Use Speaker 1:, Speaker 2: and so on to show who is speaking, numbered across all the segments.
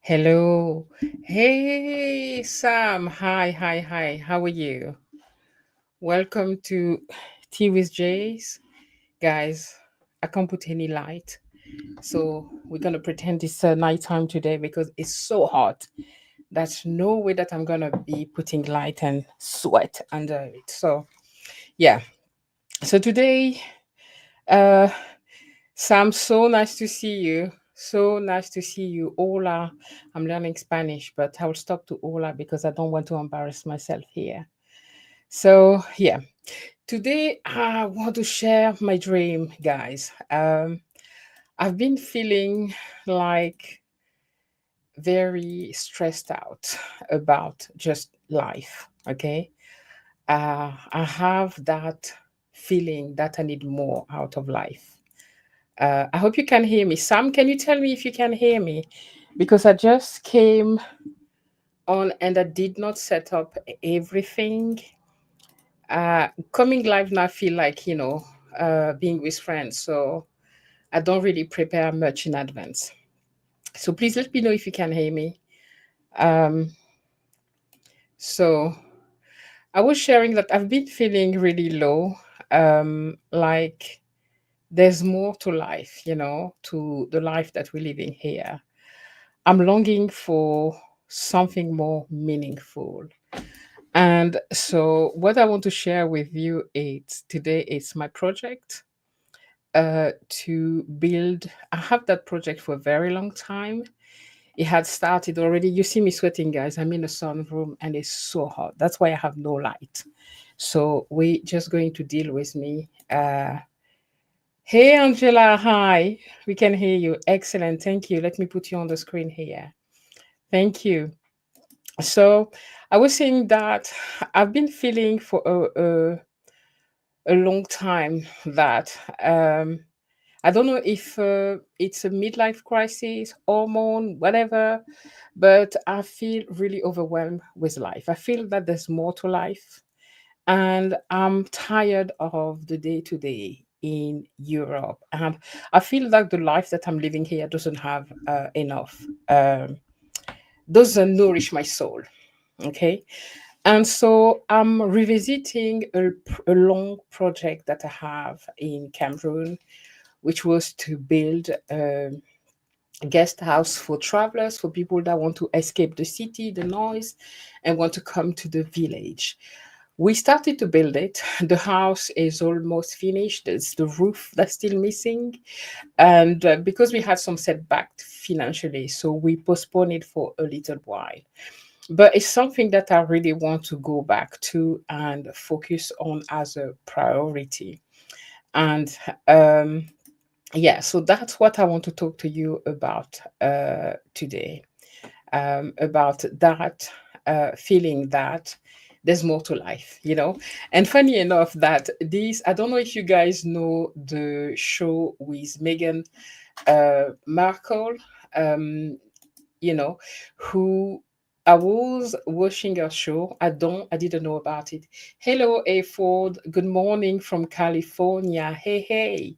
Speaker 1: Hello. Hey, Sam. Hi, hi, hi. How are you? Welcome to Tea with Jase. Guys, I can't put any light. So we're going to pretend it's nighttime today because it's so hot. There's no way that I'm going to be putting light and sweat under it. So, yeah. So today, uh, Sam, so nice to see you. So nice to see you. Hola. I'm learning Spanish, but I will stop to hola because I don't want to embarrass myself here. So, yeah, today I want to share my dream, guys. I've been feeling like very stressed out about just life. Okay. I have that feeling that I need more out of life. I hope you can hear me. Sam, can you tell me if you can hear me? Because I just came on and I did not set up everything. Coming live now, I feel like, being with friends. So I don't really prepare much in advance. So please let me know if you can hear me. Um, so I was sharing that I've been feeling really low. Like there's more to life, to the life that we're living here. I'm longing for something more meaningful. And so, what I want to share with you is today is my project to build. I have that project for a very long time. It had started already. You see me sweating, guys. I'm in a sunroom and it's so hot. That's why I have no light. So, we're just going to deal with me. Hey, Angela. Hi. We can hear you. Excellent. Thank you. Let me put you on the screen here. Thank you. So I was saying that I've been feeling for a long time that I don't know if it's a midlife crisis, hormone, whatever, but I feel really overwhelmed with life. I feel that there's more to life, and I'm tired of the day to day in Europe, and I feel like the life that I'm living here doesn't have enough, doesn't nourish my soul. Okay. And so I'm revisiting a long project that I have in Cameroon, which was to build a guest house for travelers, for people that want to escape the city, the noise, and want to come to the village. We started to build it. The house is almost finished. It's the roof that's still missing. And because we had some setback financially, so we postponed it for a little while, but it's something that I really want to go back to and focus on as a priority. And yeah, so that's what I want to talk to you about today, about that feeling that there's more to life. And funny enough, that these, I don't know if you guys know the show with Meghan Markle, um, you know, who I was watching a show. I didn't know about it. Hello, A Ford. Good morning from California. Hey, hey.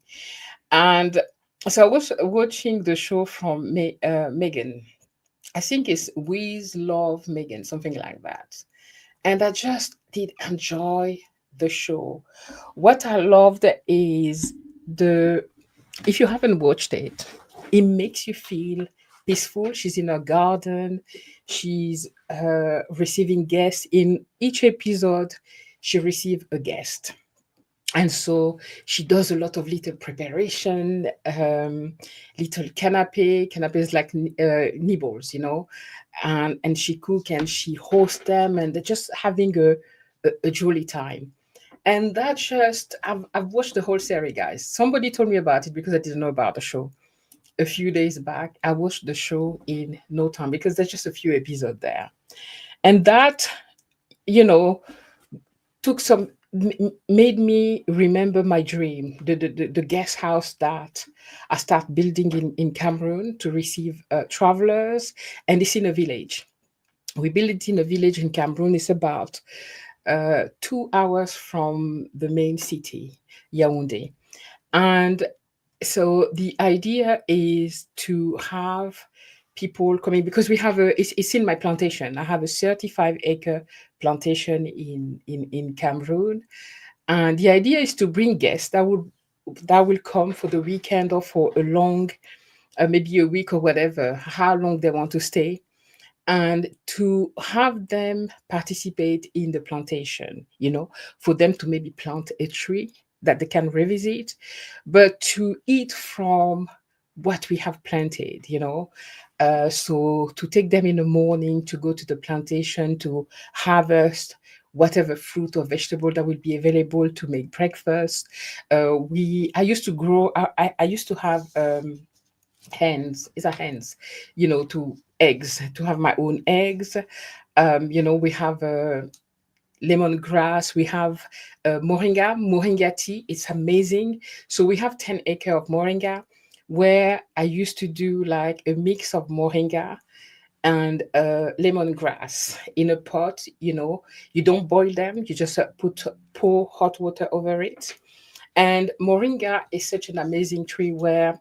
Speaker 1: And so I was watching the show from Megan. I think it's Wiz Love Megan, something like that. And I just did enjoy the show. What I loved is the if you haven't watched it, it makes you feel peaceful. She's in a garden. She's receiving guests. In each episode, she receives a guest. And so she does a lot of little preparation, little canapé. Canapé is like nibbles, and she cook and she hosts them, and they're just having a jolly time. And that just, I've watched the whole series, guys. Somebody told me about it because I didn't know about the show a few days back. I watched the show in no time because there's just a few episodes there. And that, you know, took some, made me remember my dream, the guest house that I start building in Cameroon to receive travelers. And it's in a village. We built it in a village in Cameroon. It's about 2 hours from the main city, Yaoundé. And so the idea is to have people coming because we have it's in my plantation. I have a 35-acre plantation in Cameroon, and the idea is to bring guests that will come for the weekend or for a long, maybe a week or whatever, how long they want to stay, and to have them participate in the plantation, for them to maybe plant a tree that they can revisit, but to eat from what we have planted. So to take them in the morning to go to the plantation to harvest whatever fruit or vegetable that will be available to make breakfast. I used to grow. I used to have hens. Is a hens, to eggs to have my own eggs. We have lemongrass. We have moringa tea. It's amazing. So we have 10 acre of moringa, where I used to do like a mix of moringa and lemongrass in a pot. You don't boil them. You just pour hot water over it. And moringa is such an amazing tree where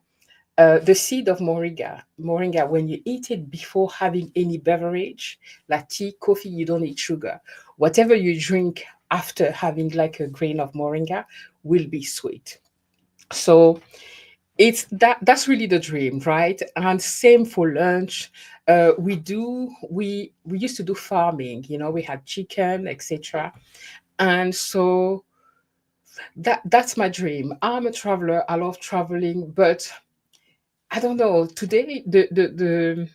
Speaker 1: the seed of moringa, when you eat it before having any beverage, like tea, coffee, you don't need sugar. Whatever you drink after having like a grain of moringa will be sweet. So that's really the dream, right? And same for lunch. We used to do farming. We had chicken, etc. And so that's my dream. I'm a traveler. I love traveling, but I don't know. Today, the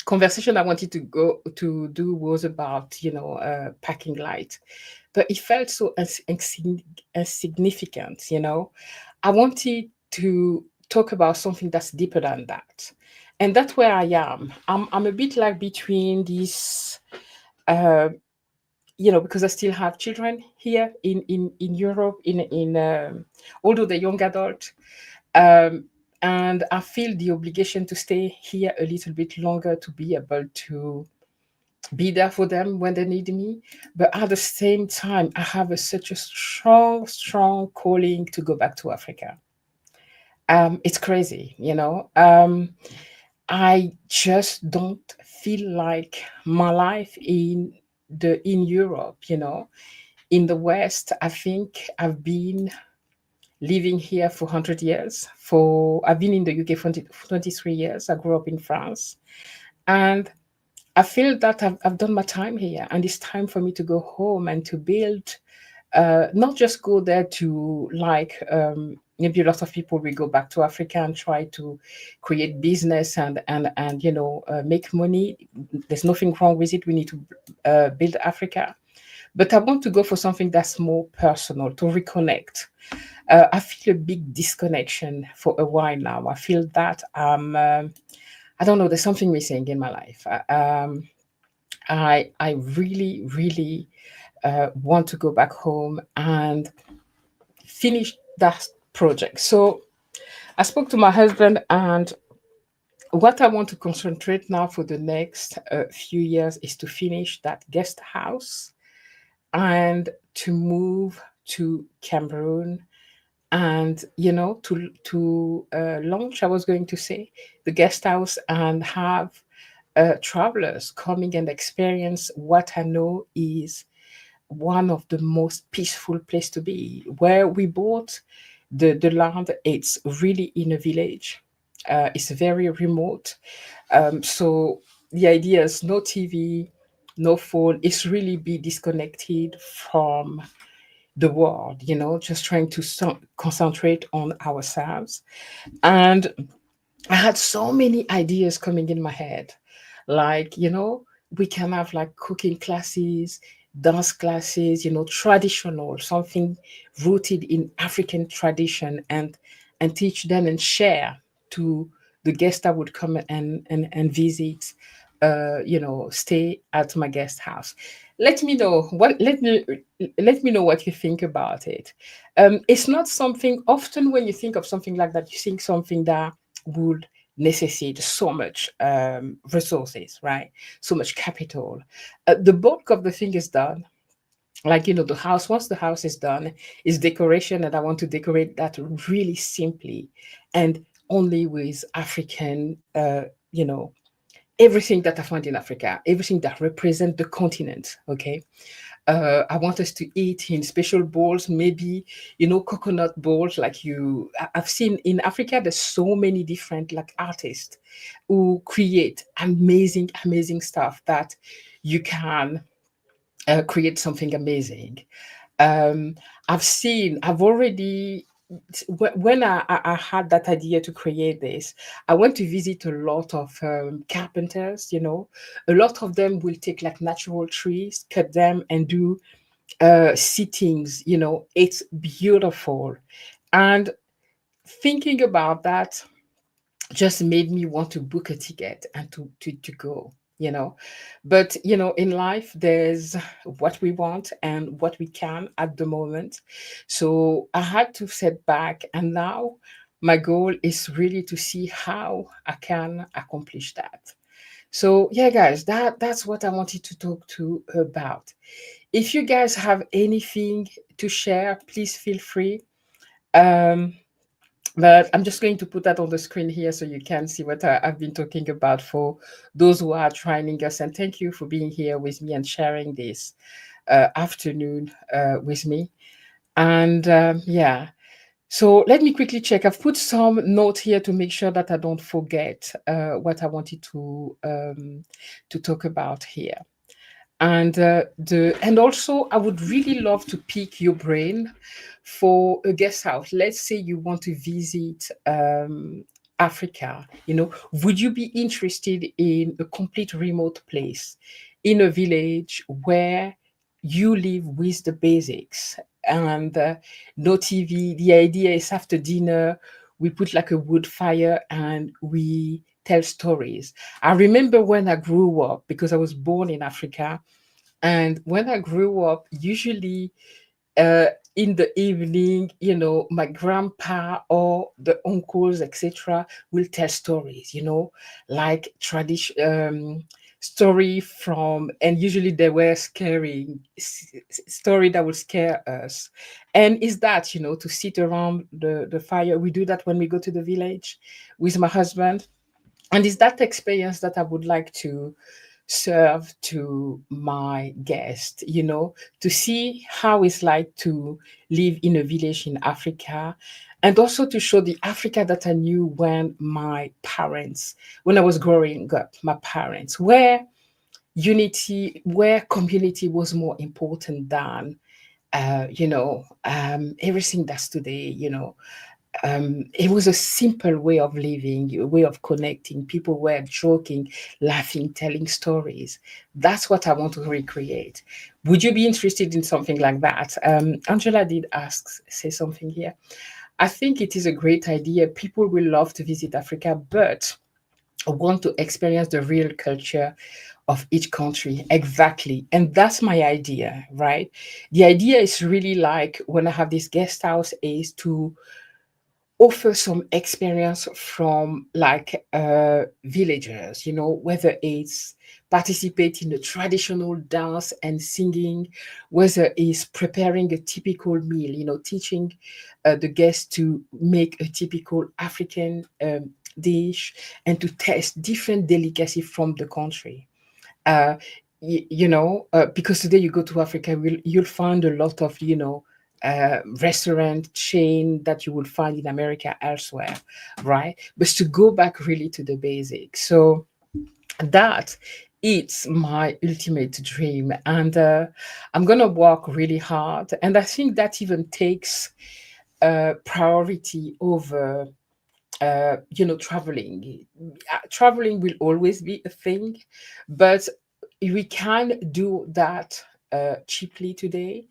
Speaker 1: conversation I wanted to go to do was about packing light, but it felt so insignificant. I wanted to talk about something that's deeper than that, and that's where I am. I'm a bit like between these. Uh, because I still have children here in Europe, although they're young adult, um, and I feel the obligation to stay here a little bit longer to be able to be there for them when they need me. But at the same time, I have such a strong, strong calling to go back to Africa. It's crazy. I just don't feel like my life in Europe. In the West, I think I've been living here for 100 years. I've been in the UK for 23 years. I grew up in France. And I feel that I've done my time here. And it's time for me to go home and to build, not just go there to maybe a lot of people will go back to Africa and try to create business and make money. There's nothing wrong with it. We need to build Africa. But I want to go for something that's more personal, to reconnect. I feel a big disconnection for a while now. I feel that I don't know. There's something missing in my life. I really, really want to go back home and finish that project. So I spoke to my husband, and what I want to concentrate now for the next few years is to finish that guest house and to move to Cameroon and to launch, I was going to say, the guest house and have travelers coming and experience what I know is one of the most peaceful place to be. Where we bought the land, it's really in a village. It's very remote. So the idea is no TV, no phone. It's really be disconnected from the world, just trying to concentrate on ourselves. And I had so many ideas coming in my head. Like, we can have like cooking classes, dance classes, traditional, something rooted in African tradition, and teach them and share to the guests that would come and visit, stay at my guest house. Let me know what let me know what you think about it. It's not something often when you think of something like that, you think something that would necessitate so much resources, right? So much capital. The bulk of the thing is done. Like, the house, once the house is done, is decoration, and I want to decorate that really simply and only with African, everything that I found in Africa, everything that represents the continent. Okay. I want us to eat in special bowls, maybe, coconut bowls. Like I've seen in Africa, there's so many different like artists who create amazing, amazing stuff that you can create something amazing. Um, I've already, when I had that idea to create this, I went to visit a lot of carpenters. A lot of them will take like natural trees, cut them, and do sittings. It's beautiful. And thinking about that just made me want to book a ticket and to go. But in life there's what we want and what we can at the moment. So I had to set back, and now my goal is really to see how I can accomplish that. So yeah, guys, that's what I wanted to talk to about. If you guys have anything to share, please feel free. um but I'm just going to put that on the screen here so you can see what I've been talking about for those who are joining us. And thank you for being here with me and sharing this afternoon with me. And yeah, so let me quickly check. I've put some note here to make sure that I don't forget what I wanted to talk about here. And also I would really love to pick your brain for a guest house. Let's say you want to visit Africa. Would you be interested in a complete remote place, in a village where you live with the basics, and no TV? The idea is after dinner we put like a wood fire and we tell stories. I remember when I grew up, because I was born in Africa, and when I grew up, usually uh, in the evening, my grandpa or the uncles, etc., will tell stories, like tradition, story from, and usually they were scary story that would scare us. And is that, to sit around the fire. We do that when we go to the village with my husband. And it's that experience that I would like to serve to my guest, to see how it's like to live in a village in Africa, and also to show the Africa that I knew when I was growing up, my parents, where community was more important than everything that's today. It was a simple way of living, a way of connecting. People were joking, laughing, telling stories. That's what I want to recreate. Would you be interested in something like that? Angela did say something here. I think it is a great idea. People will love to visit Africa, but want to experience the real culture of each country. Exactly. And that's my idea, right? The idea is really like, when I have this guest house, is to offer some experience from like villagers, whether it's participate in the traditional dance and singing, whether it's preparing a typical meal, teaching the guests to make a typical African dish, and to test different delicacy from the country. uh, because today you go to Africa, you'll find a lot of, restaurant chain that you would find in America elsewhere, right? But to go back really to the basics. So that it's my ultimate dream, and I'm gonna work really hard, and I think that even takes priority over traveling. Traveling will always be a thing, but we can do that cheaply today,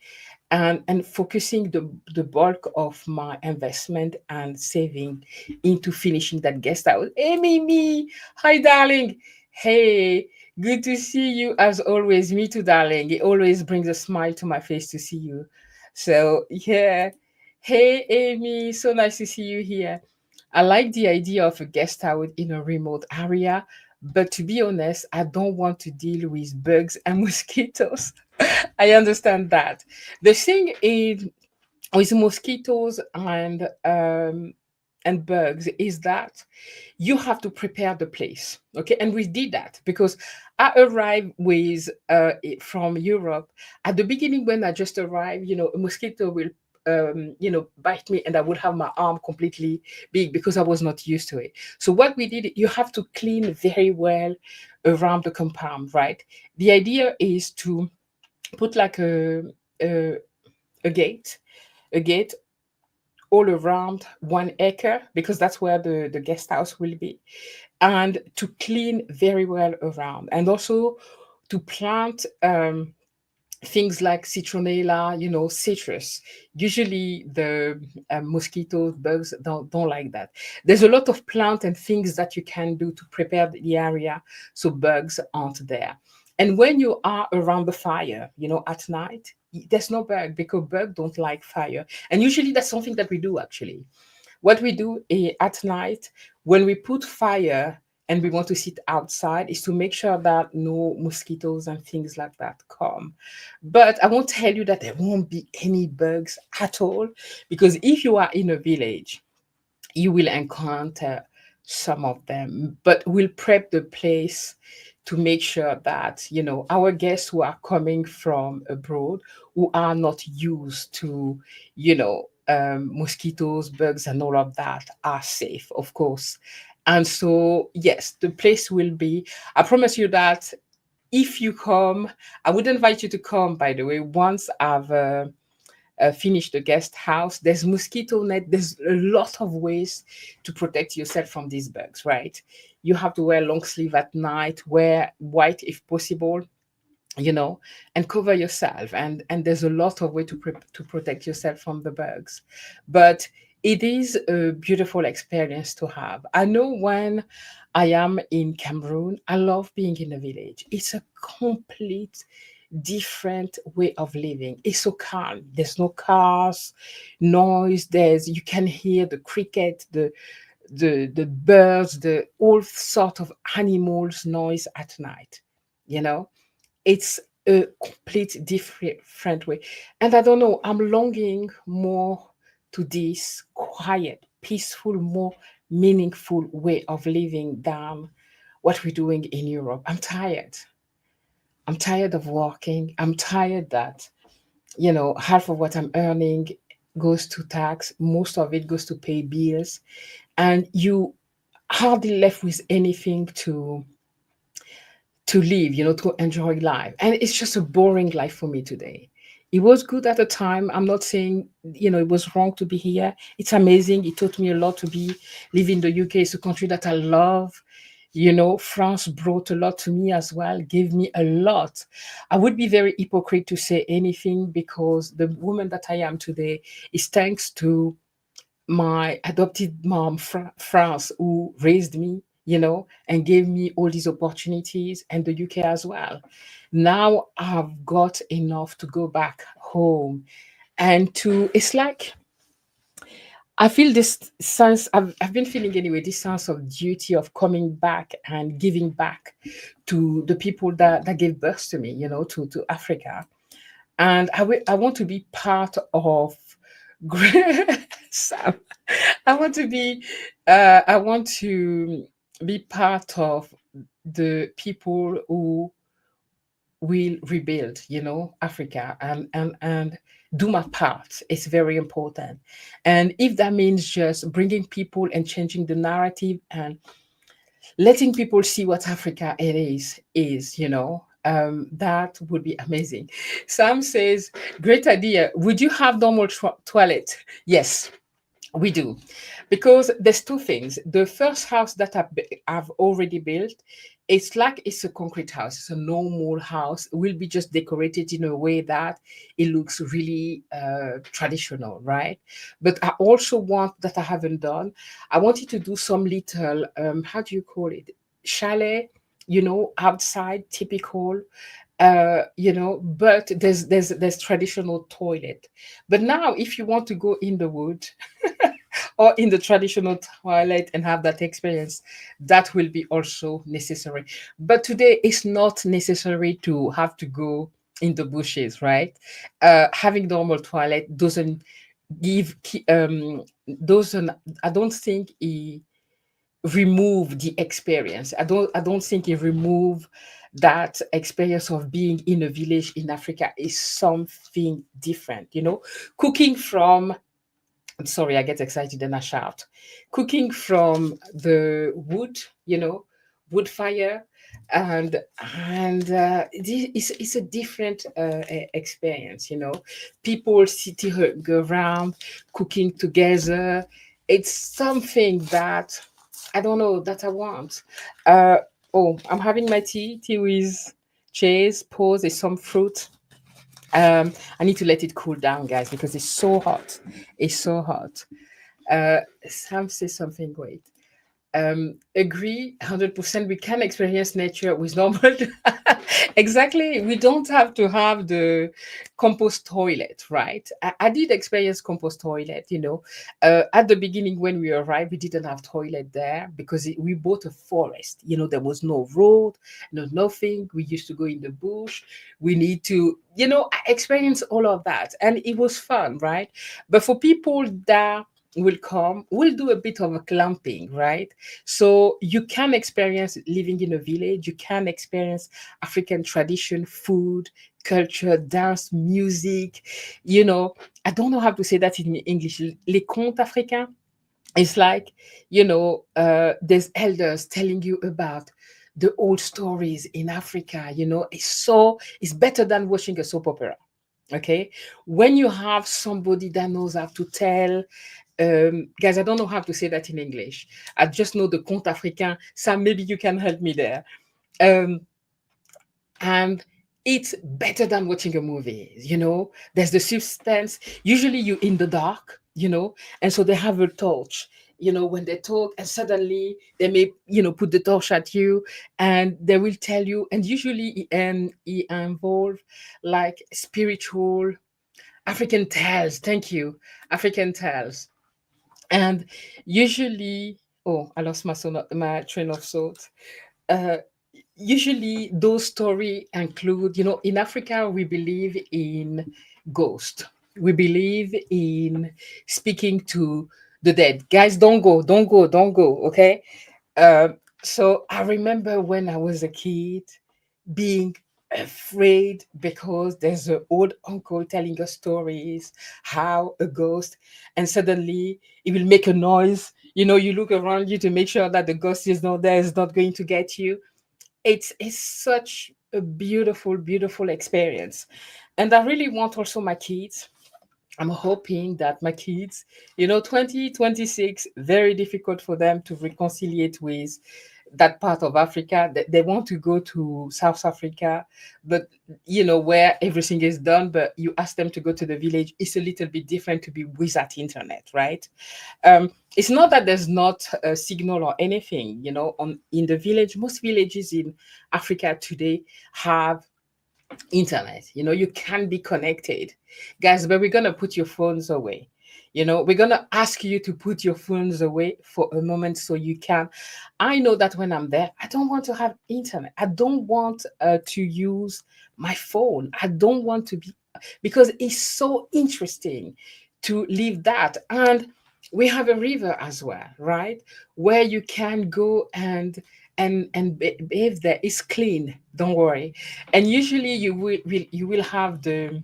Speaker 1: and focusing the bulk of my investment and saving into finishing that guest house. Hey, Mimi, hi, darling. Hey, good to see you as always. Me too, darling. It always brings a smile to my face to see you. So yeah. Hey, Amy, so nice to see you here. I like the idea of a guest house in a remote area, but to be honest, I don't want to deal with bugs and mosquitoes. I understand that. The thing is, with mosquitoes and and bugs is that you have to prepare the place. Okay, and we did that because I arrived with from Europe at the beginning. When I just arrived, a mosquito will bite me, and I would have my arm completely big because I was not used to it. So what we did, you have to clean very well around the compound, right? The idea is to put like a, a gate, a gate all around 1 acre, because that's where the guest house will be, and to clean very well around, and also to plant things like citronella, citrus. Usually the mosquitoes, bugs don't like that. There's a lot of plant and things that you can do to prepare the area so bugs aren't there. And when you are around the fire, at night, there's no bug because bugs don't like fire. And usually that's something that we do actually. What we do at night when we put fire and we want to sit outside is to make sure that no mosquitoes and things like that come. But I won't tell you that there won't be any bugs at all, because if you are in a village, you will encounter some of them, but we'll prep the place to make sure that our guests who are coming from abroad, who are not used to mosquitoes, bugs, and all of that, are safe, of course. And so yes, the place will be, I promise you that if you come, I would invite you to come, by the way, once I've finish the guest house. There's mosquito net. There's a lot of ways to protect yourself from these bugs, right? You have to wear long sleeve at night, wear white if possible, you know, and cover yourself. And there's a lot of way to protect yourself from the bugs. But it is a beautiful experience to have. I know when I am in Cameroon, I love being in a village. It's a complete different way of living. It's so calm. There's no cars, noise. You can hear the cricket, the birds, the all sort of animals noise at night. You know, it's a complete different way. And I don't know, I'm longing more to this quiet, peaceful, more meaningful way of living than what we're doing in Europe. I'm tired. I'm tired of working. I'm tired that, half of what I'm earning goes to tax, most of it goes to pay bills, and you hardly left with anything to live, to enjoy life. And it's just a boring life for me today. It was good at the time. I'm not saying, it was wrong to be here. It's amazing. It taught me a lot to live in the UK. It's a country that I love. France brought a lot to me as well, gave me a lot. I would be very hypocrite to say anything because the woman that I am today is thanks to my adopted mom, France, who raised me, and gave me all these opportunities, and the UK as well. Now I've got enough to go back home it's like, I feel this sense, I've been feeling anyway, this sense of duty of coming back and giving back to the people that gave birth to me, to Africa. And I want to be part of Sam, I want to be part of the people who will rebuild, Africa, and do my part. It's very important. And if that means just bringing people and changing the narrative and letting people see what Africa it is, that would be amazing. Sam says, great idea. Would you have normal toilet? Yes, we do, because there's two things. The first house that I've already built, it's a concrete house. It's a normal house. It will be just decorated in a way that it looks really traditional, right? But I also want, that I haven't done, I wanted to do some little, how do you call it? Chalet, outside, typical, but there's traditional toilet. But now, if you want to go in the wood, or in the traditional toilet and have that experience, that will be also necessary. But today it's not necessary to have to go in the bushes, right? Having normal toilet doesn't give those I don't think he remove the experience. I don't think he remove that experience of being in a village in Africa is something different, cooking from, I'm sorry, I get excited and I shout. Cooking from the wood, wood fire, and it's a different experience. People sitting around cooking together. It's something that I don't know that I want. Uh, oh, I'm having my tea with Jase. Pause. There's some fruit. I need to let it cool down, guys, because it's so hot. It's so hot. Sam says something great. Agree 100%. We can experience nature with normal. Exactly. We don't have to have the compost toilet, right? I did experience compost toilet, at the beginning when we arrived, we didn't have toilet there because we bought a forest. There was no road, no nothing. We used to go in the bush. We need to, I experienced all of that and it was fun, right? But for people that will come, we'll do a bit of a clamping, right? So you can experience living in a village, you can experience African tradition, food, culture, dance, music. You know, I don't know how to say that in English. Les contes africains. It's like, there's elders telling you about the old stories in Africa. It's better than watching a soap opera. Okay. When you have somebody that knows how to tell, guys, I don't know how to say that in English. I just know the conte africain. Sam, maybe you can help me there. Um, and it's better than watching a movie. There's the suspense. Usually you in the dark, and so they have a torch. When they talk, and suddenly they may, put the torch at you, and they will tell you. And usually, it involve like spiritual African tales. Thank you, African tales. And usually, oh, I lost my train of thought. Uh, Usually, those stories include, in Africa, we believe in ghost. We believe in speaking to the dead. Guys, don't go, don't go, don't go. Okay. Uh, so I remember when I was a kid being afraid because there's an old uncle telling us stories how a ghost, and suddenly it will make a noise. You look around you to make sure that the ghost is not there, is not going to get you. It's such a beautiful, beautiful experience. And I really want also my kids. I'm hoping that my kids, 2026, very difficult for them to reconciliate with that part of Africa. They want to go to South Africa, but where everything is done. But you ask them to go to the village, it's a little bit different to be without internet, right? It's not that there's not a signal or anything, on in the village. Most villages in Africa today have internet. You can be connected, guys, but we're gonna put your phones away. We're gonna ask you to put your phones away for a moment so you can. I know that when I'm there, I don't want to have internet. I don't want to use my phone. I don't want to be, because it's so interesting to leave that. And we have a river as well, right, where you can go and bathe there. It's clean, don't worry. And usually you will have the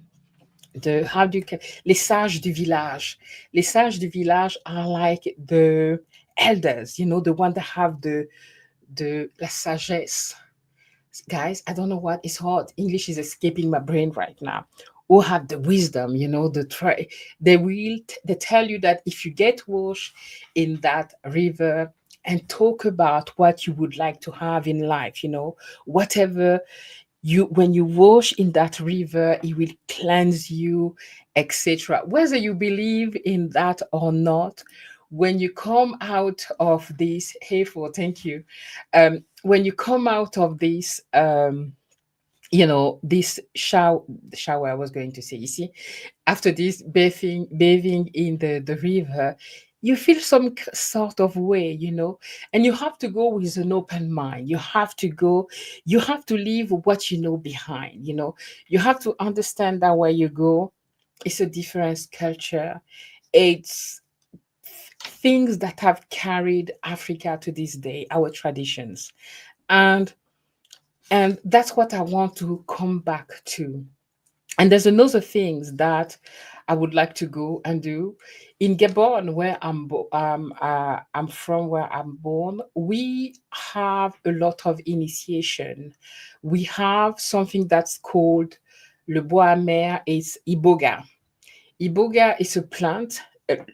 Speaker 1: how do you les sages du village. Les sages du village are like the elders, the one that have the la sagesse. Guys, I don't know what is hard. English is escaping my brain right now. Who have the wisdom, the try. They tell you that if you get washed in that river and talk about what you would like to have in life, whatever you, when you wash in that river, it will cleanse you, etc. Whether you believe in that or not, when you come out of this, hey, for thank you, when you come out of this, this shower, I was going to say, you see, after this bathing in the river, you feel some sort of way, and you have to go with an open mind. You have to leave what you know behind. You have to understand that where you go, it's a different culture, It's things that have carried Africa to this day, our traditions. And that's what I want to come back to. And there's another things that I would like to go and do in Gabon, where I'm from, where I'm born. We have a lot of initiation. We have something that's called le bois amer. It's iboga. Iboga is a plant.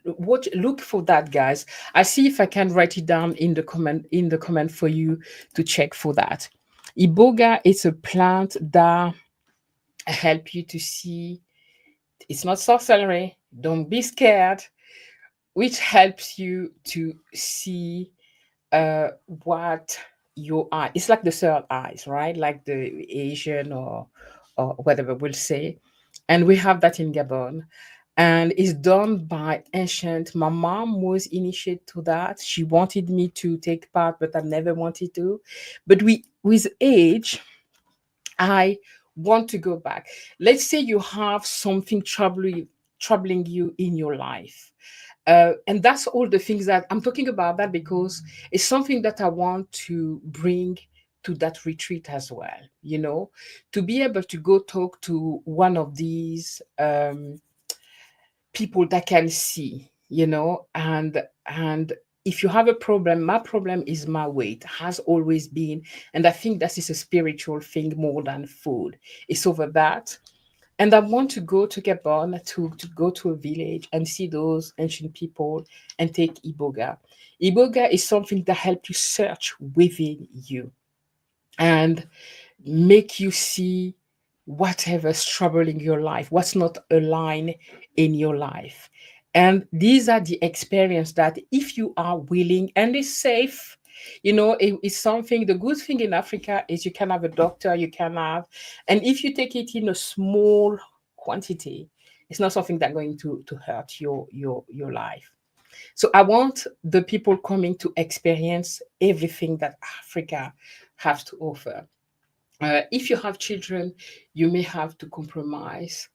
Speaker 1: What look for that, guys? I see if I can write it down in the comment for you to check for that. Iboga is a plant that help you to see. It's not sorcery. Don't be scared. Which helps you to see what your eye. It's like the third eyes, right? Like the Asian or whatever we'll say. And we have that in Gabon. And it's done by ancient. My mom was initiated to that. She wanted me to take part, but I never wanted to. But we, with age, I want to go back. Let's say you have something troubling you in your life. And that's all the things that I'm talking about that because it's something that I want to bring to that retreat as well, to be able to go talk to one of these people that can see, and if you have a problem, my problem is my weight, has always been, and I think that is a spiritual thing more than food. It's over that. And I want to go to Gabon to go to a village and see those ancient people and take Iboga. Iboga is something that helps you search within you and make you see whatever's troubling your life, what's not aligned in your life. And these are the experience that if you are willing and it's safe, it's something. The good thing in Africa is you can have a doctor, you can have, and if you take it in a small quantity, it's not something that's going to hurt your life. So I want the people coming to experience everything that Africa has to offer. If you have children, you may have to compromise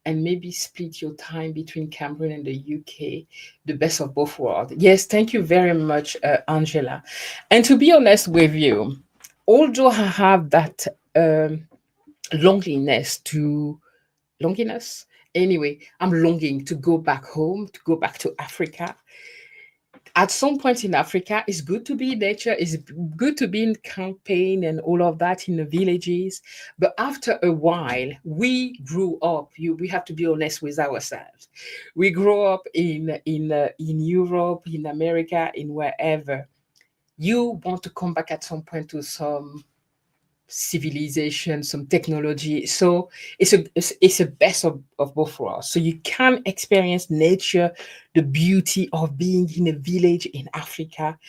Speaker 1: and maybe split your time between Cameroon and the UK, the best of both worlds. Yes, thank you very much, Angela. And to be honest with you, although I have that loneliness to loneliness, anyway, I'm longing to go back home, to go back to Africa. At some point in Africa, it's good to be in nature, it's good to be in campaign and all of that in the villages. But after a while, we grew up. We have to be honest with ourselves. We grew up in Europe, in America, in wherever. You want to come back at some point to some civilization, some technology. So it's a best of both worlds. So you can experience nature, the beauty of being in a village in Africa.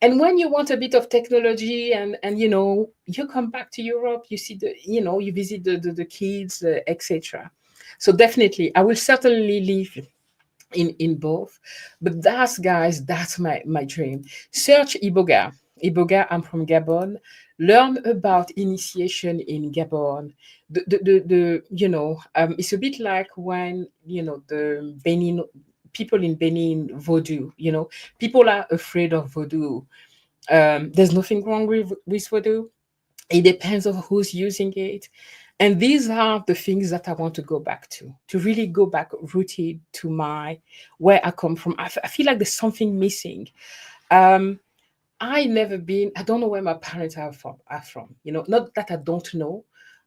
Speaker 1: And when you want a bit of technology and you come back to Europe, you see you visit the kids, etc. So definitely I will certainly live in both. But that's, guys, that's my dream. Search Iboga. I'm from Gabon. Learn about initiation in Gabon. It's a bit like when the Benin people in Benin voodoo. People are afraid of voodoo. There's nothing wrong with voodoo. It depends on who's using it. And these are the things that I want to go back to really go back rooted to my where I come from. I feel like there's something missing. Um, I don't know where my parents are from. Not that I don't know,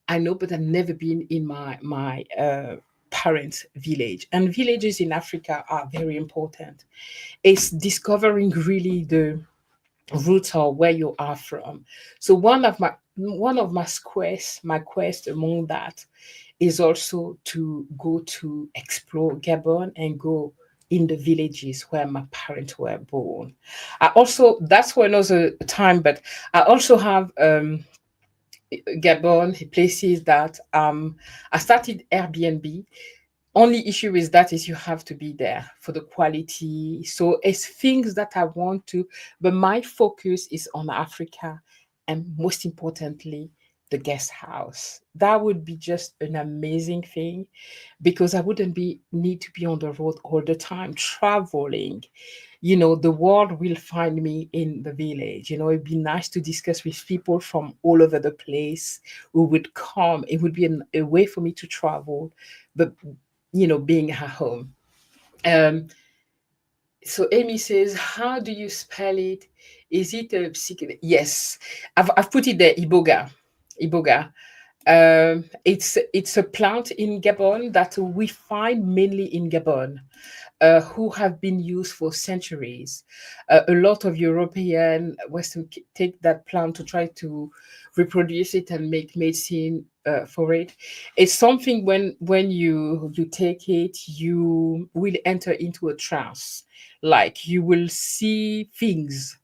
Speaker 1: I know, but I've never been in my parents' village. And villages in Africa are very important. It's discovering really the roots or where you are from. So one of my quest among that is also to go to explore Gabon and go in the villages where my parents were born. I also That's for another time, but I also have Gabon places that I started Airbnb. Only issue is that is you have to be there for the quality. So it's things that I want to, but my focus is on Africa and most importantly the guest house. That would be just an amazing thing because I wouldn't be need to be on the road all the time traveling. The world will find me in the village. It'd be nice to discuss with people from all over the place who would come. It would be a way for me to travel, but being at home. Um, so Amy says, how do you spell it? Is it a Yes, I've put it there. Iboga, Iboga. It's a plant in Gabon that we find mainly in Gabon, who have been used for centuries. A lot of European Western take that plant to try to reproduce it and make medicine for it. It's something when you take it, you will enter into a trance, like you will see things.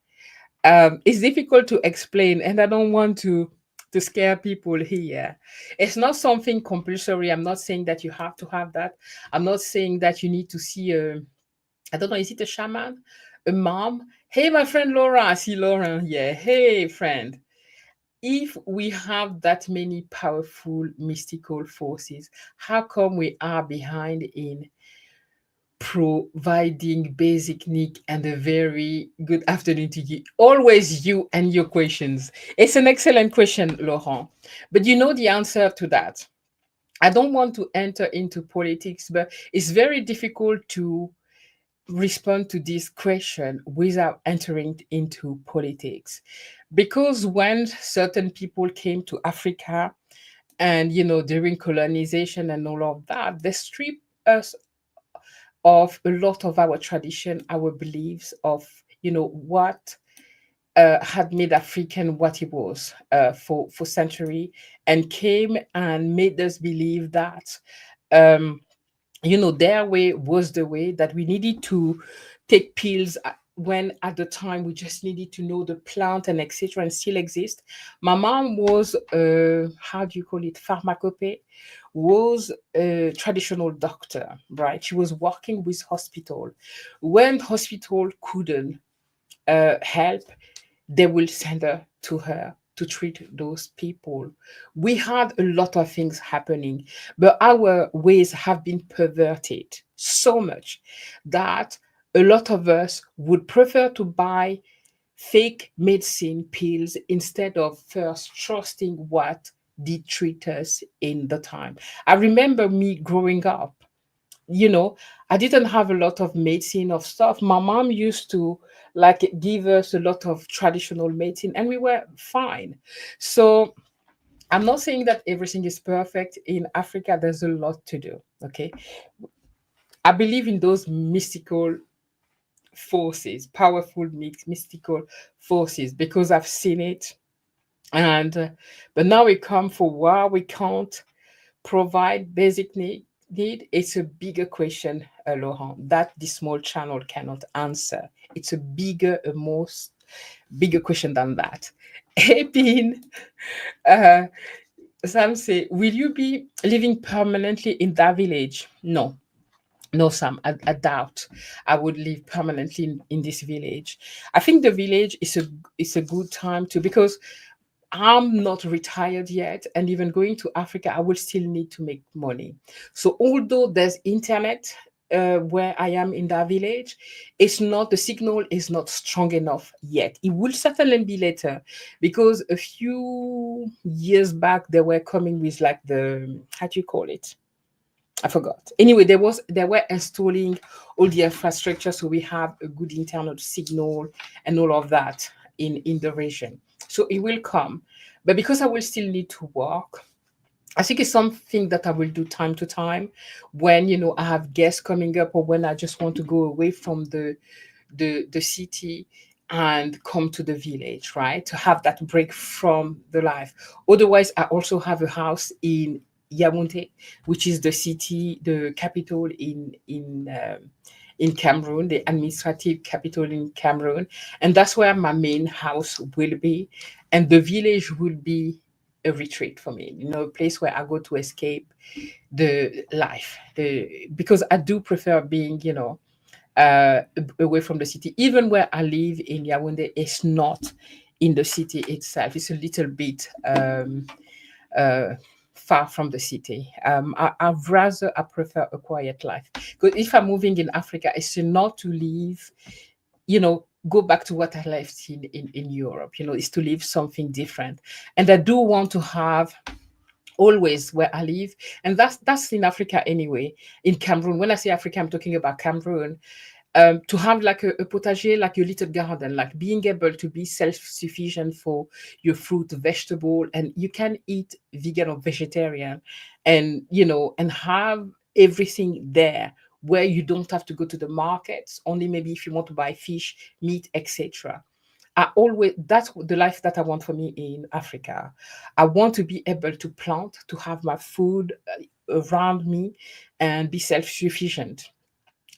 Speaker 1: It's difficult to explain, and I don't want to scare people here. It's not something compulsory. I'm not saying that you have to have that. I'm not saying that you need to see a, I don't know, is it a shaman? A mom? Hey, my friend Laura. I see Laura. Yeah. Hey, friend. If we have that many powerful mystical forces, how come we are behind in providing basic need and a very good afternoon to you? Always you and your questions. It's an excellent question, Laurent. But you know the answer to that. I don't want to enter into politics, but it's very difficult to respond to this question without entering into politics. Because when certain people came to Africa and, during colonization and all of that, they stripped us of a lot of our tradition, our beliefs of, what had made African what it was for century, and came and made us believe that um, their way was the way, that we needed to take pills when at the time we just needed to know the plant and etc. and still exist. My mom was how do you call it, pharmacope, was a traditional doctor, right? She was working with hospital. When hospital couldn't help, they will send her to her to treat those people. We had a lot of things happening, but our ways have been perverted so much that a lot of us would prefer to buy fake medicine pills instead of first trusting what did treat us in the time. I remember me growing up, you know, I didn't have a lot of medicine of stuff. My mom used to like give us a lot of traditional medicine and we were fine. So I'm not saying that everything is perfect. In Africa, there's a lot to do. Okay. I believe in those mystical forces, powerful mystical forces, because I've seen it. And but now we come for why we can't provide basic need. It's a bigger question, Laurent, that the small channel cannot answer. It's a bigger, a most bigger question than that. Epin, uh, Sam say, will you be living permanently in that village? No. No, Sam, I doubt I would live permanently in this village. I think the village is a good time to, because I'm not retired yet, and even going to Africa, I will still need to make money. So although there's internet where I am in that village, it's not, the signal is not strong enough yet. It will certainly be later, because a few years back they were coming with like the, how do you call it? I forgot. Anyway, they were installing all the infrastructure, so we have a good internet signal and all of that in the region. So it will come, but because I will still need to work, I think it's something that I will do time to time when I have guests coming up, or when I just want to go away from the city and come to the village, right? To have that break from the life. Otherwise, I also have a house in Yaoundé, which is the city, the capital in Cameroon, the administrative capital in Cameroon, and that's where my main house will be, and the village will be a retreat for me, a place where I go to escape the life, the because I do prefer being, away from the city. Even where I live in Yaoundé, it's not in the city itself. It's a little bit. uh, far from the city. I prefer a quiet life. Because if I'm moving in Africa, it's not to live, go back to what I left in Europe, is to live something different. And I do want to have always where I live. And that's in Africa anyway, in Cameroon. When I say Africa, I'm talking about Cameroon. To have like a potager, like your little garden, like being able to be self-sufficient for your fruit, vegetable, and you can eat vegan or vegetarian, and and have everything there where you don't have to go to the markets. Only maybe if you want to buy fish, meat, etc. That's the life that I want for me in Africa. I want to be able to plant, to have my food around me, and be self-sufficient.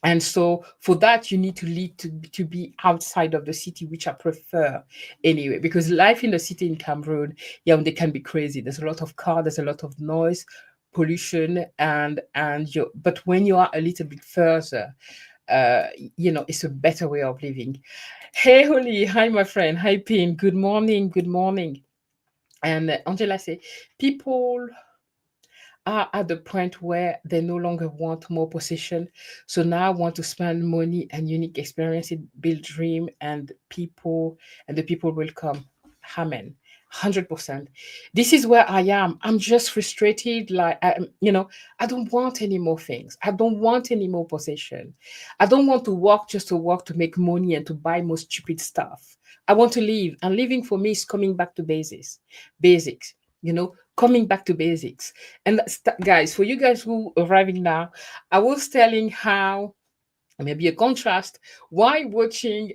Speaker 1: And so for that, you need to lead to be outside of the city, which I prefer anyway, because life in the city in Cameroon, yeah, they can be crazy. There's a lot of car, there's a lot of noise, pollution, and you. But when you are a little bit further, it's a better way of living. Hey, Holly, hi, my friend. Hi, Pin. Good morning. Good morning. And Angela say, people are at the point where they no longer want more possession. So now want to spend money and unique experience, build dream, and the people will come. Amen. 100%. This is where I am. I'm just frustrated. Like, I don't want any more things. I don't want any more possession. I don't want to work just to work to make money and to buy more stupid stuff. I want to live. And living for me is coming back to basics, coming back to basics. And guys, for you guys who are arriving now, I was telling how maybe a contrast why watching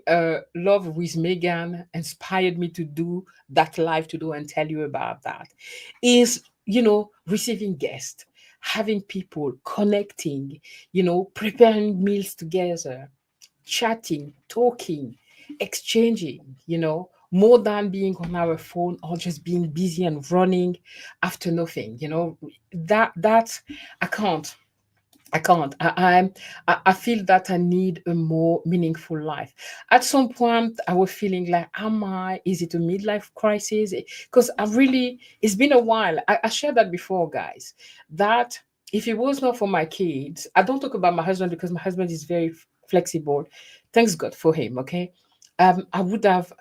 Speaker 1: Love with Megan inspired me to do that live to do and tell you about that is receiving guests, having people connecting, preparing meals together, chatting, talking, exchanging, more than being on our phone or just being busy and running after nothing, that I can't. I can't. I feel that I need a more meaningful life. At some point, I was feeling like, is it a midlife crisis? Because it's been a while. I shared that before, guys, that if it was not for my kids, I don't talk about my husband because my husband is very flexible. Thanks God for him, okay? I would have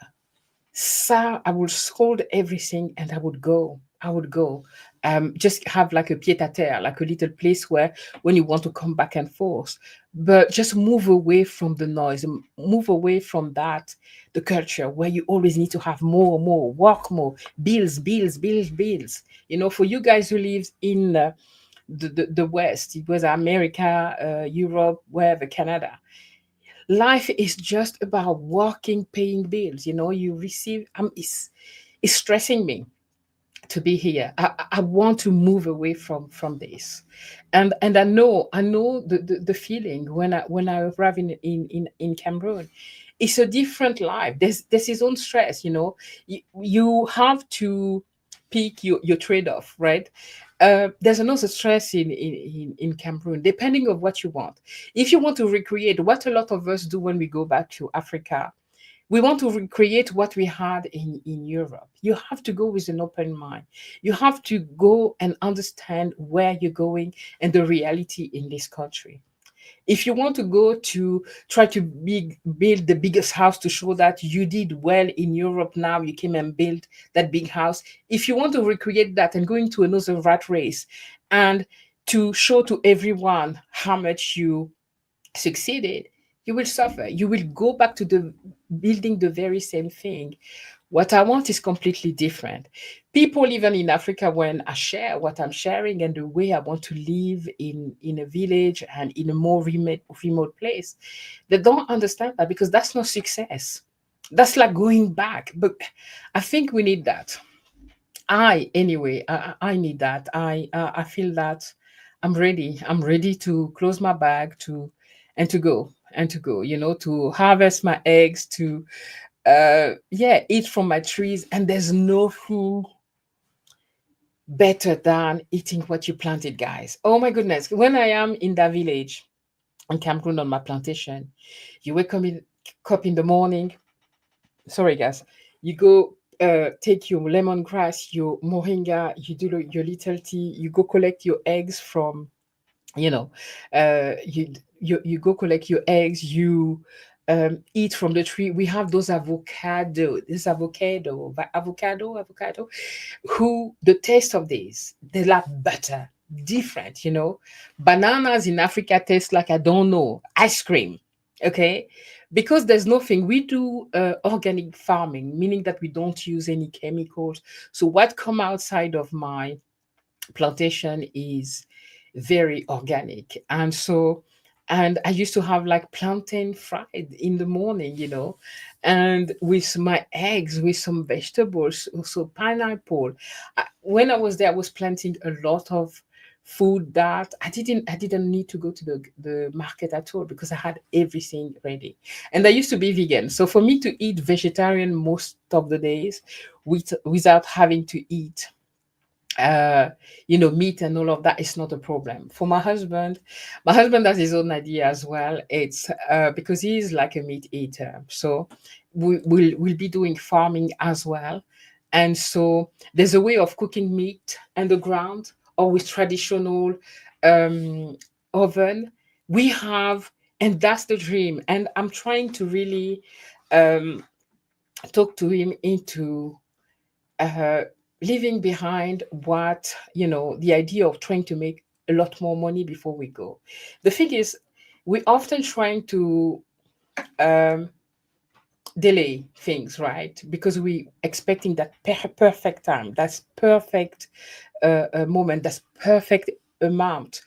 Speaker 1: I would scold everything and I would go. I would go. Just have like a pied à terre, like a little place where when you want to come back and forth, but just move away from the noise, move away from that, the culture where you always need to have more, work more, bills. For you guys who live in the West, it was America, Europe, wherever, Canada. Life is just about working, paying bills. You receive. It's stressing me to be here. I want to move away from this, and I know the feeling when I arrive in Cameroon. It's a different life. There's his own stress. You have to pick your trade off, right? There's another stress in Cameroon, depending on what you want. If you want to recreate what a lot of us do when we go back to Africa, we want to recreate what we had in Europe. You have to go with an open mind. You have to go and understand where you're going and the reality in this country. If you want to go to try to build the biggest house to show that you did well in Europe, now you came and built that big house. If you want to recreate that and go into another rat race and to show to everyone how much you succeeded, you will suffer. You will go back to the building the very same thing. What I want is completely different. People, even in Africa, when I share what I'm sharing and the way I want to live in a village and in a more remote place, they don't understand that because that's not success. That's like going back. But I think we need that. I need that. I feel that I'm ready to close my bag to go, to harvest my eggs, to eat from my trees. And there's nothing better than eating what you planted, guys. Oh my goodness. When I am in that village in Cameroon on my plantation, you wake up in the morning. Sorry, guys. You go take your lemongrass, your moringa, you do your little tea, you go collect your eggs from, you know, you go collect your eggs, you eat from the tree. We have those avocado, who the taste of these, they like butter, different, you know. Bananas in Africa taste like, I don't know, ice cream. Okay, because there's nothing. We do organic farming, meaning that we don't use any chemicals. So what come outside of my plantation is very organic. And so, and I used to have like plantain fried in the morning, you know, and with my eggs, with some vegetables, also pineapple. When I was there, I was planting a lot of food that I didn't need to go to the market at all, because I had everything ready. And I used to be vegan. So for me to eat vegetarian most of the days without having to eat uh meat and all of that is not a problem for my husband has his own idea as well. It's because he's like a meat eater, so we'll be doing farming as well. And so there's a way of cooking meat underground or with traditional um oven we have, and that's the dream. And I'm trying to really um talk to him into uh, leaving behind what, the idea of trying to make a lot more money before we go. The thing is, we often trying to um, delay things, right? Because we expecting that perfect time, that's perfect moment, that's perfect amount.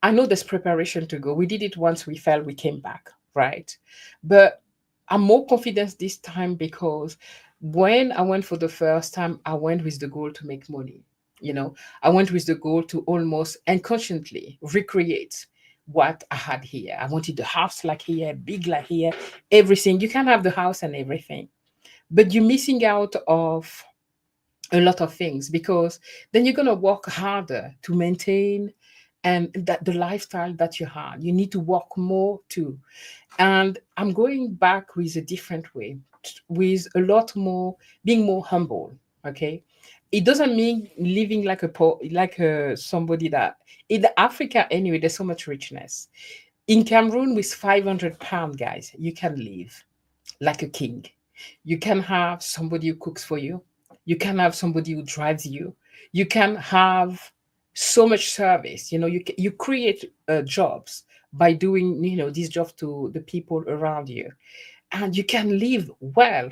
Speaker 1: I know there's preparation to go. We did it once, we fell, we came back, right? But I'm more confident this time because when I went for the first time, I went with the goal to make money. You know, I went with the goal to almost unconsciously recreate what I had here. I wanted the house like here, big like here, everything. You can have the house and everything, but you're missing out of a lot of things, because then you're going to work harder to maintain and that the lifestyle that you had, you need to work more too. And I'm going back with a different way, with a lot more, being more humble. Okay, it doesn't mean living like somebody that in Africa anyway. There's so much richness in Cameroon. With 500 pound, guys, you can live like a king. You can have somebody who cooks for you. You can have somebody who drives you. You can have so much service. You create jobs by doing these jobs to the people around you, and you can live well.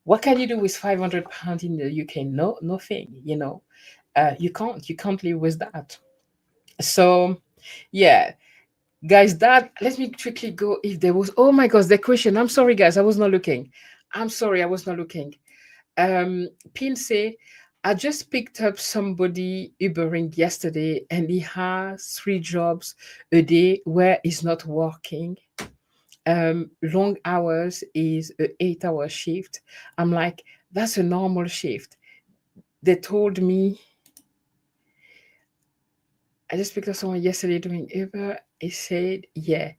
Speaker 1: What can you do with 500 pounds in the UK? No, nothing. You can't live with that. So, yeah, guys, that let me quickly go. If there was, oh my gosh, the question. I'm sorry, guys, I was not looking. I'm sorry, I was not looking. Pin say, I just picked up somebody Ubering yesterday, and he has 3 jobs a day where he's not working. Long hours is a 8-hour shift. I'm like, that's a normal shift. They told me, I just picked up someone yesterday doing Uber. He said, yeah,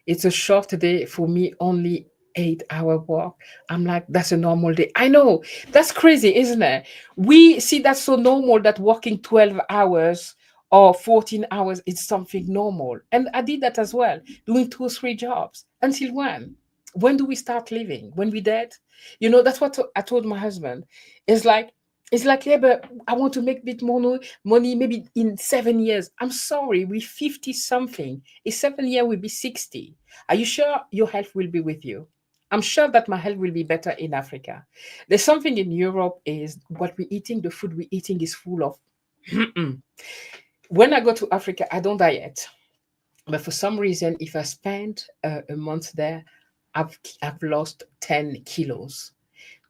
Speaker 1: it's a short day for me, only 8-hour walk. I'm like, that's a normal day. I know, that's crazy, isn't it? We see that's so normal that working 12 hours or 14 hours is something normal. And I did that as well, doing 2 or 3 jobs. Until when? When do we start living? When we dead? That's what I told my husband. It's like, yeah, but I want to make a bit more money maybe in 7 years. I'm sorry, we 50 something. In 7 years, we'll be 60. Are you sure your health will be with you? I'm sure that my health will be better in Africa. There's something in Europe is what we're eating, the food we're eating is full of. When I go to Africa, I don't diet. But for some reason, if I spend a month there, I've lost 10 kilos.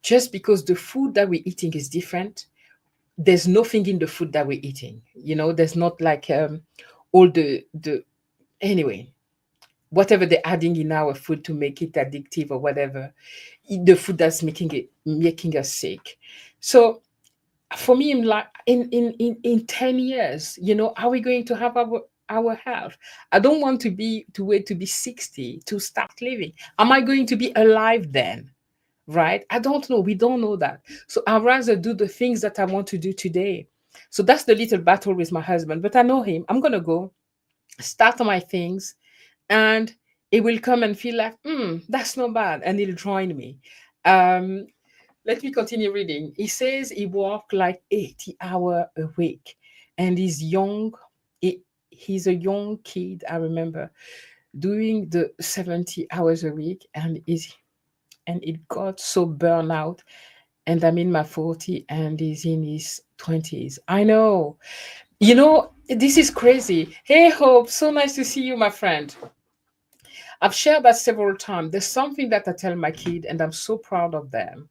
Speaker 1: Just because the food that we're eating is different. There's nothing in the food that we're eating. There's not like all the anyway, whatever they're adding in our food to make it addictive or whatever, the food that's making us sick. So for me, I'm like, in 10 years, are we going to have our health? I don't want to wait to be 60 to start living. Am I going to be alive then? right? I don't know. We don't know that. So I'd rather do the things that I want to do today. So that's the little battle with my husband. But I know him. I'm going to go start my things, and he will come and feel like, that's not bad. And he'll join me. Um, Let me continue reading. He says he worked like 80 hours a week, and he's young. He's a young kid, I remember, doing the 70 hours a week, and it got so burnout. And I'm in my 40 and he's in his 20s. I know. This is crazy. Hey, Hope, so nice to see you, my friend. I've shared that several times. There's something that I tell my kid, and I'm so proud of them.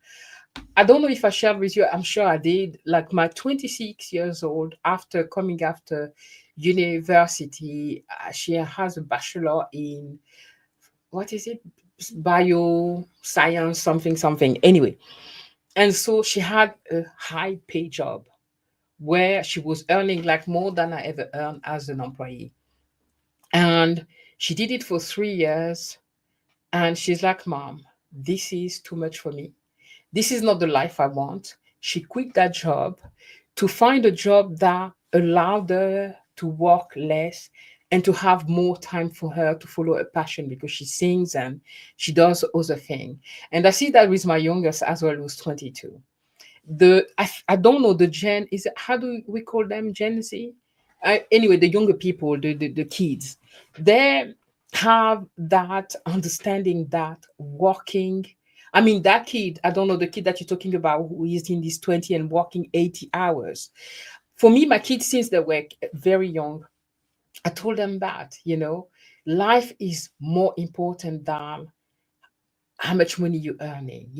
Speaker 1: I don't know if I shared with you. I'm sure I did. Like my 26 years old, after coming after university, she has a bachelor in, what is it? Bio science, something, something. Anyway, and so she had a high pay job where she was earning like more than I ever earned as an employee. And she did it for 3 years. And she's like, Mom, this is too much for me. This is not the life I want. She quit that job to find a job that allowed her to work less and to have more time for her to follow a passion, because she sings and she does other things. And I see that with my youngest as well, who's 22. I don't know the gen, is it, how do we call them, Gen Z? Anyway, the younger people, the kids, they have that understanding that working, I mean, that kid, I don't know, the kid that you're talking about who is in his 20 and working 80 hours. For me, my kids, since they were very young, I told them that, life is more important than how much money you're earning,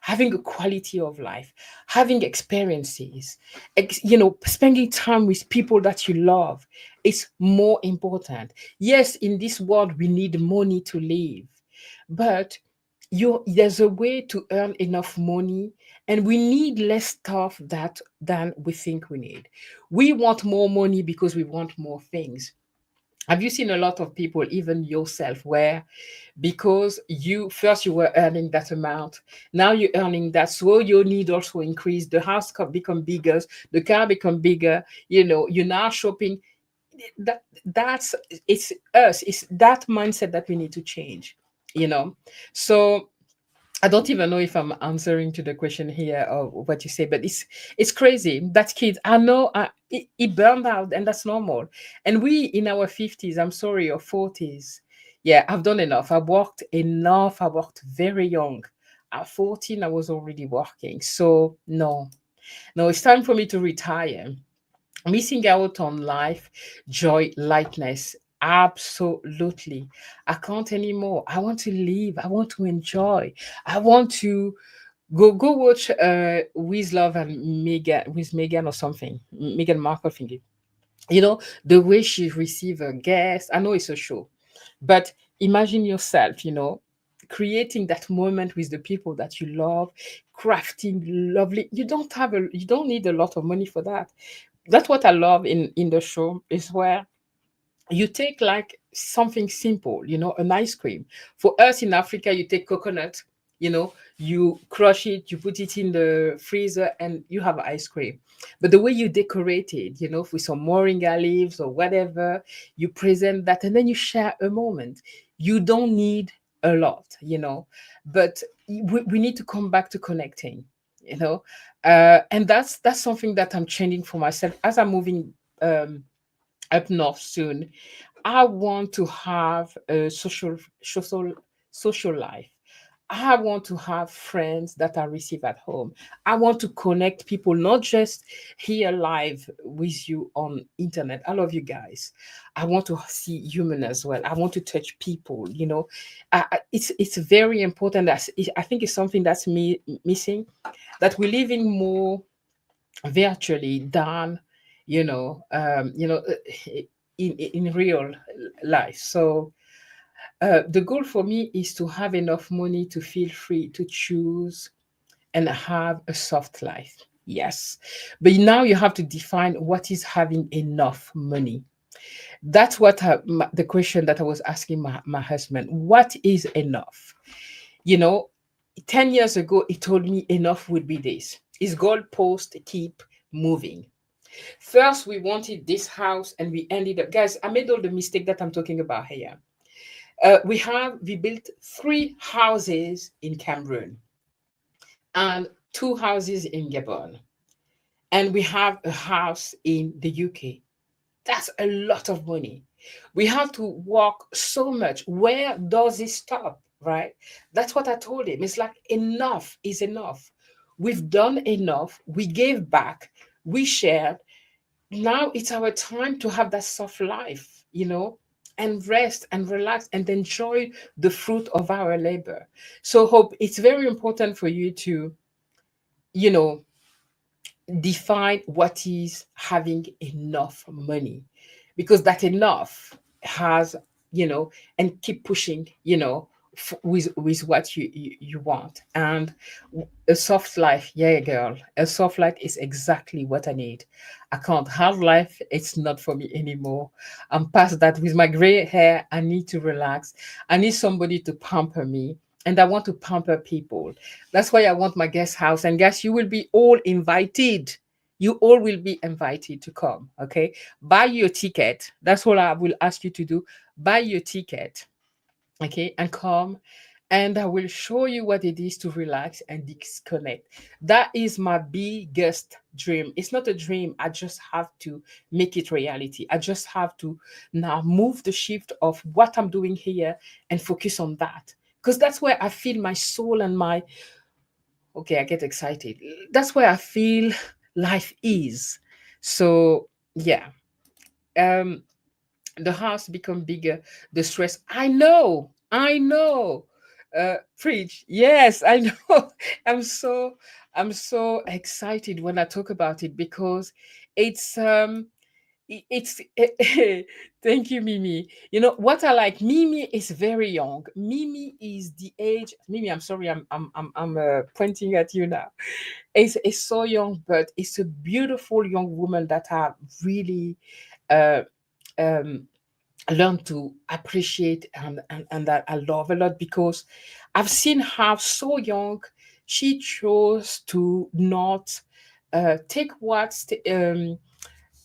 Speaker 1: having a quality of life, having experiences, spending time with people that you love is more important. Yes, in this world, we need money to live, but there's a way to earn enough money, and we need less stuff than we think we need. We want more money because we want more things. Have you seen a lot of people, even yourself, where because you were earning that amount, now you're earning that, so your need also increase, the house become bigger, the car become bigger, you're now shopping. That's it's us, it's that mindset that we need to change, you know so I don't even know if I'm answering to the question here or what you say, but it's crazy. That kid, I know, he burned out, and that's normal. And we in our 50s, I'm sorry, or 40s, yeah, I've done enough. I worked enough. I worked very young. At 14, I was already working. So no, no, it's time for me to retire. Missing out on life, joy, lightness. Absolutely. I can't anymore. I want to live. I want to enjoy. I want to go watch With Love and Megan, with Megan or something. Megan Markle thingy. The way she received a guest. I know it's a show, but imagine yourself, creating that moment with the people that you love, crafting lovely. You don't need a lot of money for that. That's what I love in the show, is where you take like something simple, an ice cream. For us in Africa, you take coconut, you crush it, you put it in the freezer, and you have ice cream. But the way you decorate it, with some moringa leaves or whatever, you present that, and then you share a moment. You don't need a lot, but we need to come back to connecting, you know and that's something that I'm changing for myself as I'm moving um up north soon. I want to have a social life. I want to have friends that I receive at home. I want to connect people, not just here live with you on internet. I love you guys. I want to see human as well. I want to touch people. It's very important. I think it's something that's missing. That we're living more virtually than you know um you know uh, in real life. So the goal for me is to have enough money to feel free to choose and have a soft life. Yes, but now you have to define what is having enough money. That's what the question that I was asking my husband. What is enough? you know 10 years ago, he told me enough would be this. His goalpost keep moving. First, we wanted this house and we ended up, guys, I made all the mistake that I'm talking about here. We built three houses in Cameroon and two houses in Gabon. And we have a house in the UK. That's a lot of money. We have to walk so much. Where does it stop? Right? That's what I told him. It's like enough is enough. We've done enough. We gave back. We shared. Now it's our time to have that soft life, and rest and relax and enjoy the fruit of our labor. So, Hope, it's very important for you to, you know, define what is having enough money, because that enough has, and keep pushing, with what you want. And a soft life, yeah, girl, a soft life is exactly what I need. I can't hard life, it's not for me anymore. I'm past that. With my gray hair, I need to relax. I need somebody to pamper me, and I want to pamper people. That's why I want my guest house. And guys, you will be all invited. You all will be invited to come. Okay. Buy your ticket. That's all I will ask you to do. Buy your ticket. Okay. And come. And I will show you what it is to relax and disconnect. That is my biggest dream. It's not a dream. I just have to make it reality. I just have to now move the shift of what I'm doing here and focus on that. Because that's where I feel my soul and my, okay, I get excited. That's where I feel life is. So yeah. Um the house become bigger, the stress. I know. Preach. Yes, I know. I'm so I'm so excited when I talk about it, because it's it's thank you, Mimi. You know what I like, Mimi is very young. Mimi is the age, Mimi, I'm sorry, I'm pointing at you now. It's so young, but it's a beautiful young woman that I really uh um learn to appreciate, and that I love a lot, because I've seen her so young. She chose to not take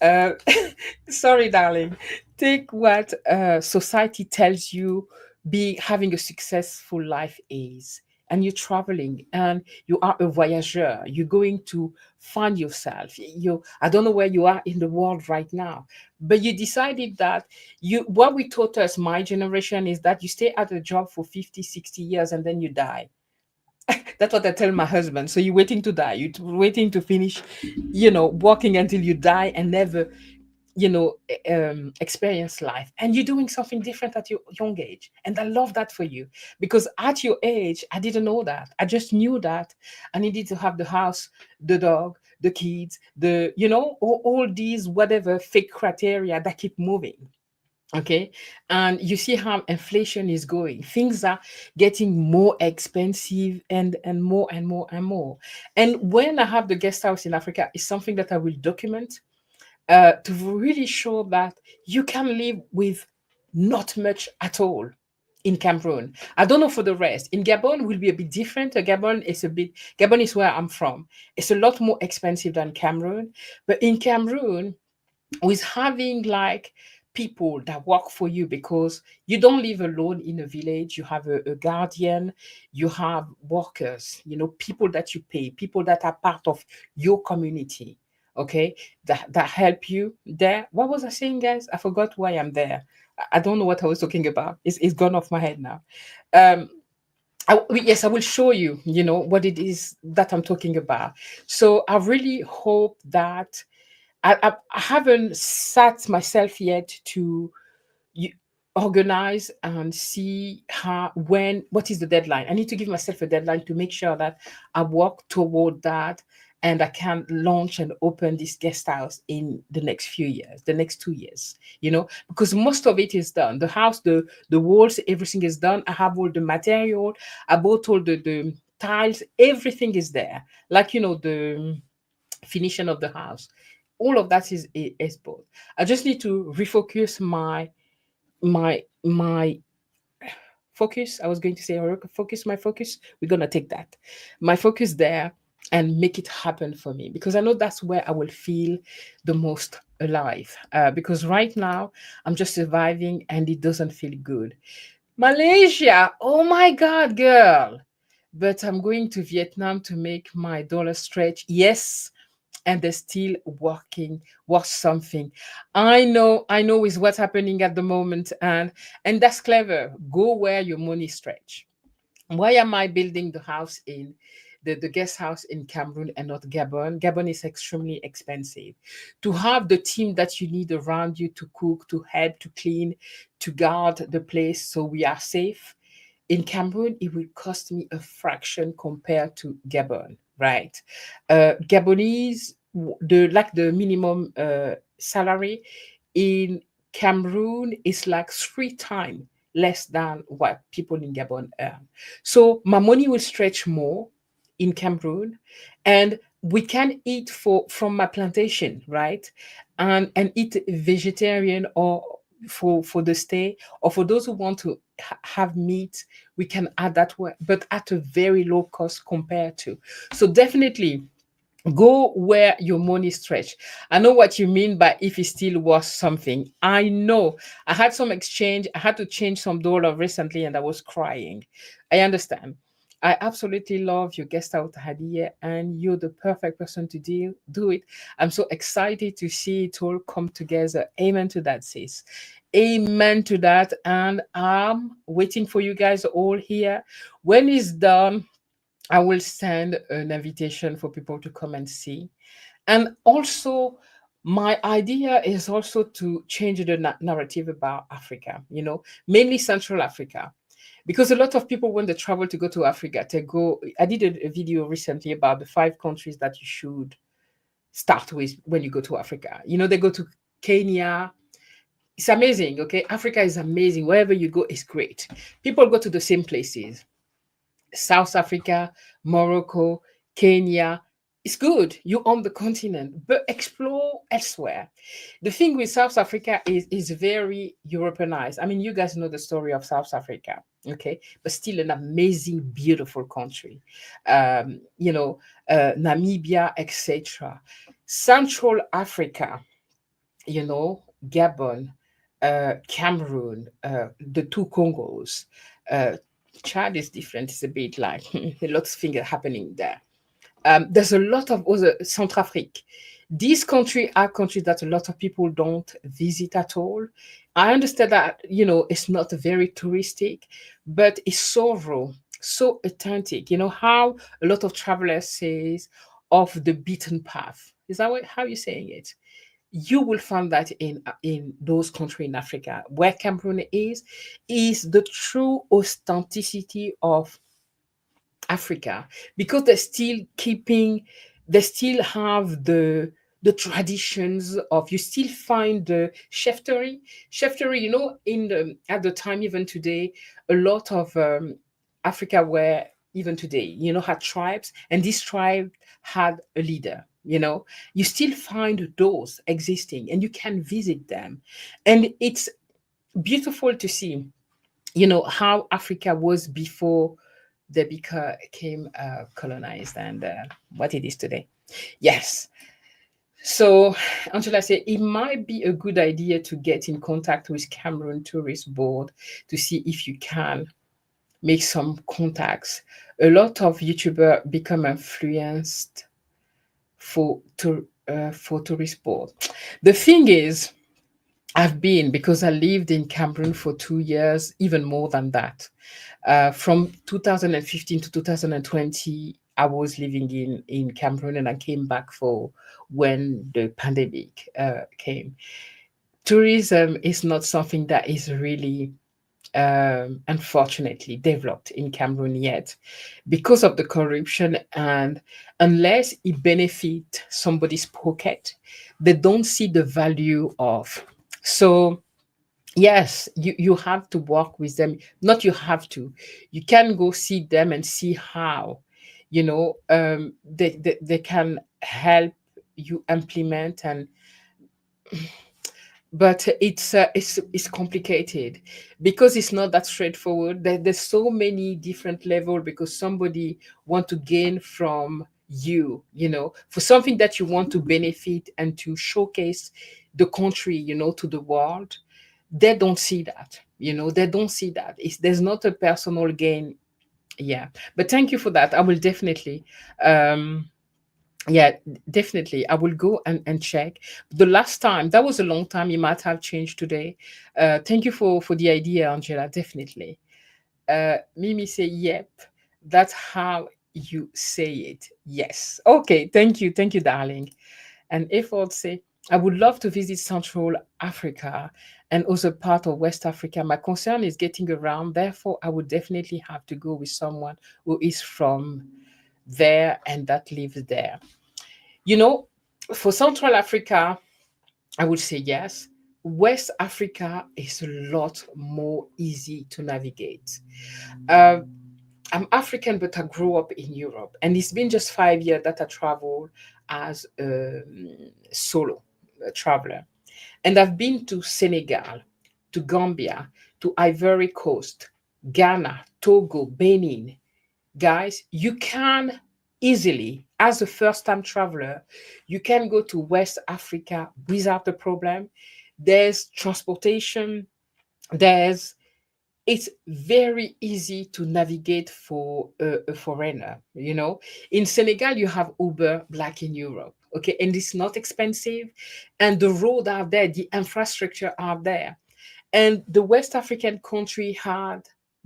Speaker 1: uh, sorry, darling. Take what society tells you be having a successful life is. And you're traveling and you are a voyageur. You're going to find yourself. I don't know where you are in the world right now, but you decided that what we taught us, my generation, is that you stay at a job for 50, 60 years and then you die. That's what I tell my husband. So you're waiting to die. You're waiting to finish, working until you die and never experience life, and you're doing something different at your young age. And I love that for you, because at your age I didn't know that. I just knew that I needed to have the house, the dog, the kids, all these whatever fake criteria that keep moving. Okay. And you see how inflation is going. Things are getting more expensive, and more and more and more. And when I have the guest house in Africa, it's something that I will document, to really show that you can live with not much at all in Cameroon. I don't know for the rest. In Gabon will be a bit different. Gabon is where I'm from. It's a lot more expensive than Cameroon. But in Cameroon, with having like people that work for you, because you don't live alone in a village. You have a guardian, you have workers, people that you pay, people that are part of your community. Okay, that help you there. What was I saying, guys? I forgot why I'm there. I don't know what I was talking about. It's gone off my head now. um yes, I will show you, what it is that I'm talking about. So I really hope that I haven't sat myself yet to you, organize and see how, what is the deadline. I need to give myself a deadline to make sure that I work toward that, and I can launch and open this guest house in the next few years, the next 2 years, because most of it is done. The house, the walls, everything is done. I have all the material. I bought all the tiles, everything is there. Like, the finishing of the house, all of that is both. I just need to refocus my focus. I was going to say focus, my focus. We're gonna take that, my focus there, and make it happen for me, because I know that's where I will feel the most alive. Because right now I'm just surviving and it doesn't feel good. Malaysia, oh my God, girl. But I'm going to Vietnam to make my dollar stretch. Yes, and they're still work something. I know is what's happening at the moment, and that's clever. Go where your money stretch. Why am I building the house in the guest house in Cameroon and not Gabon? Gabon is extremely expensive. To have the team that you need around you to cook, to help, to clean, to guard the place so we are safe, in Cameroon, it will cost me a fraction compared to Gabon, right? Gabonese, the minimum salary in Cameroon is like 3 times less than what people in Gabon earn. So my money will stretch more in Cameroon, and we can eat from my plantation, right? And eat vegetarian, or for the stay, or for those who want to have meat, we can add that way, but at a very low cost compared to. So definitely go where your money stretch. I know what you mean by if it still was something. I know. I had some exchange. I had to change some dollar recently and I was crying. I understand. I absolutely love your guest out idea, and you're the perfect person to do it. I'm so excited to see it all come together. Amen to that, sis. Amen to that. And I'm waiting for you guys all here. When it's done, I will send an invitation for people to come and see. And also, my idea is also to change the narrative about Africa, mainly Central Africa. Because a lot of people, when they travel to go to Africa, they go. I did a video recently about the 5 countries that you should start with when you go to Africa. They go to Kenya. It's amazing, okay? Africa is amazing. Wherever you go, it's great. People go to the same places. South Africa, Morocco, Kenya. It's good. You own the continent, but explore elsewhere. The thing with South Africa is very Europeanized. I mean, you guys know the story of South Africa, okay? But still an amazing, beautiful country. Namibia, etc. Central Africa, Gabon, Cameroon, the two Congos. Uh, Chad is different. It's a bit like a lot of things happening there. There's a lot of other Centrafrique. These countries are countries that a lot of people don't visit at all. I understand that it's not very touristic, but it's so raw, so authentic. You know how a lot of travelers says off the beaten path. Is that how you're saying it? You will find that in those countries in Africa. Where Cameroon is the true authenticity of Africa, because they still have the traditions of. You still find the cheftery, in the at the time, even today, a lot of Africa where even today, had tribes, and this tribe had a leader. You still find those existing, and you can visit them, and it's beautiful to see how Africa was before they became colonized, and what it is today. Yes. So, Angela said it might be a good idea to get in contact with Cameroon Tourist Board to see if you can make some contacts. A lot of YouTubers become influenced for tourist board. The thing is, I've been, because I lived in Cameroon for 2 years, even more than that. From 2015 to 2020, I was living in Cameroon, and I came back for when the pandemic came. Tourism is not something that is really, unfortunately, developed in Cameroon yet because of the corruption. And unless it benefit somebody's pocket, they don't see the value of. So yes, you have to work with them. Not you have to. You can go see them and see how, they can help you implement. And but it's complicated because it's not that straightforward. There's so many different level because somebody want to gain from you, for something that you want to benefit and to showcase the country, to the world. They don't see that, they don't see that. There's not a personal gain. Yeah, but thank you for that. I will definitely um yeah, definitely. I will go and check. The last time, that was a long time. It might have changed today. Thank you for the idea, Angela. Definitely. Mimi say, yep, that's how you say it. Yes. Okay. Thank you, darling. And Effort say, I would love to visit Central Africa and also part of West Africa. My concern is getting around. Therefore, I would definitely have to go with someone who is from there and that lives there. You know, for Central Africa, I would say yes. West Africa is a lot more easy to navigate. Uh, I'm African, but I grew up in Europe, and it's been just 5 years that I travel as a solo traveler. And I've been to Senegal, to Gambia, to Ivory Coast, Ghana, Togo, Benin. Guys, you can easily, as a first time traveler, you can go to West Africa without a problem. There's transportation, there's it's very easy to navigate for a foreigner. In Senegal you have Uber, like in Europe, okay, and it's not expensive, and the road are there, the infrastructure are there. And the West African country had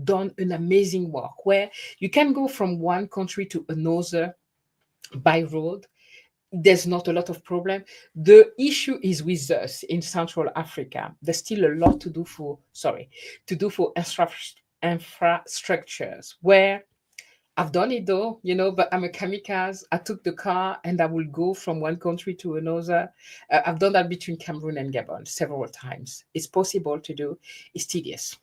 Speaker 1: done an amazing work where you can go from one country to another by road. There's not a lot of problem. The issue is with us in Central Africa. There's still a lot to do for infrastructures where I've done it though, but I'm a kamikaze. I took the car and I will go from one country to another. I've done that between Cameroon and Gabon several times. It's possible to do. It's tedious.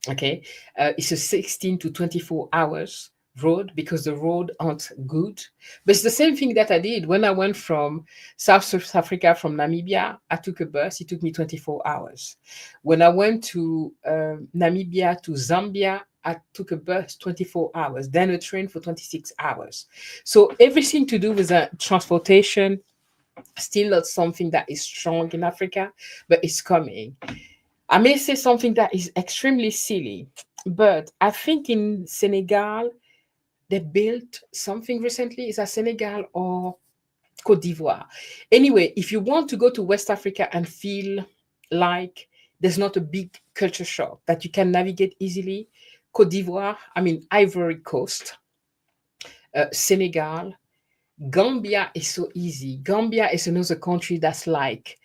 Speaker 1: Okay, it's a 16 to 24 hours road because the road aren't good, but it's the same thing that I did when I went from South Africa, from Namibia. I took a bus, it took me 24 hours. When I went to Namibia to Zambia, I took a bus 24 hours, then a train for 26 hours. So everything to do with transportation, still not something that is strong in Africa, but it's coming. I may say something that is extremely silly, but I think in Senegal, they built something recently. Is that Senegal or Cote d'Ivoire? Anyway, if you want to go to West Africa and feel like there's not a big culture shock, that you can navigate easily, Cote d'Ivoire, I mean, Ivory Coast, Senegal, Gambia is so easy. Gambia is another country that's like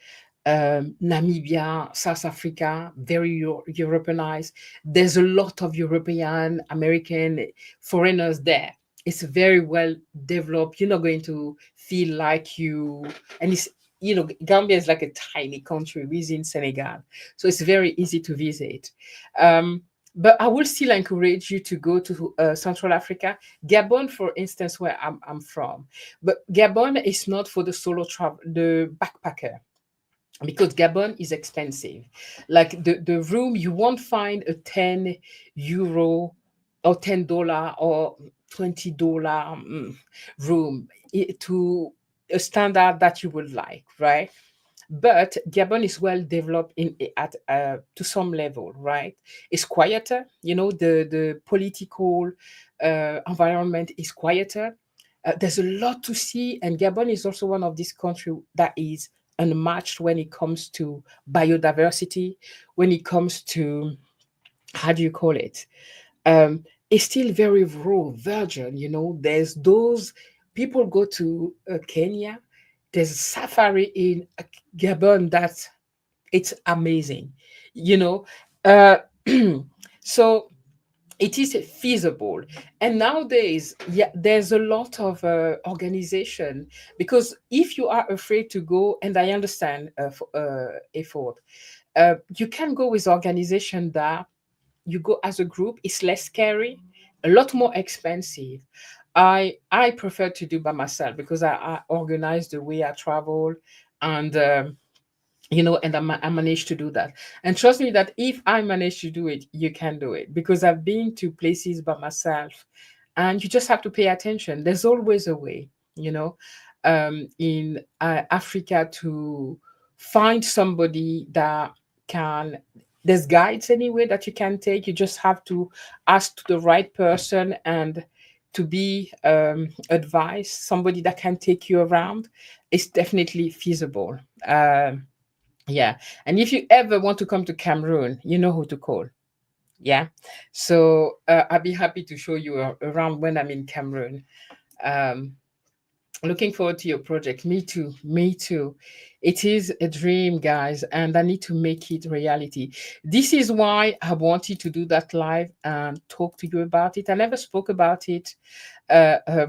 Speaker 1: Namibia, South Africa, very Europeanized. There's a lot of European, American foreigners there. It's very well developed. You're not going to feel like and Gambia is like a tiny country within Senegal. So it's very easy to visit. Um, but I will still encourage you to go to Central Africa, Gabon, for instance, where I'm from. But Gabon is not for the solo travel, the backpacker, because Gabon is expensive. Like the room, you won't find a €10 or $10 or $20 room to a standard that you would like, right? But Gabon is well developed in at to some level, right? It's quieter, the political environment is quieter. There's a lot to see, and Gabon is also one of these countries that is unmatched when it comes to biodiversity, when it comes to, how do you call it? It's still very rural, virgin. There's those people go to Kenya. There's a safari in Gabon that it's amazing. You know, uh, so it is feasible. And nowadays, yeah, there's a lot of organization, because if you are afraid to go, and I understand effort, you can go with organization that you go as a group. It's less scary, a lot more expensive. I prefer to do by myself because I organize the way I travel, and and I managed to do that. And trust me that if I manage to do it, you can do it, because I've been to places by myself, and you just have to pay attention. There's always a way, in Africa, to find somebody that can. There's guides anyway that you can take. You just have to ask the right person and to be advised, somebody that can take you around. It's definitely feasible. Yeah. And if you ever want to come to Cameroon, you know who to call. Yeah. So I'll be happy to show you around when I'm in Cameroon. Um, Looking forward to your project. Me too. Me too. It is a dream, guys, and I need to make it reality. This is why I wanted to do that live and talk to you about it. I never spoke about it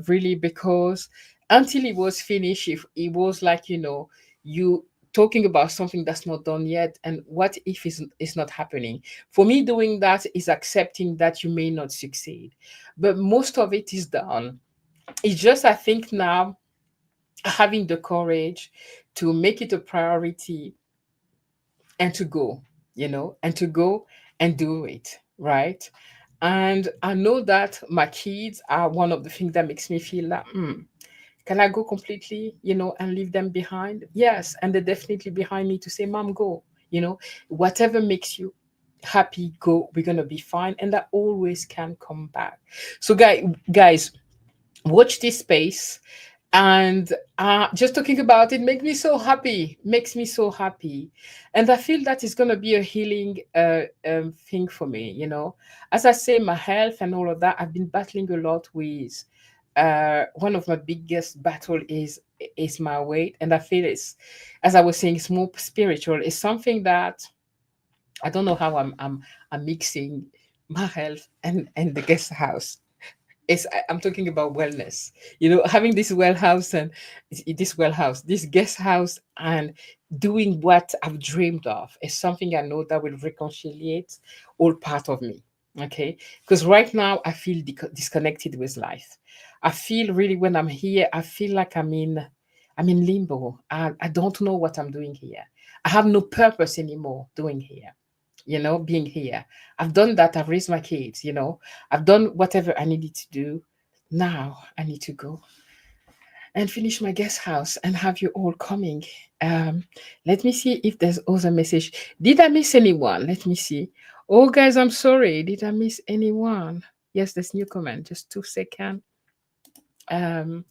Speaker 1: really, because until it was finished, if it was like, you talking about something that's not done yet, and what if it's not happening. For me, doing that is accepting that you may not succeed, but most of it is done. It's just, I think now, having the courage to make it a priority, and to go, and to go and do it, right? And I know that my kids are one of the things that makes me feel like, can I go completely, and leave them behind? Yes. And they're definitely behind me to say, Mom, go, whatever makes you happy, go, we're going to be fine. And that always can come back. So, guys, watch this space. And just talking about it makes me so happy. And I feel that is going to be a healing thing for me, as I say, my health and all of that. I've been battling a lot with one of my biggest battle is my weight. And I feel it's, as I was saying, it's more spiritual. It's something that I don't know how I'm mixing my health and the guest house. I'm talking about wellness, having this guest house, and doing what I've dreamed of is something I know that will reconciliate all part of me. Okay, because right now I feel disconnected with life. I feel really, when I'm here, I feel like I'm in limbo. I don't know what I'm doing here. I have no purpose anymore doing here, being here. I've done that. I've raised my kids, I've done whatever I needed to do. Now I need to go and finish my guest house and have you all coming. Um, Let me see if there's other message. Did I miss anyone? Let me see. Oh, guys, I'm sorry. Did I miss anyone? Yes, there's new comment. Just 2 seconds. Um,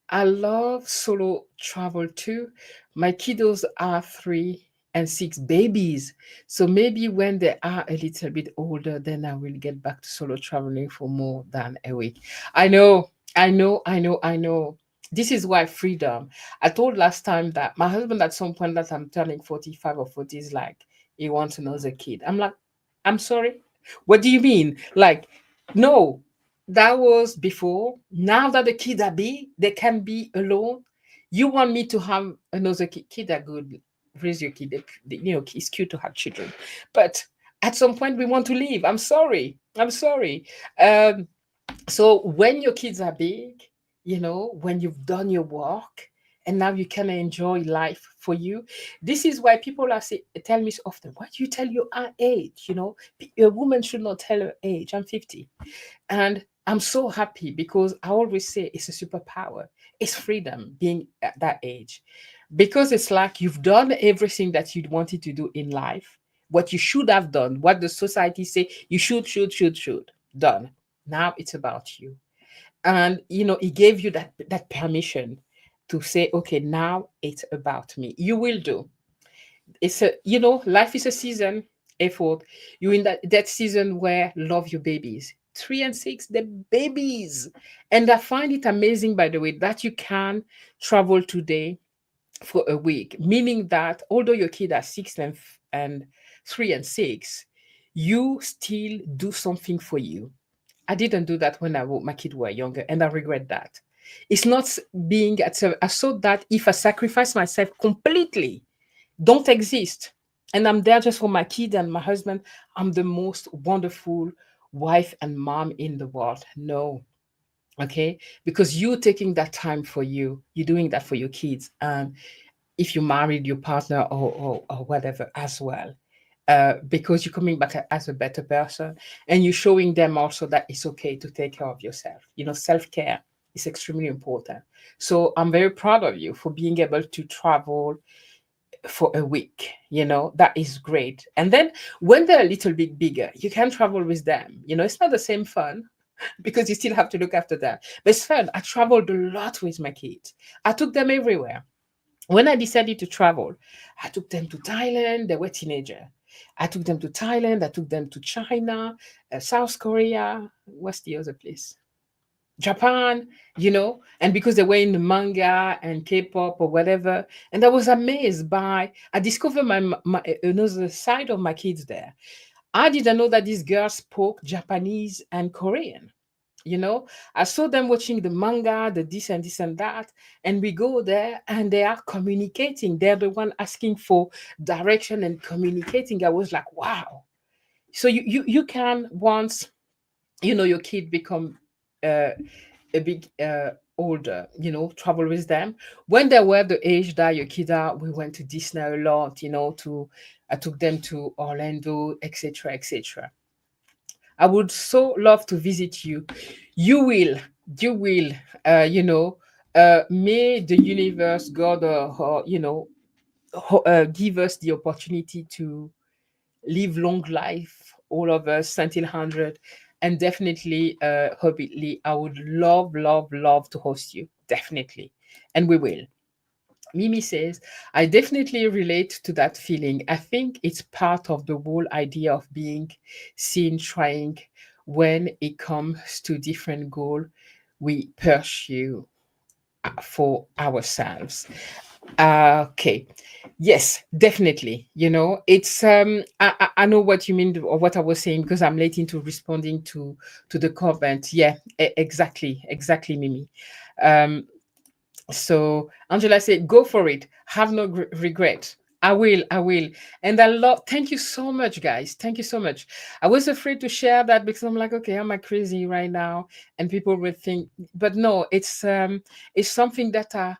Speaker 1: I love solo travel too. My kiddos are 3 and 6 babies. So maybe when they are a little bit older, then I will get back to solo traveling for more than a week. I know, I know. This is why freedom. I told last time that my husband, at some point that I'm turning 45 or 40, is like, he wants another kid. I'm like, I'm sorry. What do you mean? Like, no, that was before. Now that the kids are big, they can be alone. You want me to have another kid? Kid are good. Raise your kid. It's cute to have children, but at some point we want to leave. I'm sorry. I'm sorry. Um, so when your kids are big, when you've done your work, and now you can enjoy life for you. This is why people tell me so often, why do you tell your age? A woman should not tell her age. I'm 50. And I'm so happy, because I always say it's a superpower. It's freedom being at that age. Because it's like you've done everything that you'd wanted to do in life, what you should have done, what the society say you should done. Now it's about you. And it gave you that permission to say, okay, now it's about me. You will do. Life is a season, effort. You're in that season where love your babies. 3 and 6, the babies. And I find it amazing, by the way, that you can travel today for a week, meaning that although your kid are 6 and 3 and 6, you still do something for you. I didn't do that when my kid were younger, and I regret that. It's not being I saw that if I sacrifice myself completely, don't exist, and I'm there just for my kid and my husband, I'm the most wonderful wife and mom in the world. No. Okay, because you taking that time for you, you're doing that for your kids, and if you married your partner or whatever as well, because you're coming back as a better person, and you're showing them also that it's okay to take care of yourself. Self-care is extremely important. So I'm very proud of you for being able to travel for a week. That is great. And then when they're a little bit bigger, you can travel with them. It's not the same fun because you still have to look after them, but it's fun. I traveled a lot with my kids. I took them everywhere. When I decided to travel, I took them to Thailand. They were teenager. I took them to Thailand. I took them to China, South Korea. What's the other place? Japan, and because they were in the manga and K-pop or whatever, and I was amazed I discovered my another side of my kids there. I didn't know that these girls spoke Japanese and Korean. You know, I saw them watching the manga, the this and that, and we go there and they are communicating. They're the one asking for direction and communicating. I was like, wow. So you can once your kid become uh, a bit older, travel with them. When they were the age that your kids are, we went to Disney a lot. I took them to Orlando, etc., etc. I would so love to visit you. You will, you will, may the universe, God, give us the opportunity to live long life, all of us, until 100. And definitely, Hobbitly, I would love, love, love to host you. Definitely. And we will. Mimi says, I definitely relate to that feeling. I think it's part of the whole idea of being seen trying when it comes to different goal we pursue for ourselves. Okay. Yes, definitely. It's I know what you mean or what I was saying because I'm late into responding to the comment. Yeah, exactly, Mimi. Um, so Angela said, "Go for it. Have no regret." I will. And I love, thank you so much, guys. Thank you so much. I was afraid to share that because I'm like, okay, am I crazy right now? And people would think, but no, it's something that I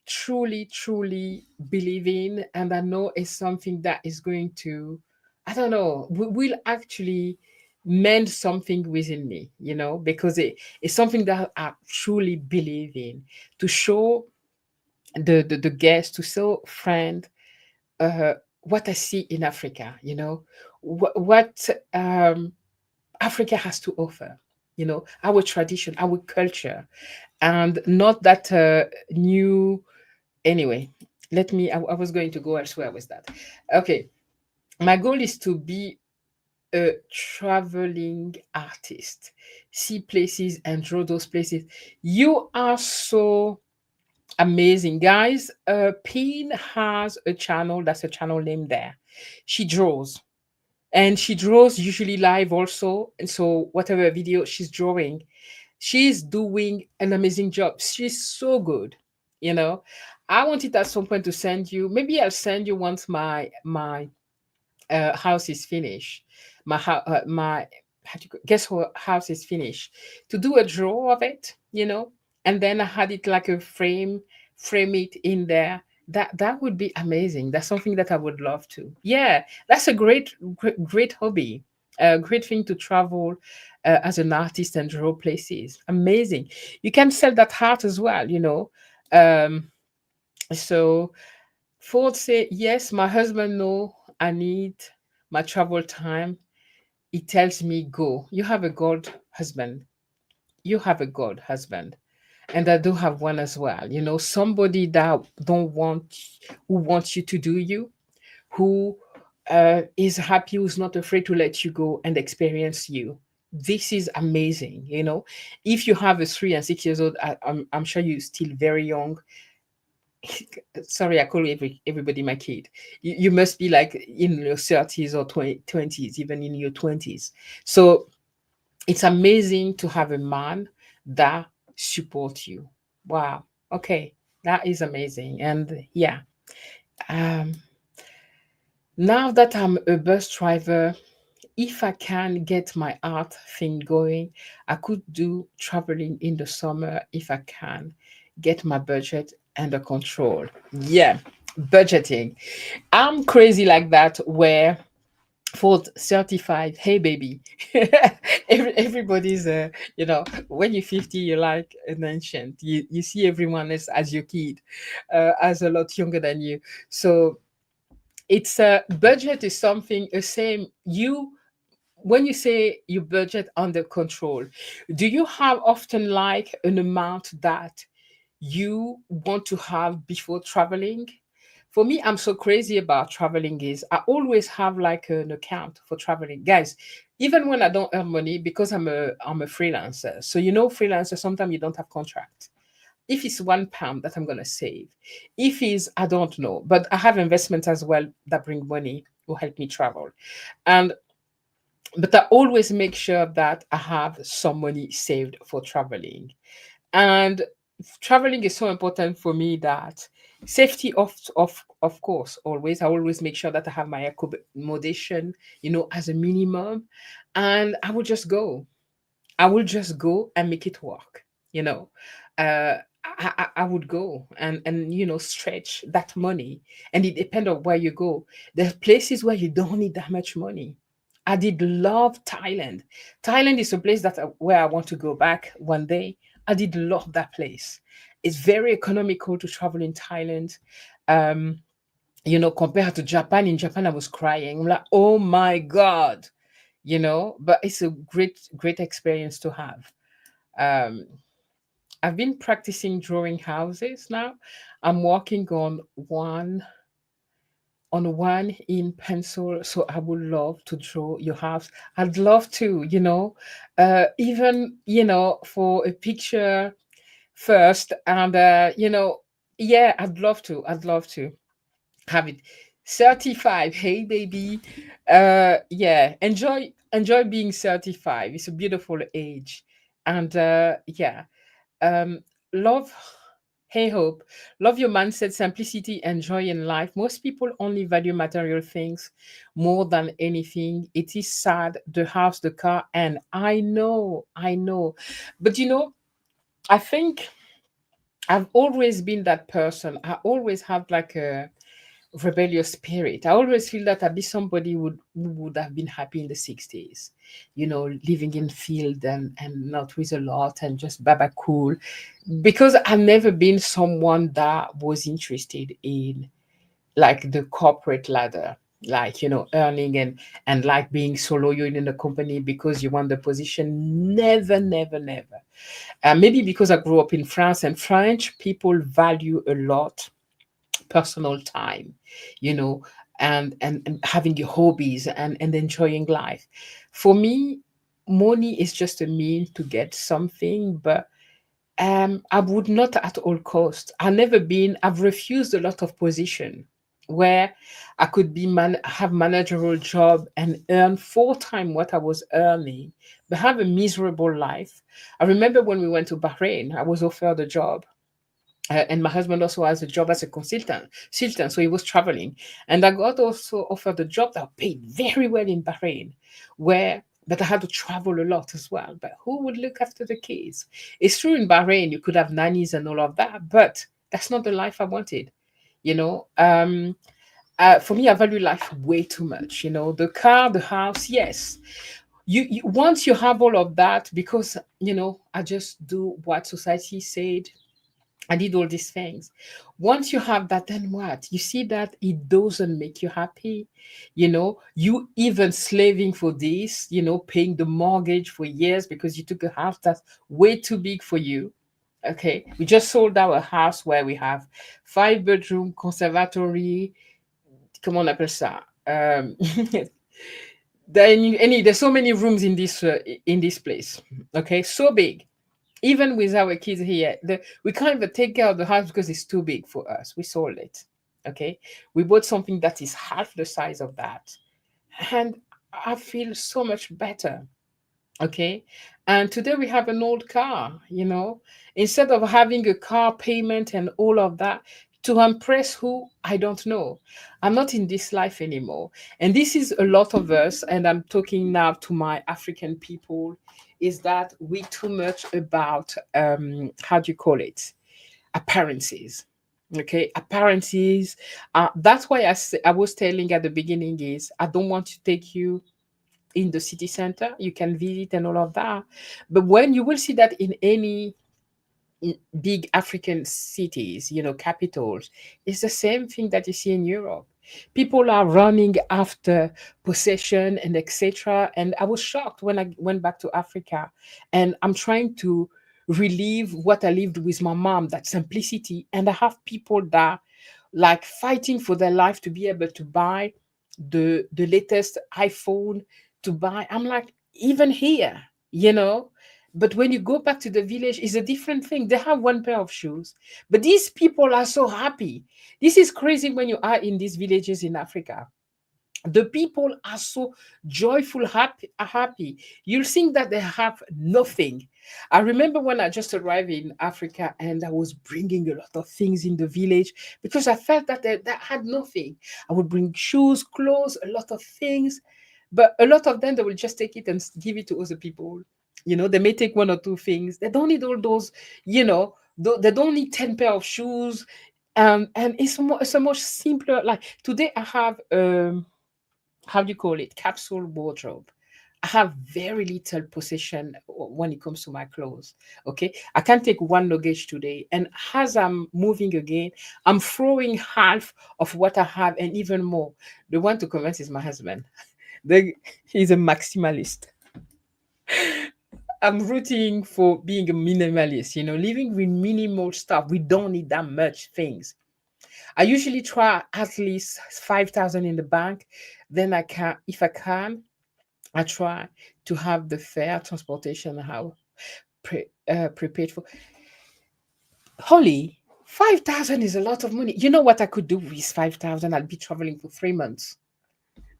Speaker 1: truly believe in. And I know it's something that is going to, I don't know, will actually mend something within me, because it's something that I truly believe in, to show the guest, to show friend, uh, what I see in Africa, what Africa has to offer, our tradition, our culture, and not that new. Anyway, let me. I was going to go elsewhere with that. Okay, my goal is to be a traveling artist, see places and draw those places. You are so amazing, guys. Pin has a channel. That's a channel name there. She draws, and she draws usually live also. And so, whatever video she's drawing, she's doing an amazing job. She's so good. You know, I wanted at some point to send you. Maybe I'll send you once my house is finished. My guess what house is finished, to do a draw of it, and then I had it like a frame it in there. That would be amazing. That's something that I would love to. Yeah, that's a great hobby. A great thing to travel as an artist and draw places. Amazing. You can sell that art as well. So Ford say, yes, my husband know I need my travel time. He tells me, go. You have a God husband. You have a God husband. And I do have one as well. Somebody that don't want, who wants you to do you, who is happy, who's not afraid to let you go and experience you. This is amazing. If you have a 3 and 6 years old, I'm sure you're still very young. Sorry, I call everybody my kid. You must be like in your 30s or 20s, even in your 20s. So it's amazing to have a man that supports you. Wow. Okay. That is amazing. And yeah, um, now that I'm a bus driver, if I can get my art thing going, I could do traveling in the summer if I can get my budget under control. Yeah, Budgeting. I'm crazy like that, where for 35, hey baby. Everybody's when you're 50, you're like an ancient. You see everyone else as your kid, as a lot younger than you. So it's a budget is something the same. You When you say you budget under control, do you have often like an amount that you want to have before traveling? For me, I'm so crazy about traveling is I always have like an account for traveling. Guys, even when I don't earn money, because I'm a freelancer. So freelancer, sometimes you don't have contract. If it's £1 that I'm gonna save, if it's I don't know, but I have investments as well that bring money will help me travel. And but I always make sure that I have some money saved for traveling. And traveling is so important for me that safety of course, always. I always make sure that I have my accommodation, as a minimum. And I will just go and make it work. You know, I would go and stretch that money, and it depends on where you go. There's places where you don't need that much money. I did love Thailand. Thailand is a place where I want to go back one day. I did love that place. It's very economical to travel in Thailand. Um, compared to Japan. In Japan, I was crying. I'm like, oh my God, but it's a great experience to have. Um, I've been practicing drawing houses now. I'm working on one in pencil, so I would love to draw your house. I'd love to, even for a picture first, and yeah, I'd love to have it certified. Hey baby, yeah, enjoy being certified. It's a beautiful age. And yeah, um love. Hey hope, love your mindset, simplicity and joy in life. Most people only value material things more than anything. It is sad, the house, the car, and I know, but I think I've always been that person. I always have like a rebellious spirit. I always feel that I'd be somebody who would have been happy in the 60s, living in field and not with a lot and just baba cool. Because I've never been someone that was interested in like the corporate ladder, like earning and like being so loyal in a company because you want the position. Never, never, never. Maybe because I grew up in France, and French people value a lot personal time, you know, and having your hobbies and enjoying life. For me, money is just a mean to get something, but I would not at all cost. I've refused a lot of position where I could have managerial job and earn four times what I was earning, but have a miserable life. I remember when we went to Bahrain, I was offered a job, and my husband also has a job as a consultant, so he was traveling. And I got also offered a job that paid very well in Bahrain, but I had to travel a lot as well. But who would look after the kids? It's true in Bahrain you could have nannies and all of that, but that's not the life I wanted. You know, for me, I value life way too much. The car, the house, yes. Once you have all of that, because I just do what society said, I did all these things. Once you have that, then what? You see that it doesn't make you happy. You even slaving for this, paying the mortgage for years because you took a house that's way too big for you. Okay. We just sold our house where we have 5 bedroom, conservatory. Comment on appelle ça? There's so many rooms in this place. Okay. So big. Even with our kids here, we can't even take care of the house because it's too big for us. We sold it. Okay. We bought something that is half the size of that. And I feel so much better. Okay. And today we have an old car, instead of having a car payment and all of that to impress who I don't know. I'm not in this life anymore. And this is a lot of us. And I'm talking now to my African people, is that we too much about, how do you call it? Appearances. Okay, appearances. That's why I was telling at the beginning is I don't want to take you in the city center. You can visit and all of that, but when you will see that in any big African cities, capitals, it's the same thing that you see in Europe. People are running after possession and etc. And I was shocked when I went back to Africa, and I'm trying to relive what I lived with my mom, that simplicity. And I have people that like fighting for their life to be able to buy the latest iPhone, to buy. I'm like, even here, you know. But when you go back to the village, it's a different thing. They have one pair of shoes, but these people are so happy. This is crazy when you are in these villages in Africa. The people are so joyful, happy. You'll think that they have nothing. I remember when I just arrived in Africa and I was bringing a lot of things in the village because I felt that they had nothing. I would bring shoes, clothes, a lot of things, but a lot of them they will just take it and give it to other people. They may take one or two things. They don't need all those, they don't need 10 pair of shoes. And it's a much simpler. Like today I have how do you call it, capsule wardrobe. I have very little possession when it comes to my clothes. Okay, I can take one luggage today, and as I'm moving again, I'm throwing half of what I have and even more. The one to comment is my husband. He's a maximalist. I'm rooting for being a minimalist, living with minimal stuff. We don't need that much things. I usually try at least 5,000 in the bank. Then I can, if I can, I try to have the fare, transportation, how prepared for. Holly, 5,000 is a lot of money. You know what I could do with 5,000? I'll be traveling for 3 months.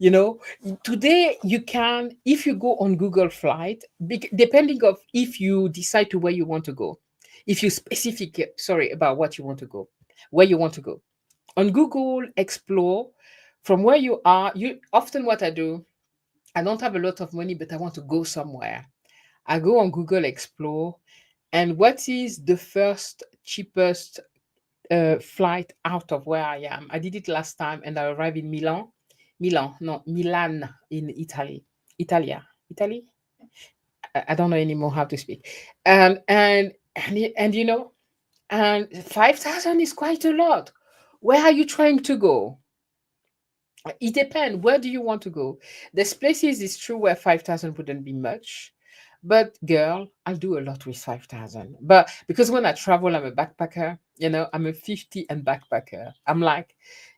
Speaker 1: You know, today you can, if you go on Google Flight, depending of if you decide to where you want to go, if you specific, sorry, about what you want to go, where you want to go. On Google Explore, from where you are, you often what I do, I don't have a lot of money, but I want to go somewhere. I go on Google Explore, and what is the first cheapest flight out of where I am? I did it last time, and I arrived in Milan in Italy, Italia, Italy. I don't know anymore how to speak, and and 5,000 is quite a lot. Where are you trying to go? It depends. Where do you want to go? There's places, it's true, where 5,000 wouldn't be much. But girl, I'll do a lot with 5,000. But because when I travel, I'm a backpacker, I'm a 50 and backpacker. I'm like,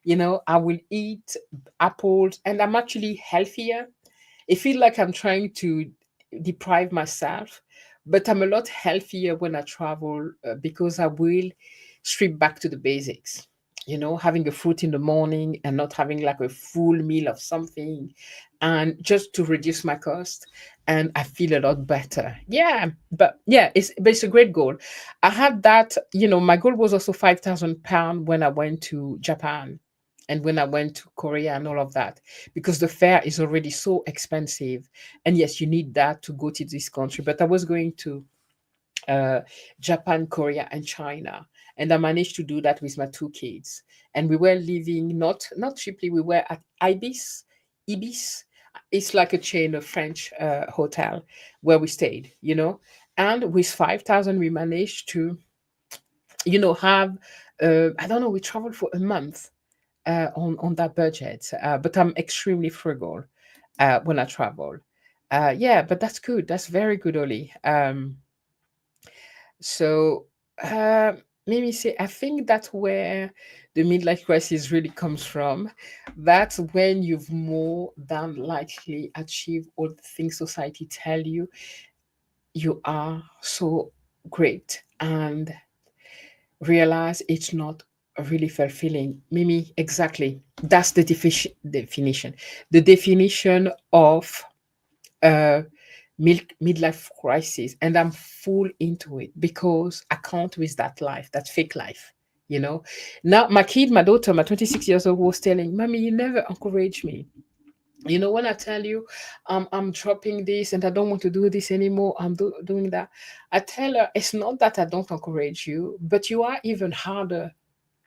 Speaker 1: I will eat apples and I'm actually healthier. I feel like I'm trying to deprive myself, but I'm a lot healthier when I travel because I will strip back to the basics. Having a fruit in the morning and not having like a full meal of something, and just to reduce my cost. And I feel a lot better. Yeah, but it's a great goal. I had that. My goal was also 5,000 pounds when I went to Japan and when I went to Korea and all of that, because the fare is already so expensive. And yes, you need that to go to this country. But I was going to uh, Japan, Korea, and China, and I managed to do that with my two kids. And we were living not cheaply. We were at Ibis. It's like a chain of French hotel where we stayed. And with 5,000, we managed to have I don't know. We traveled for a month on that budget. But I'm extremely frugal when I travel. Yeah, but that's good. That's very good, Oli. So uh, let me say, I think that's where the midlife crisis really comes from. That's when you've more than likely achieved all the things society tell you you are so great, and realize it's not really fulfilling. Mimi, exactly. That's the definition. The definition of uh midlife crisis, and I'm full into it because I can't with that life, that fake life. Now my kid, my daughter, my 26 years old, was telling mommy, you never encourage me. When I tell you I'm dropping this and I don't want to do this anymore, I'm doing that. I tell her it's not that I don't encourage you, but you are even harder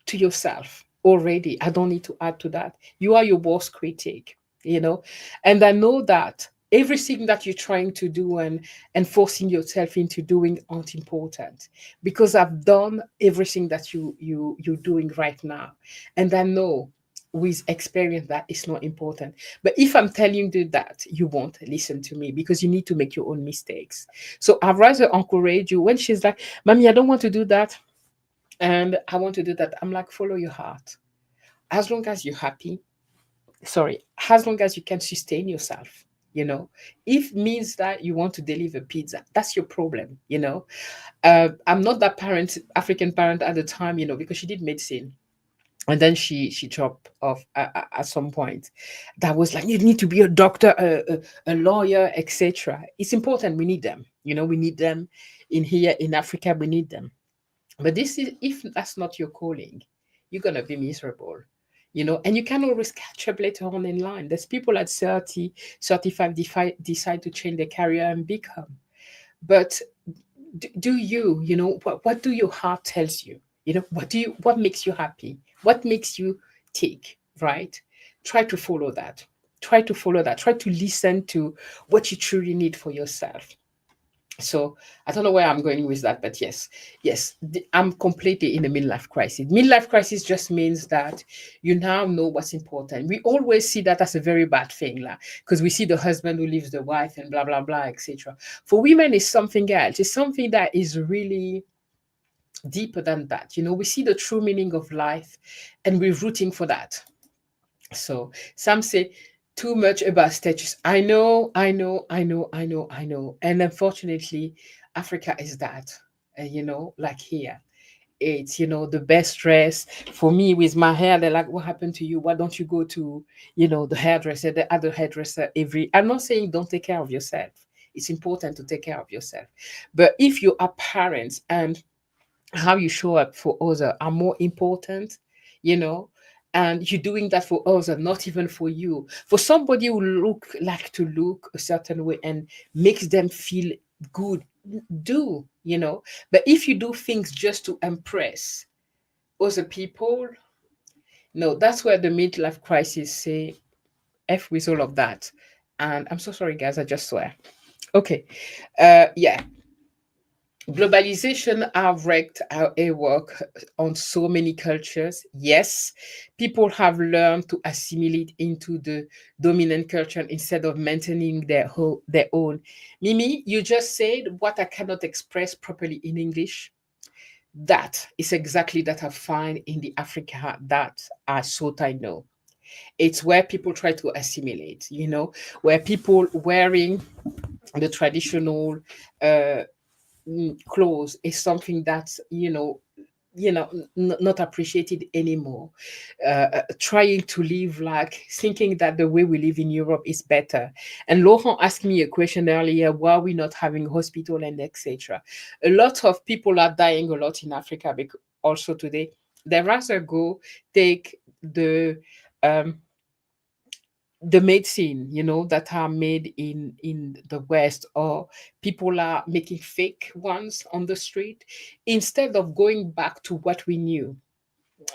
Speaker 1: to yourself already. I don't need to add to that. You are your worst critic, you know, and I know that everything that you're trying to do and forcing yourself into doing aren't important, because I've done everything that you're doing right now, and I know with experience that it's not important. But if I'm telling you that, you won't listen to me because you need to make your own mistakes. So I'd rather encourage you when she's like, "Mommy, I don't want to do that and I want to do that." I'm like, follow your heart. As long as you're happy, sorry, as long as you can sustain yourself, you know, if means that you want to deliver pizza, that's your problem, you know. I'm not that parent, African parent at the time, you know, because she did medicine. And then she dropped off at some point. That was like, you need to be a doctor, a lawyer, etc. It's important. We need them. You know, we need them in here in Africa. We need them. But this is, if that's not your calling, you're gonna be miserable, you know, and you can always catch up later on in line. There's people at 30, 35 decide to change their career and become. But do you, you know, what do your heart tells you? You know, what makes you happy? What makes you tick, right? Try to follow that. Try to follow that. Try to listen to what you truly need for yourself. So I don't know where I'm going with that, but yes, yes, I'm completely in a midlife crisis. Midlife crisis just means that you now know what's important. We always see that as a very bad thing, because we see the husband who leaves the wife and blah blah blah, etc. For women, it's something else. It's something that is really deeper than that. You know, we see the true meaning of life, and we're rooting for that. So some say too much about status. I know. And unfortunately, Africa is that. You know, like here. It's, you know, the best dress. For me, with my hair, they're like, what happened to you? Why don't you go to, you know, the hairdresser, the other hairdresser every. I'm not saying don't take care of yourself. It's important to take care of yourself. But if you are parents and how you show up for others are more important, you know, and you're doing that for others, not even for you. For somebody who look a certain way and makes them feel good, do, you know. But if you do things just to impress other people, no, that's where the midlife crisis say F with all of that. And I'm so sorry, guys, I just swear. Okay. Yeah, globalization have wreaked our work on so many cultures. Yes, people have learned to assimilate into the dominant culture instead of maintaining their own. Mimi, you just said what I cannot express properly in English. That is exactly that I find in the Africa that I thought I know. It's where people try to assimilate, you know, where people wearing the traditional uh, clothes is something that's, not appreciated anymore. Trying to live like thinking that the way we live in Europe is better. And Laurent asked me a question earlier: why are we not having hospital and etc.? A lot of people are dying a lot in Africa because also today they rather go take um, the medicine, you know, that are made in the West, or people are making fake ones on the street instead of going back to what we knew.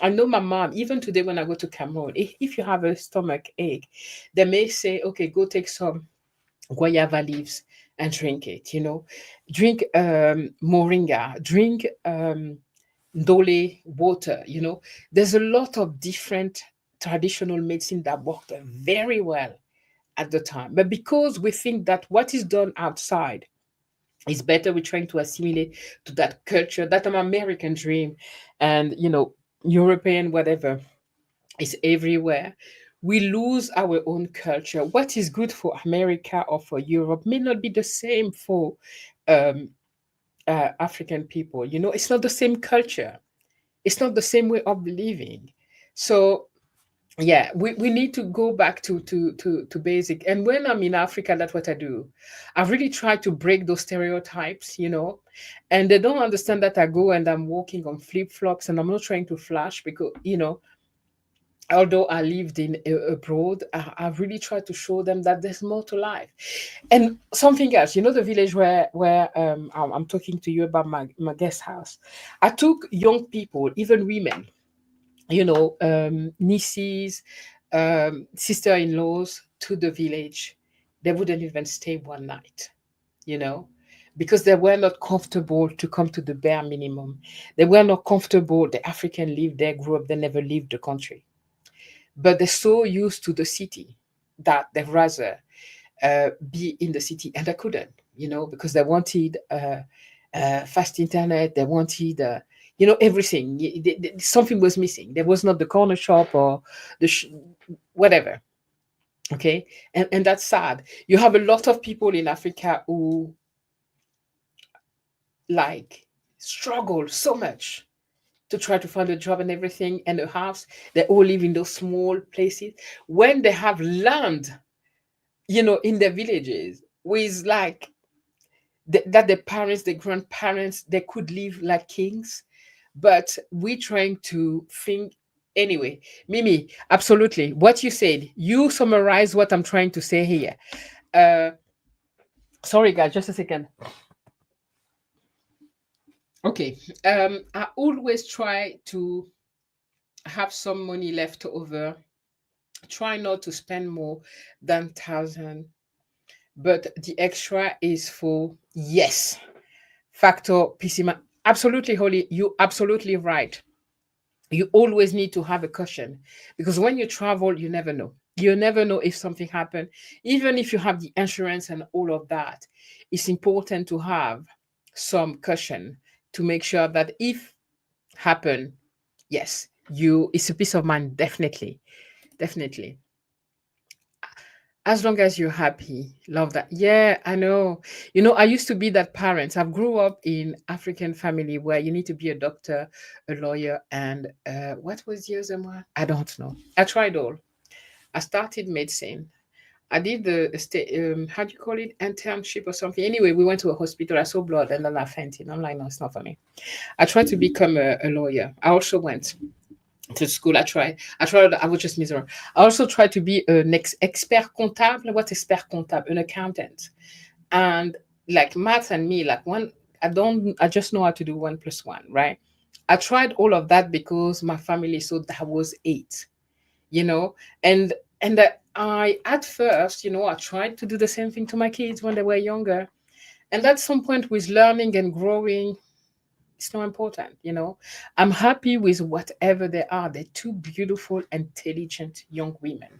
Speaker 1: I know my mom, even today when I go to Cameroon, if you have a stomach ache, they may say, okay, go take some guayaba leaves and drink it, you know. Drink moringa, drink dole water, you know. There's a lot of different traditional medicine that worked very well at the time. But because we think that what is done outside is better, we're trying to assimilate to that culture, that an American dream, and, you know, European, whatever, is everywhere. We lose our own culture. What is good for America or for Europe may not be the same for um, African people. You know, it's not the same culture. It's not the same way of living. So yeah, we need to go back to basic. And when I'm in Africa, that's what I do. I really try to break those stereotypes, you know. And they don't understand that I go and I'm walking on flip-flops and I'm not trying to flash because, you know, although I lived in abroad, I really try to show them that there's more to life. And something else, you know, the village where I'm talking to you about my guest house. I took young people, even women, nieces, sister-in-laws to the village. They wouldn't even stay one night, you know, because they were not comfortable to come to the bare minimum. They were not comfortable. The African lived there, grew up, they never leave the country. But they're so used to the city that they rather be in the city, and they couldn't, because they wanted fast internet, they wanted, everything. Something was missing. There was not the corner shop or the whatever. Okay, and that's sad. You have a lot of people in Africa who like struggle so much to try to find a job and everything and a house. They all live in those small places. When they have land, in their villages, with like that the parents, the grandparents, they could live like kings. But we're trying to think anyway. Mimi, absolutely. What you said, you summarize what I'm trying to say here. Uh, Sorry, guys, just a second. Okay. I always try to have some money left over. Try not to spend more than 1,000, but the extra is for yes. Factor PCMA. Absolutely, Holly. You absolutely right. You always need to have a cushion, because when you travel, you never know. You never know if something happened. Even if you have the insurance and all of that, it's important to have some cushion to make sure that if happen, yes, you it's a peace of mind, definitely. Definitely. As long as you're happy, love that. Yeah, I know. I used to be that parent. I grew up in African family where you need to be a doctor, a lawyer, and what was the other one? I don't know. I tried all. I started medicine. I did the state, how do you call it, internship or something. Anyway, we went to a hospital. I saw blood and then I fainted. I'm like, no, it's not for me. I tried to become a lawyer. I also went to school. I tried. I was just miserable. I also tried to be an expert comptable. What expert comptable? An accountant. And like math and me, like one, I just know how to do 1 plus 1, right? I tried all of that because my family, so that was eight, you know, and I at first, I tried to do the same thing to my kids when they were younger. And at some point with learning and growing, it's not important, I'm happy with whatever they are. They're two beautiful, intelligent young women,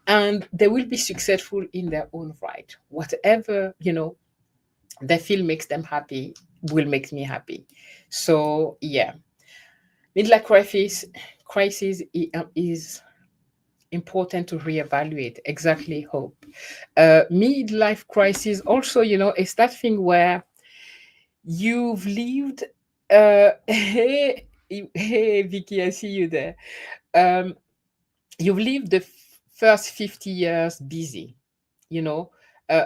Speaker 1: and they will be successful in their own right. Whatever, they feel makes them happy will make me happy. So yeah, midlife crisis is important to reevaluate. Exactly, Hope. Midlife crisis also, is that thing where you've lived. Hey, hey, Vicky, I see you there. Um, you've lived the first 50 years busy, you know.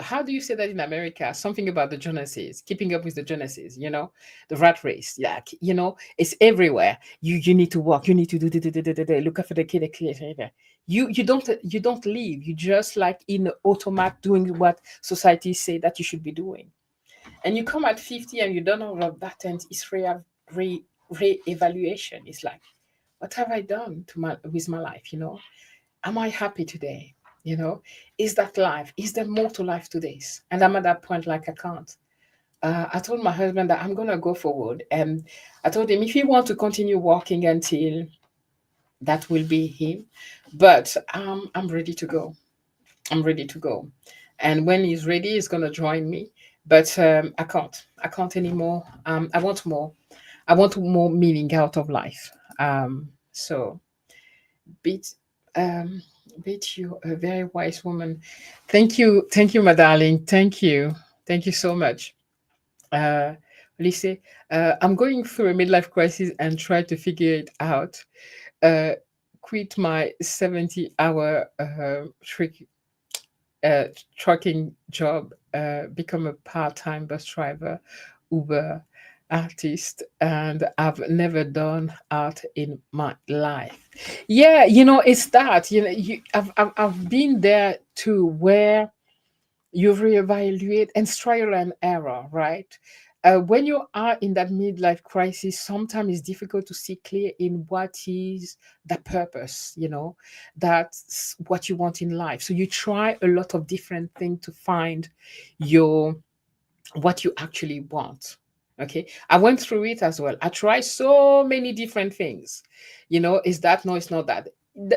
Speaker 1: How do you say that in America? Something about the Jonases, keeping up with the Jonases, the rat race. Like, it's everywhere. You need to work. You need to do, look after the kid. You don't leave. You just like in automatic doing what society say that you should be doing. And you come at 50 and you don't know all of that, and it's re-evaluation. It's like, what have I done with my life? Am I happy today? Is that life? Is there more to life to this? And I'm at that point, like, I can't. I told my husband that I'm gonna go forward, and I told him if he wants to continue working until that will be him, but I'm ready to go. I'm ready to go. And when he's ready, he's gonna join me. But I can't. I can't anymore. I want more. I want more meaning out of life. So, beat, um, beat you, a very wise woman. Thank you, my darling. Thank you so much. Lise, I'm going through a midlife crisis and try to figure it out. Uh, Quit my 70-hour trucking job, become a part-time bus driver, Uber artist, and I've never done art in my life. Yeah, it's that, I've been there too, where you reevaluate and trial and error, right? when you are in that midlife crisis, sometimes it's difficult to see clear in what is the purpose, that's what you want in life. So you try a lot of different things to find your what you actually want. Okay, I went through it as well. I tried so many different things. Is that, no, it's not that.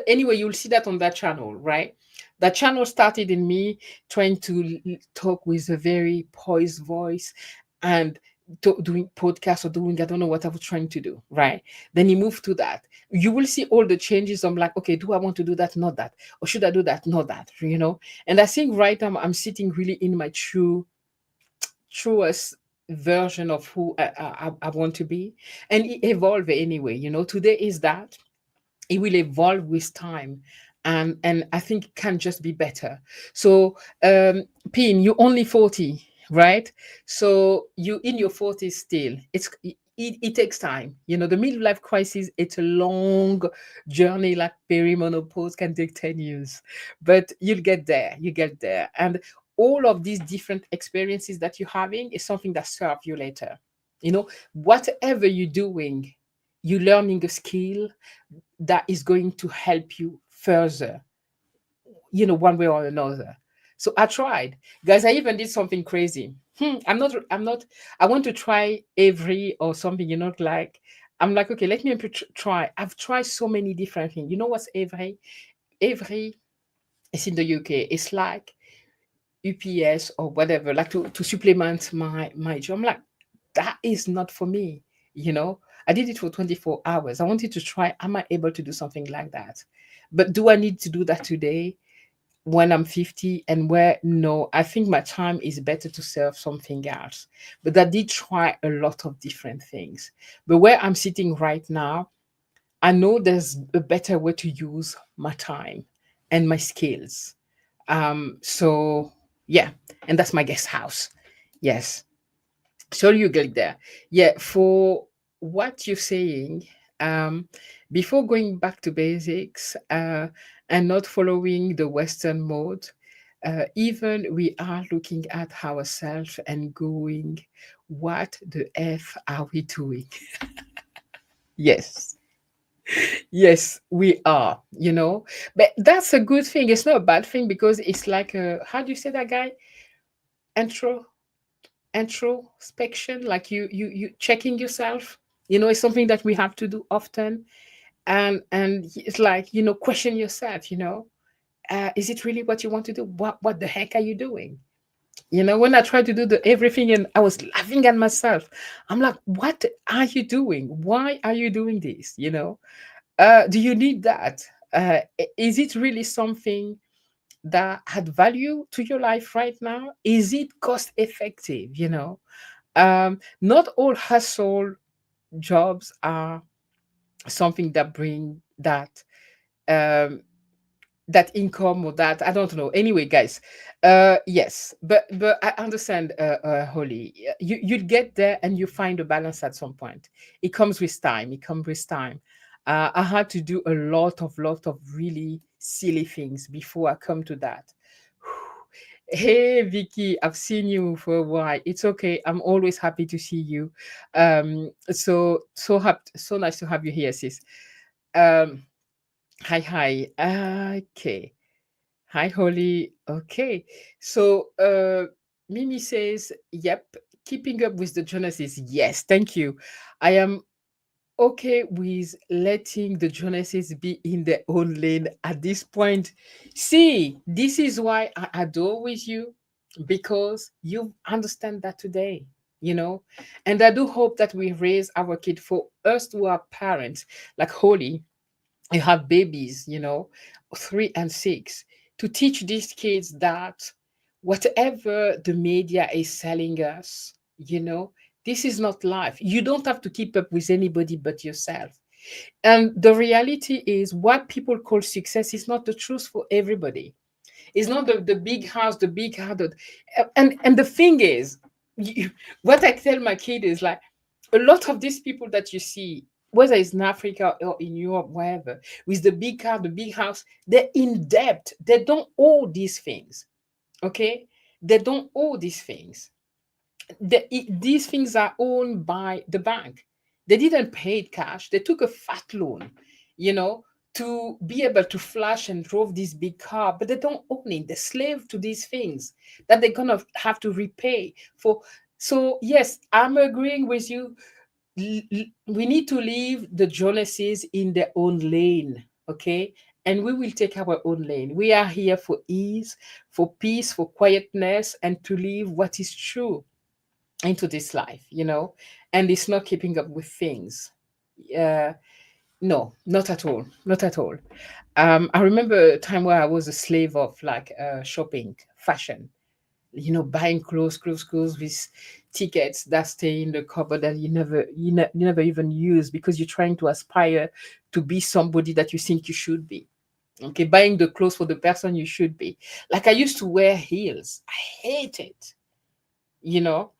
Speaker 1: Anyway, you'll see that on that channel, right? That channel started in me trying to talk with a very poised voice and doing podcasts or doing, I don't know what I was trying to do, right? Then you move to that. You will see all the changes. I'm like, okay, do I want to do that? Not that. Or should I do that? Not that. And I think right now I'm sitting really in my truest version of who I want to be, and it evolve anyway. Today is that, it will evolve with time, and I think it can just be better. So, Pin, you only 40, right? So you in your 40s still. It takes time. The midlife crisis, it's a long journey. Like perimenopause can take 10 years, but you'll get there. You get there. And all of these different experiences that you're having is something that serve you later. Whatever you're doing, you're learning a skill that is going to help you further, one way or another. So I tried, guys. I even did something crazy. I'm not I want to try every or something, like, I'm like, okay, let me try. I've tried so many different things. You know what's every it's in the UK. It's like UPS or whatever, like to supplement my job. I'm like, that is not for me. You know, I did it for 24 hours. I wanted to try, am I able to do something like that? But do I need to do that today when I'm 50? And where, no, I think my time is better to serve something else. But I did try a lot of different things. But where I'm sitting right now, I know there's a better way to use my time and my skills. So yeah, and that's my guest house. Yes. So you get there. Yeah, for what you're saying, um, before going back to basics, and not following the Western mode, even we are looking at ourselves and going, what the F are we doing? Yes. Yes, we are, But that's a good thing. It's not a bad thing, because it's like a, how do you say that, guy? Intro introspection, like you checking yourself. It's something that we have to do often. And it's like, question yourself. Is it really what you want to do? What the heck are you doing? When I tried to do the everything, and I was laughing at myself. I'm like, what are you doing? Why are you doing this? Do you need that? Is it really something that had value to your life right now? Is it cost effective? Not all hustle jobs are something that bring um, that income, or that, I don't know. Anyway, guys, yes, but I understand, Holly. You'd get there, and you find a balance at some point. It comes with time. It comes with time. I had to do a lot of really silly things before I come to that. Hey Vicky, I've seen you for a while. It's okay. I'm always happy to see you. So nice to have you here, sis. Um, hi. Okay. Hi, Holly. Okay. So Mimi says, yep, keeping up with the Jonases. Yes, thank you. I am okay with letting the Jonases be in their own lane at this point. See, this is why I adore with you, because you understand that today, you know. And I do hope that we raise our kid, for us who are parents, like Holly, you have babies, 3 and 6, to teach these kids that whatever the media is selling us, this is not life. You don't have to keep up with anybody but yourself. And the reality is, what people call success is not the truth for everybody. It's not the big house, the big house. And the thing is, you, what I tell my kid is like, a lot of these people that you see, whether it's in Africa or in Europe, wherever, with the big car, the big house, they're in debt. They don't owe these things. Okay? They don't owe these things. These things are owned by the bank. They didn't pay it cash. They took a fat loan, you know, to be able to flash and drove this big car, but they don't own it. They're slave to these things that they're gonna have to repay for. So yes, I'm agreeing with you. We need to leave the Jonases in their own lane, okay? And we will take our own lane. We are here for ease, for peace, for quietness, and to live what is true into this life, and it's not keeping up with things. uh no, not at all, not at all. I remember a time where I was a slave of like shopping, fashion, buying clothes with tickets that stay in the cupboard that you never even use because you're trying to aspire to be somebody that you think you should be. Okay, buying the clothes for the person you should be. Like I used to wear heels. I hate it, you know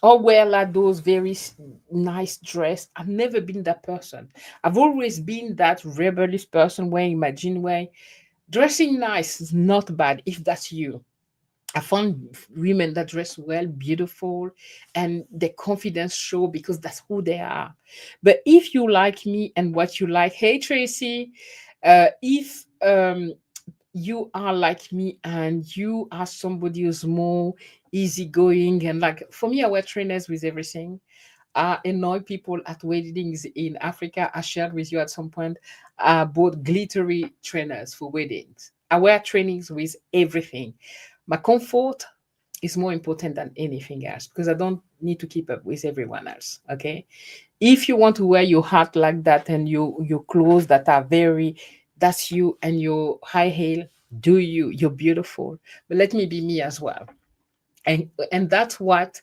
Speaker 1: or wear like those very nice dress. I've never been that person. I've always been that rebellious person wearing my jean way. Dressing nice is not bad if that's you. I found women that dress well, beautiful, and their confidence show because that's who they are. But if you like me and what you like, hey Tracy, if you are like me and you are somebody who's more easygoing, and like for me, I wear trainers with everything. I annoy people at weddings in Africa. I shared with you at some point. I bought glittery trainers for weddings. I wear trainings with everything. My comfort is more important than anything else because I don't need to keep up with everyone else. Okay. If you want to wear your hat like that and your clothes that are very, that's you, and your high heel, do you. You're beautiful. But let me be me as well. And that's what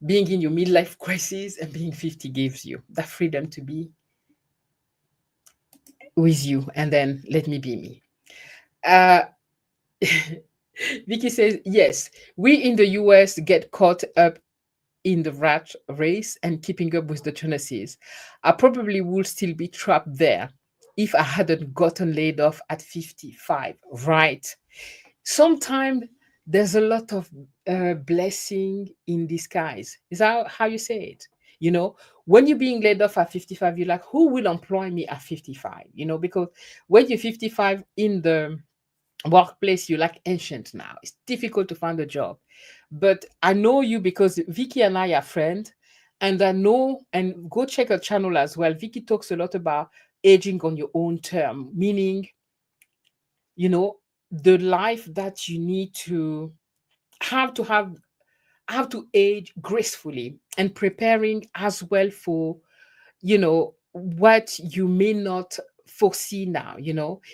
Speaker 1: being in your midlife crisis and being 50 gives you, that freedom to be with you, and then let me be me. uh Vicky says yes, we in the US get caught up in the rat race and keeping up with the Jonases. I probably would still be trapped there if I hadn't gotten laid off at 55, right? Sometimes there's a lot of blessing in disguise. Is that how you say it? You know, when you're being laid off at 55, you're like, who will employ me at 55? Because when you're 55 in the workplace, you're like ancient now. It's difficult to find a job. But I know you because Vicky and I are friends. And I know, and go check her channel as well. Vicky talks a lot about aging on your own term, meaning, you know, the life that you need to have have to age gracefully and preparing as well for, what you may not foresee now,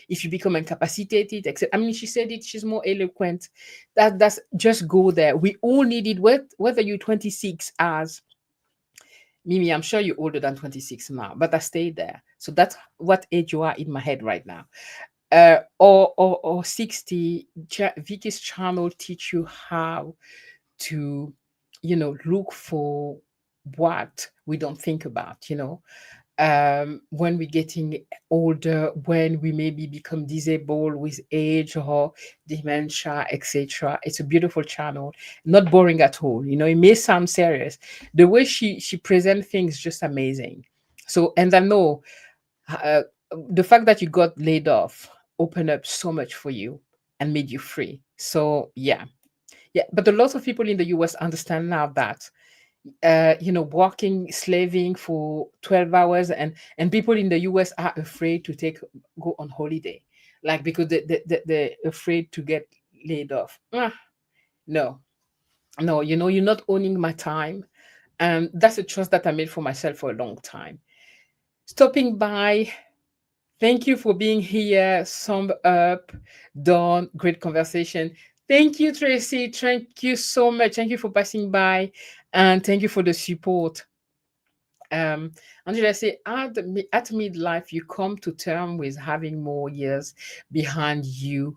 Speaker 1: if you become incapacitated, except, I mean, she said it, she's more eloquent. That's just go there. We all need it, whether you're 26 as Mimi, I'm sure you're older than 26 now, but I stayed there. So that's what age you are in my head right now. Or 60. Vicky's channel teach you how to, look for what we don't think about, when we're getting older, when we maybe become disabled with age or dementia, etc. It's a beautiful channel, not boring at all. It may sound serious. The way she presents things, just amazing. So, and I know uh, the fact that you got laid off opened up so much for you and made you free. So yeah, yeah. But a lot of people in the US understand now that working, slaving for 12 hours, and people in the US are afraid to go on holiday, like because they're afraid to get laid off. No, no, you're not owning my time. And that's a choice that I made for myself for a long time. Stopping by. Thank you for being here. Sum up, Dawn. Great conversation. Thank you, Tracy. Thank you so much. Thank you for passing by, and thank you for the support. Um, Angela say at midlife, you come to term with having more years behind you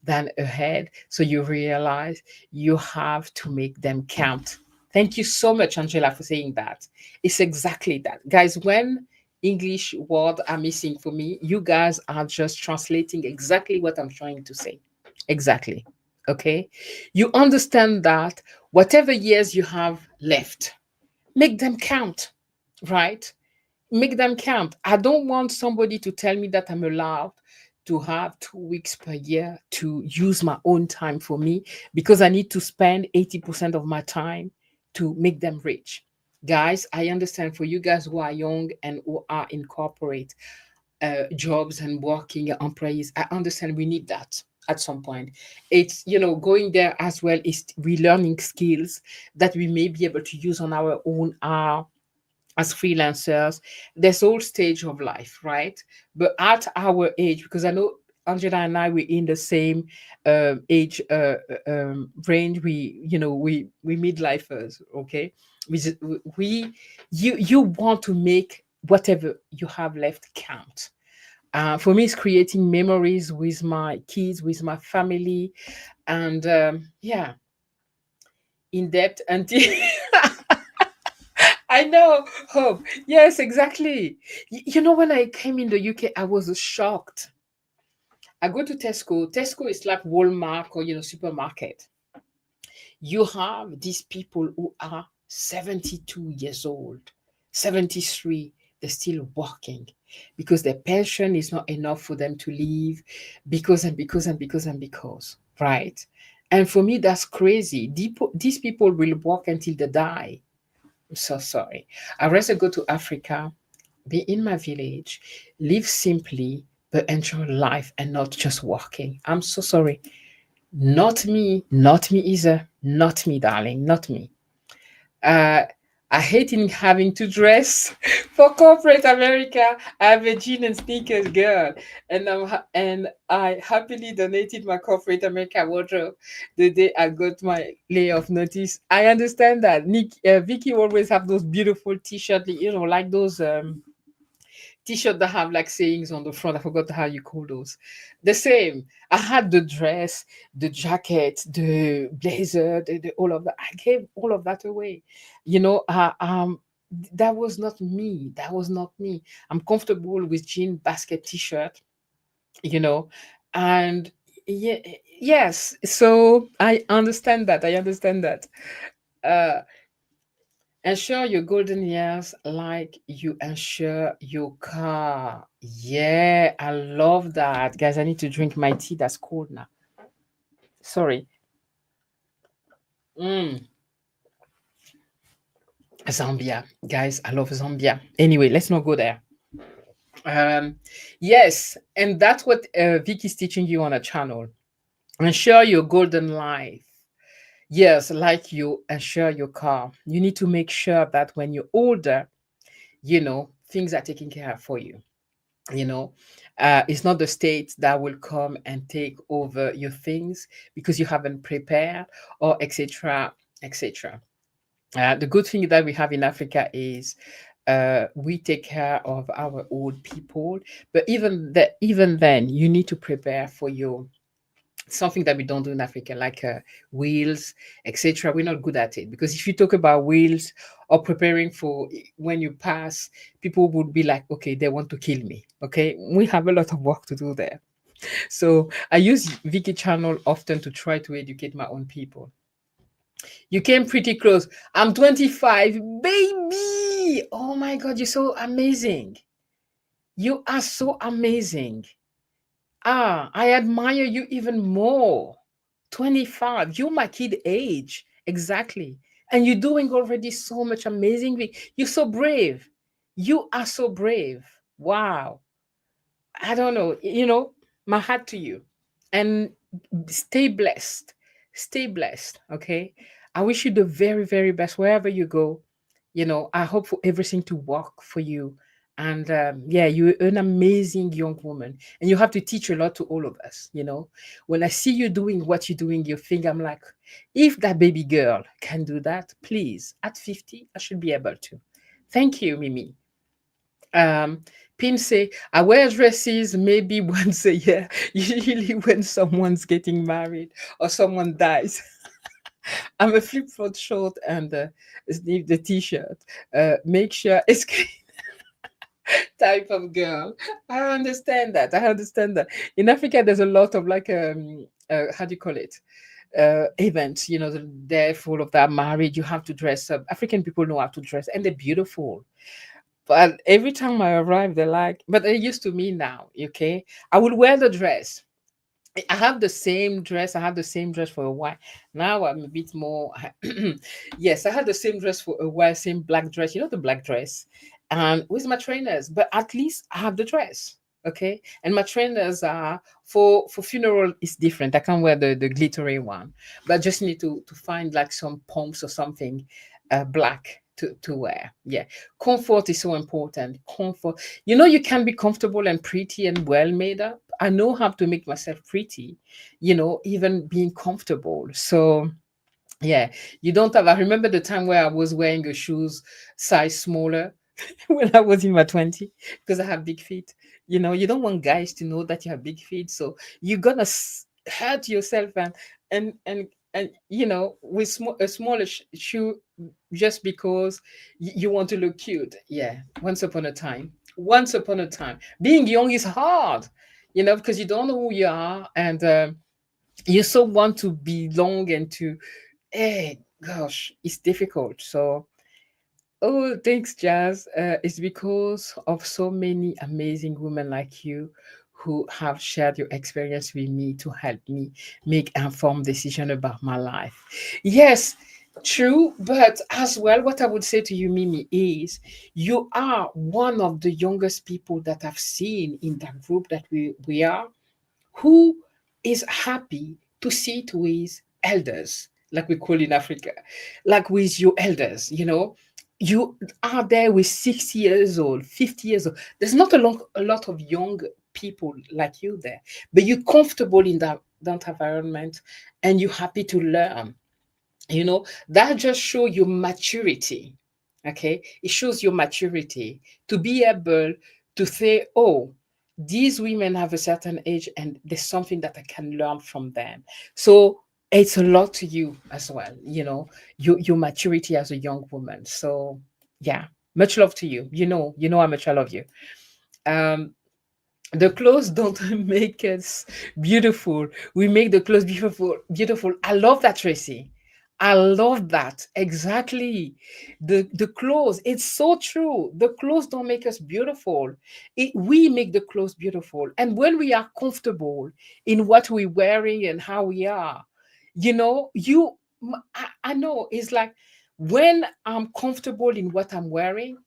Speaker 1: than ahead. So you realize you have to make them count. Thank you so much, Angela, for saying that. It's exactly that. Guys, when English words are missing for me, you guys are just translating exactly what I'm trying to say. Exactly. Okay. You understand that whatever years you have left, make them count, right? Make them count. I don't want somebody to tell me that I'm allowed to have 2 weeks per year to use my own time for me because I need to spend 80% of my time to make them rich. Guys, I understand for you guys who are young and who are in corporate jobs and working employees, I understand we need that at some point. It's, going there as well is relearning skills that we may be able to use on our own as freelancers. There's all stage of life, right? But at our age, because I know Angela and I we're in the same age range. We midlifers, okay? We you want to make whatever you have left count. For me, it's creating memories with my kids, with my family, and yeah, in depth until I know, Hope. Yes, exactly. When I came in the UK, I was shocked. I go to Tesco. Tesco is like Walmart or supermarket. You have these people who are 72 years old, 73. They're still working because their pension is not enough for them to live, because and because and because and because, right? And for me, that's crazy. These people will work until they die. I'm so sorry. I'd rather go to Africa, be in my village, live simply, but enjoy life and not just working. I'm so sorry. Not me, not me either. Not me, darling, not me. Uh, I hate in having to dress for corporate America. I'm a jean and sneakers girl, and I happily donated my corporate America wardrobe the day I got my layoff notice. I understand that Vicky always have those beautiful t-shirt, like those t-shirt that have like sayings on the front. I forgot how you call those. The same. I had the dress, the jacket, the blazer, all of that. I gave all of that away. You know, that was not me. That was not me. I'm comfortable with jean basket t-shirt, you know, and yeah, yes. So I understand that. I understand that. Uh, Ensure your golden years like you ensure your car. Yeah, I love that. Guys, I need to drink my tea that's cold now. Sorry. Mm, Zambia. Guys, I love Zambia. Anyway, let's not go there. Um, yes, and that's what Vicky's teaching you on a channel. Ensure your golden life. Yes, like you ensure your car. You need to make sure that when you're older, things are taken care of for you. you know it's not the state that will come and take over your things because you haven't prepared, or etc, etc. The good thing that we have in Africa is we take care of our old people, but even then you need to prepare for your something that we don't do in Africa, like wheels, etc. We're not good at it, because if you talk about wheels or preparing for when you pass, people would be like, okay, they want to kill me. Okay, we have a lot of work to do there. So I use Viki channel often to try to educate my own people. You came pretty close. I'm 25, baby. Oh my God, you're so amazing. You are so amazing. I admire you even more. 25, you're my kid age. Exactly. And you're doing already so much amazing thing. You're so brave. You are so brave. Wow. I don't know, my hat to you. And stay blessed. Stay blessed. Okay. I wish you the very, very best wherever you go. I hope for everything to work for you. And yeah, you're an amazing young woman. And you have to teach a lot to all of us. When I see you doing what you're doing, you think, I'm like, if that baby girl can do that, please, at 50, I should be able to. Thank you, Mimi. Pim say, I wear dresses maybe once a year, usually when someone's getting married or someone dies. I'm a flip flop short and sleeve the t-shirt. Make sure it's type of girl. I understand that. I understand that. In Africa, there's a lot of like how do you call it? events, they're full of that marriage. You have to dress up. African people know how to dress, and they're beautiful. But every time I arrive, they're like, but they're used to me now. Okay, I will wear the dress. I have the same dress. I have the same dress for a while. Now I'm a bit more. Yes, I had the same dress for a while, same black dress. You know the black dress, and with my trainers. But at least I have the dress. Okay, and my trainers are for funeral. It's different. I can't wear the glittery one, but I just need to find like some pumps or something, black to wear. Yeah, comfort is so important. Comfort. You can be comfortable and pretty and well made up. I know how to make myself pretty, even being comfortable. So, yeah, you don't have. I remember the time where I was wearing a shoes size smaller when I was in my 20 because I have big feet. You don't want guys to know that you have big feet. So you're gonna hurt yourself and with a smaller shoe just because you want to look cute. Yeah, once upon a time, being young is hard, because you don't know who you are, and you so want to belong and to, gosh, it's difficult. So, oh, thanks, Jazz. It's because of so many amazing women like you who have shared your experience with me to help me make informed decision about my life. Yes, true, but as well, what I would say to you, Mimi, is you are one of the youngest people that I've seen in that group that we are, who is happy to sit with elders, like we call in Africa, like with your elders, you are there with 60 years old, 50 years old. There's not a lot of young people like you there, but you're comfortable in that environment and you're happy to learn. That just shows your maturity. Okay, it shows your maturity to be able to say, oh, these women have a certain age and there's something that I can learn from them. So it's a lot to you as well, your maturity as a young woman. So yeah, much love to you. You know how much I love you. um the clothes don't make us beautiful. We make the clothes beautiful. Beautiful. I love that, Tracy. I love that. Exactly. The clothes. It's so true. The clothes don't make us beautiful. We make the clothes beautiful. And when we are comfortable in what we're wearing and how we are, I know it's like when I'm comfortable in what I'm wearing,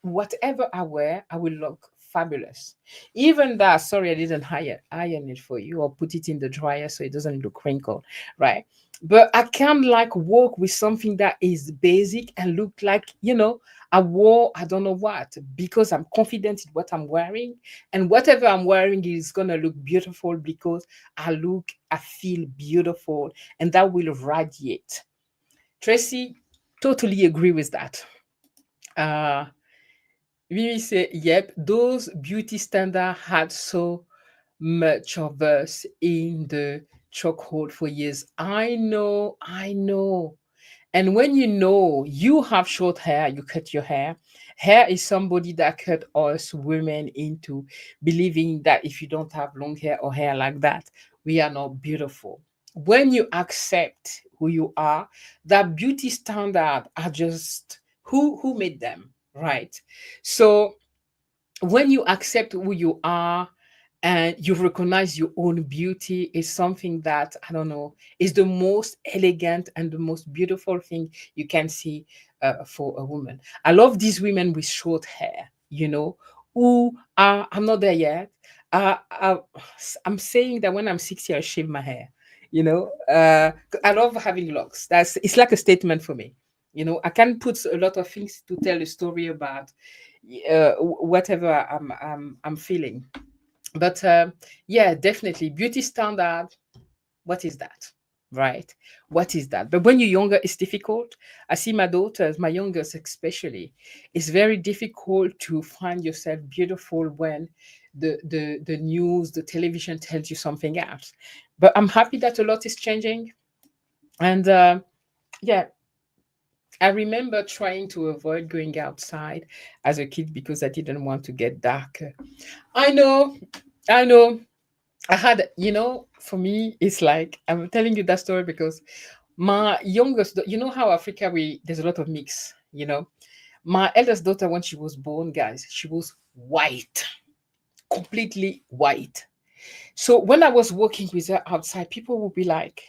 Speaker 1: whatever I wear, I will look fabulous. Even that, sorry, I didn't iron it for you or put it in the dryer so it doesn't look wrinkled, right? But I can like walk with something that is basic and look like, I wore, I don't know what, because I'm confident in what I'm wearing. And whatever I'm wearing is going to look beautiful because I feel beautiful and that will radiate. Tracy, totally agree with that. Uh, we say, yep, those beauty standards had so much of us in the chokehold for years. I know. And when you have short hair, you cut your hair. Hair is somebody that cut us women into believing that if you don't have long hair or hair like that, we are not beautiful. When you accept who you are, that beauty standard are just who made them, right? So when you accept who you are and you recognize your own beauty is something that, I don't know, is the most elegant and the most beautiful thing you can see for a woman. I love these women with short hair, who are, I'm not there yet. I'm saying that when I'm 60, I shave my hair. I love having locks. It's like a statement for me. I can put a lot of things to tell a story about whatever I'm feeling. But yeah, definitely beauty standard. What is that? Right? What is that? But when you're younger, it's difficult. I see my daughters, my youngest especially, it's very difficult to find yourself beautiful when the news, the television tells you something else. But I'm happy that a lot is changing. And yeah, I remember trying to avoid going outside as a kid because I didn't want to get darker. I know, I know. I had, for me, it's like I'm telling you that story because my youngest, you know how Africa we there's a lot of mix. My eldest daughter, when she was born, guys, she was white, completely white. So when I was working with her outside, people would be like,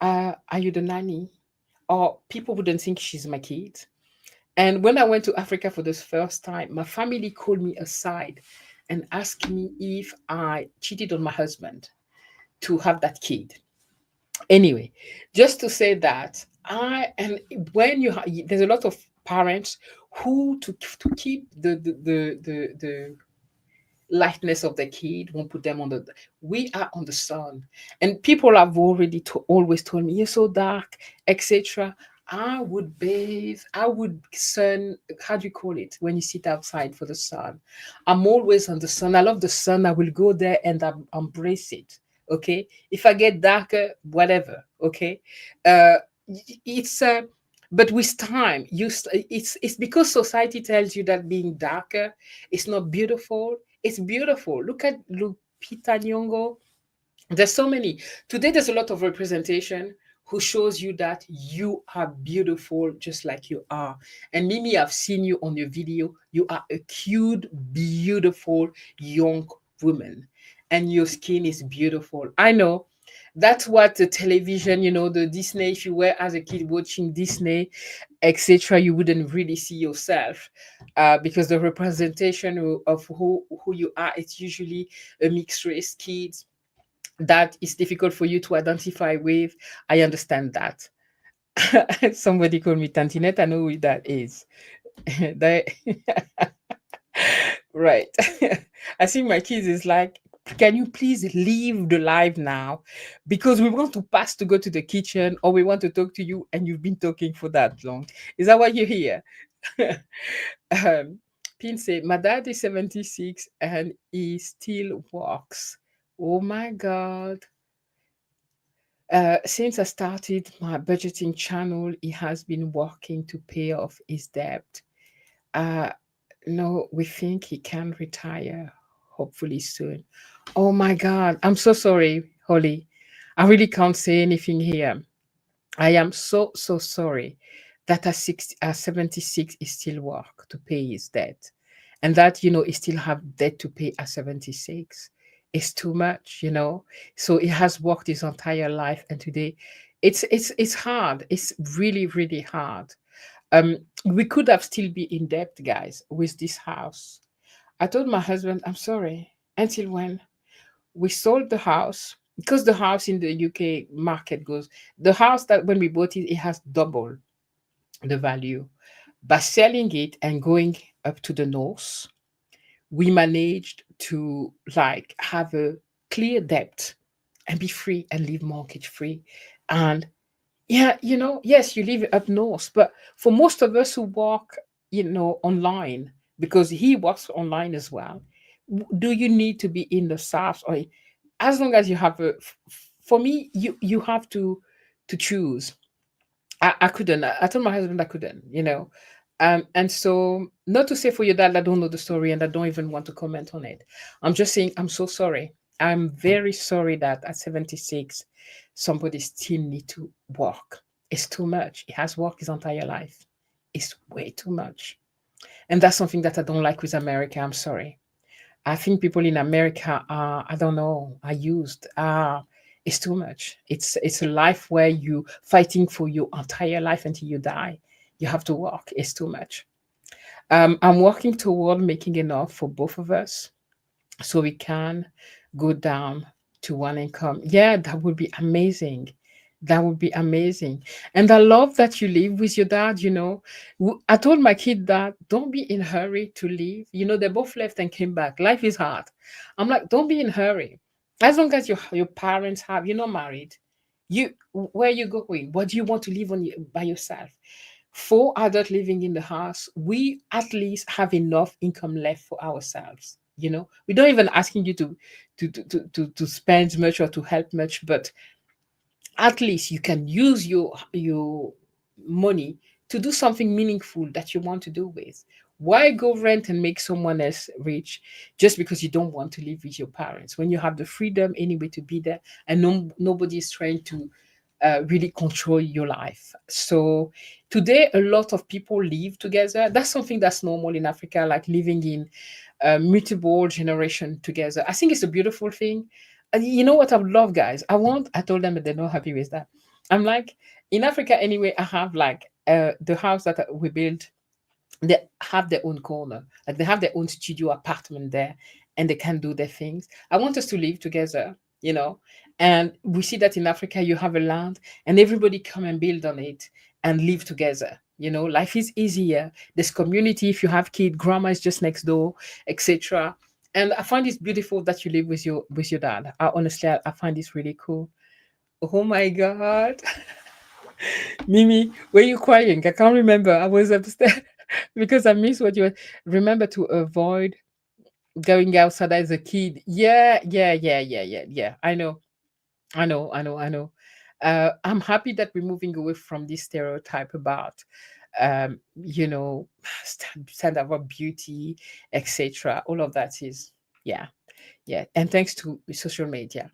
Speaker 1: "Are you the nanny?" Or people wouldn't think she's my kid. And when I went to Africa for the first time, my family called me aside and asked me if I cheated on my husband to have that kid. Anyway, just to say that and when there's a lot of parents who to keep the lightness of the kid won't put them on the we are on the sun, and people have already always told me you're so dark, etc. I would bathe, I would sun, how do you call it when you sit outside for the sun? I'm always on the sun. I love the sun. I will go there and I embrace it. Okay, if I get darker, whatever. Okay, uh it's but with time it's because society tells you that being darker is not beautiful. It's beautiful. Look at Lupita Nyong'o. There's so many. Today, there's a lot of representation who shows you that you are beautiful just like you are. And Mimi, I've seen you on your video. You are a cute, beautiful young woman. And your skin is beautiful. I know that's what the television, the Disney, if you were as a kid watching Disney, etc., you wouldn't really see yourself, because the representation of who you are, it's usually a mixed race kids that is difficult for you to identify with. I understand that. Somebody called me Tantinette. I know who that is. That- right. I see my kids is like, can you please leave the live now? Because we want to pass to go to the kitchen or we want to talk to you and you've been talking for that long. Is that why you're here? um, Pin said, my dad is 76 and he still walks. Oh my God. Since I started my budgeting channel, he has been working to pay off his debt. Uh, no, we think he can retire hopefully soon. Oh my God. I'm so sorry, Holly. I really can't say anything here. I am so, so sorry that at 76 he still work to pay his debt. And that, he still have debt to pay at 76. It's too much. So he has worked his entire life and today it's hard. It's really, really hard. We could have still be in debt, guys, with this house. I told my husband, I'm sorry. Until when? We sold the house because the house in the UK market goes, the house that when we bought it, it has double the value. By selling it and going up to the north, we managed to like have a clear debt and be free and live mortgage free. And yeah, yes, you live up north, but for most of us who work, online, because he works online as well, do you need to be in the south? Or as long as you have for me, you have to choose. I couldn't. I told my husband I couldn't. And so, not to say for your dad, I don't know the story and I don't even want to comment on it. I'm just saying, I'm so sorry. I'm very sorry that at 76, somebody still need to work. It's too much. He has worked his entire life. It's way too much. And that's something that I don't like with America. I'm sorry. I think people in America are, I don't know, are used. It's too much. It's a life where you fighting for your entire life until you die. You have to work. It's too much. I'm working toward making enough for both of us so we can go down to one income. Yeah, that would be amazing. That would be amazing. And I love that you live with your dad. I told my kid that don't be in a hurry to leave. They both left and came back. Life is hard. I'm like, don't be in a hurry. As long as your parents have, you're not married. Where you going? What do you want to live by yourself? Four adults living in the house, we at least have enough income left for ourselves. We don't even asking you to spend much or to help much, but at least you can use your money to do something meaningful that you want to do with. Why go rent and make someone else rich just because you don't want to live with your parents when you have the freedom anyway to be there, and nobody is trying to really control your life. So today, a lot of people live together. That's something that's normal in Africa, like living in multiple generation together. I think it's a beautiful thing. And you know what I would love, guys? I told them that they're not happy with that. I'm like, in Africa anyway, I have like the house that we built, they have their own corner, like they have their own studio apartment there, and they can do their things. I want us to live together, you know. And we see that in Africa, you have a land and everybody come and build on it and live together. You know, life is easier. There's community. If you have kid, grandma is just next door, etc. And I find it beautiful that you live with your dad. I find this really cool. Oh my god. Mimi, were you crying? I can't remember. I was upstairs because I missed what you were. Remember to avoid going outside as a kid. Yeah, yeah, yeah, yeah, yeah, yeah. I know, I know, I know, I know. I'm happy that we're moving away from this stereotype about, you know, standard of beauty, etc. All of that is, yeah, yeah. And thanks to social media.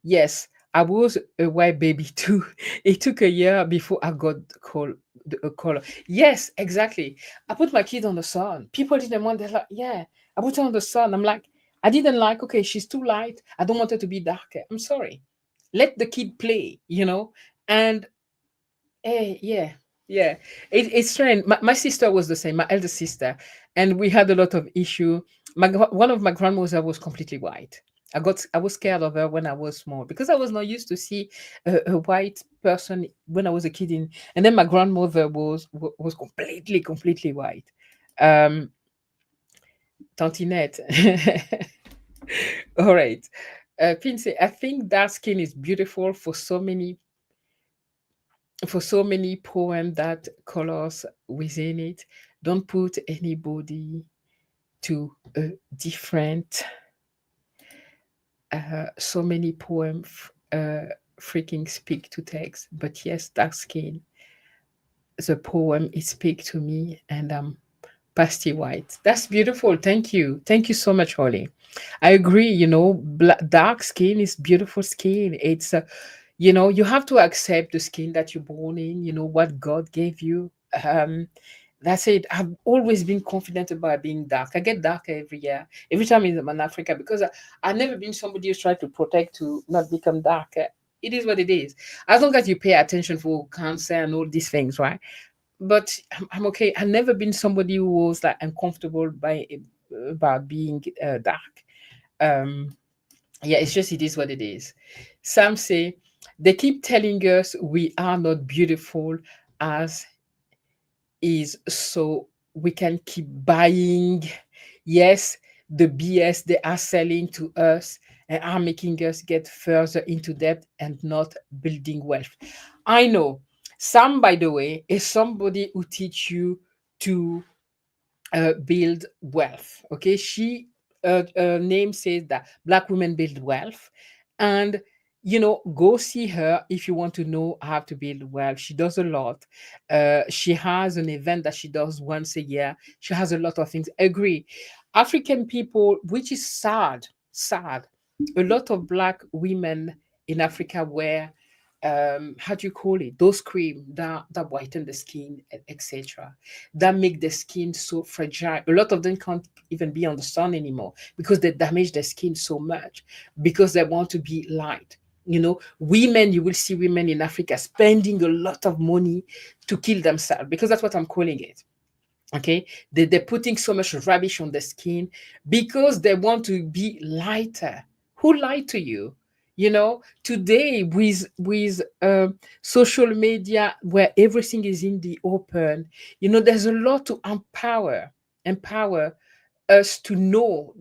Speaker 1: Yes, I was a white baby too. It took a year before I got a color. Yes, exactly. I put my kid on the sun. People didn't want. They're like, yeah, I put her on the sun. I'm like, I didn't like. Okay, she's too light. I don't want her to be darker. I'm sorry. Let the kid play. You know, and yeah, yeah. It's strange. My sister was the same. My elder sister, and we had a lot of issue. One of my grandmothers was completely white. I was scared of her when I was small because I was not used to see a white person when I was a kid. And then my grandmother was completely white. Um, Tantinette. All right. Pince, I think dark skin is beautiful for so many poems that colors within it. Don't put anybody to a different so many poems freaking speak to text, but yes, dark skin, the poem it speak to me, and pasty white. That's beautiful. Thank you so much, Holly. I agree. You know, dark skin is beautiful skin. It's you know, you have to accept the skin that you're born in. You know what God gave you. That's it. I've always been confident about being dark. I get darker every year, every time I'm in Africa, because I've never been somebody who's tried to protect to not become darker. It is what it is. As long as you pay attention for cancer and all these things, right? But I'm okay. I've never been somebody who was like uncomfortable by about being dark. Um, yeah, it's just it is what it is. Some say they keep telling us we are not beautiful as is, so we can keep buying. Yes, the BS they are selling to us and are making us get further into debt and not building wealth. I know. Sam, by the way, is somebody who teach you to build wealth. Okay, she name says that Black women build wealth, and you know, go see her if you want to know how to build wealth. She does a lot. She has an event that she does once a year. She has a lot of things. Agree, African people, which is sad, sad. A lot of Black women in Africa wear how do you call it, those cream that whiten the skin, etc., that make the skin so fragile. A lot of them can't even be on the sun anymore because they damage their skin so much because they want to be light. You know, women, you will see women in Africa spending a lot of money to kill themselves, because that's what I'm calling it. Okay, they're putting so much rubbish on the skin because they want to be lighter. Who lied to you? You know, today with social media where everything is in the open, you know, there's a lot to empower us to know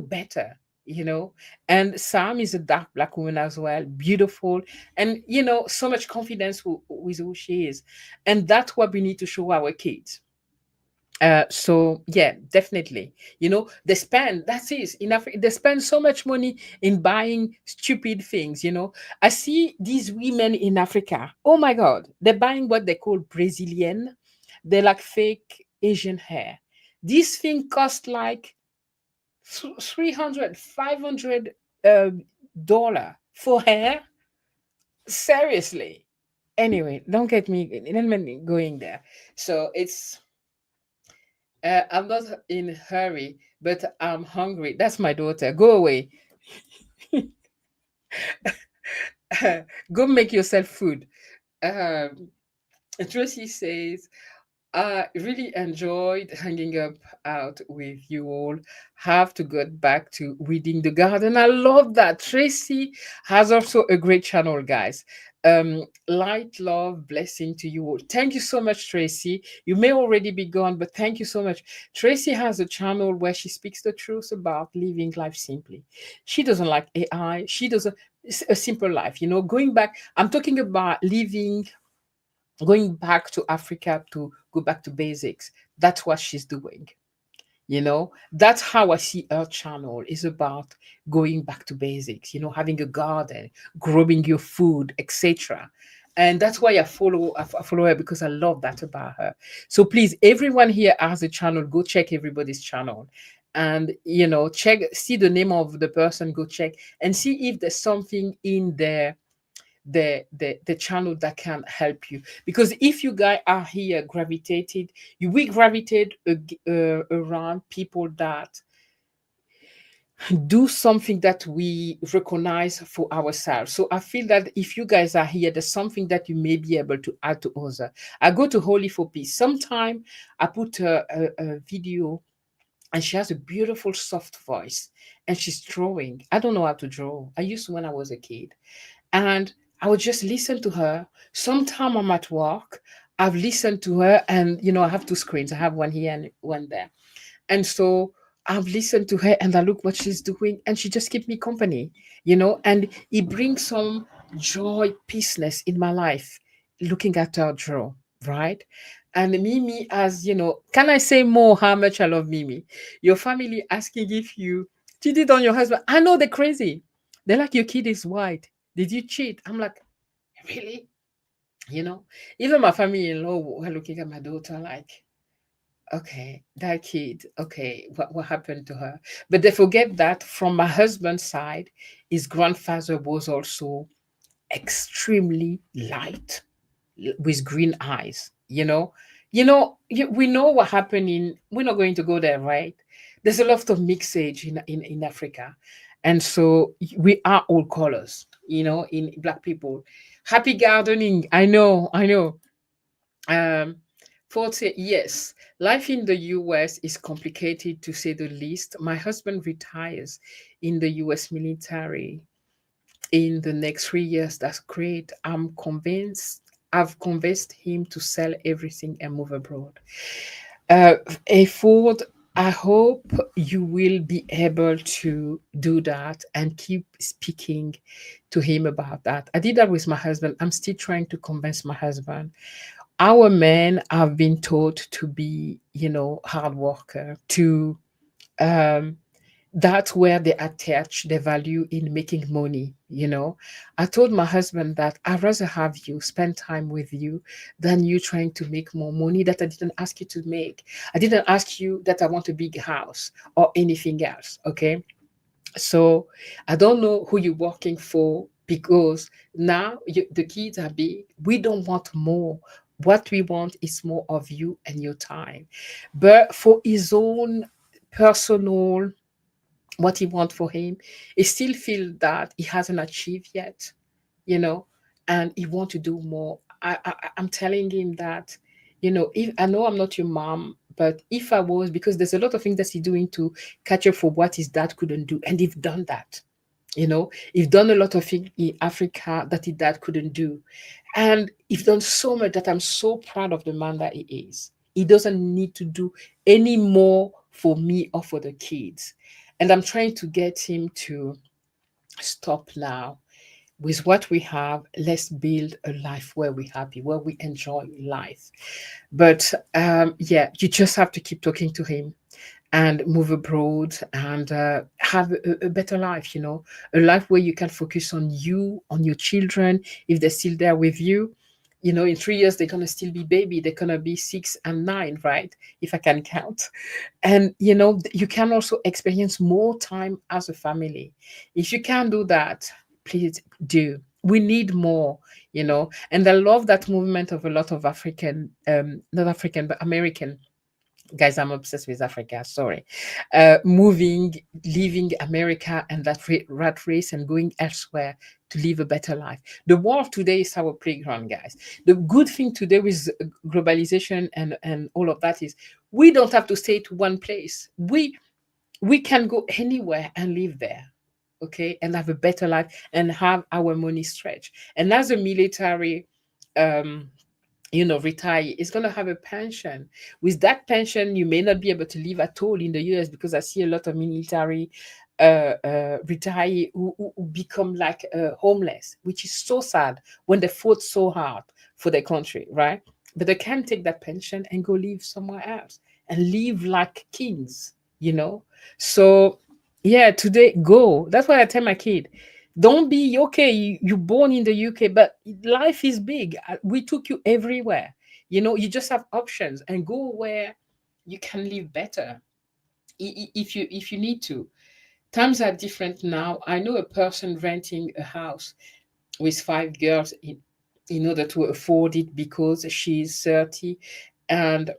Speaker 1: better, you know. And Sam is a dark Black woman as well, beautiful, and you know, so much confidence with who she is. And that's what we need to show our kids. So yeah, definitely. You know, they spend, that's it, in Africa, they spend so much money in buying stupid things, you know. I see these women in Africa, oh my God, they're buying what they call Brazilian. They're like fake Asian hair. This thing cost like 300, dollar for hair. Seriously. Anyway, don't get me going there. So it's I'm not in a hurry, but I'm hungry. That's my daughter. Go away. Go make yourself food. Um, Tracy says, I really enjoyed hanging up out with you all. Have to get back to weeding the garden. I love that. Tracy has also a great channel, guys. Light, love, blessing to you all. Thank you so much, Tracy. You may already be gone, but thank you so much. Tracy has a channel where she speaks the truth about living life simply. She doesn't like AI. She doesn't. It's a simple life, going back. I'm talking about living, going back to Africa to go back to basics. That's what she's doing. That's how I see her channel is about going back to basics, having a garden, growing your food, etc. And that's why I follow her, because I love that about her. So please, everyone here has a channel. Go check everybody's channel, and check, see the name of the person, go check and see if there's something in there, the channel that can help you. Because if you guys are here gravitated, you will gravitate around people that do something that we recognize for ourselves. So I feel that if you guys are here, there's something that you may be able to add to others. I go to Holy for Peace sometime. I put a video, and she has a beautiful soft voice, and she's drawing. I don't know how to draw. I used to when I was a kid, and I would just listen to her. Sometime I'm at work, I've listened to her, and I have two screens. I have one here and one there. And so I've listened to her, and I look what she's doing, and she just keep me company, and it brings some joy, peaceness in my life, looking at her draw, right? And Mimi, as can I say more how much I love Mimi? Your family asking if you cheated on your husband. I know they're crazy. They're like, your kid is white. Did you cheat? I'm like, really? You know, Even my family in law were looking at my daughter like, okay, that kid, okay, what happened to her? But they forget that from my husband's side, his grandfather was also extremely light, with green eyes. We know what happened in. We're not going to go there, right? There's a lot of mixage in Africa, and so we are all colors. In black people, happy gardening. I know. Um, Ford said, yes, life in the US is complicated to say the least. My husband retires in the US military in the next 3 years. That's great. I've convinced him to sell everything and move abroad. Uh, a Ford, I hope you will be able to do that and keep speaking to him about that. I did that with my husband. I'm still trying to convince my husband. Our men have been taught to be, hard worker, to um that's where they attach their value in making money. I told my husband that I'd rather have you spend time with you than you trying to make more money that I didn't ask you to make. I didn't ask you that I want a big house or anything else. Okay. So I don't know who you're working for, because now the kids are big. We don't want more. What we want is more of you and your time. But for his own personal, what he wants for him, he still feel that he hasn't achieved yet, you know, and he want to do more. I'm telling him that, if I know I'm not your mom, but if I was, because there's a lot of things that he's doing to catch up for what his dad couldn't do, and he've done that. He's done a lot of things in Africa that his dad couldn't do, and he's done so much that I'm so proud of the man that he is. He doesn't need to do any more for me or for the kids, and I'm trying to get him to stop now with what we have. Let's build a life where we're happy, where we enjoy life. But yeah, you just have to keep talking to him and move abroad and have a better life, a life where you can focus on you, on your children, if they're still there with you. In 3 years they're gonna still be baby. They're gonna be 6 and 9, right? If I can count. And you can also experience more time as a family. If you can do that, please do. We need more. And I love that movement of a lot of African, not African but American guys. I'm obsessed with Africa, sorry. Moving, leaving America and that rat race and going elsewhere to live a better life. The world today is our playground, guys. The good thing today with globalization and all of that is we don't have to stay to one place. We can go anywhere and live there, okay, and have a better life and have our money stretched. And as a military, um retire, is going to have a pension. With that pension, you may not be able to live at all in the US, because I see a lot of military retiree who become like homeless, which is so sad when they fought so hard for their country, right? But they can take that pension and go live somewhere else and live like kings, you know? So, yeah, today, go. That's what I tell my kid. Don't be okay. You born in the UK, but life is big. We took you everywhere. You just have options and go where you can live better. If you need to. Times are different now. I know a person renting a house with 5 girls in order to afford it because she's 30 and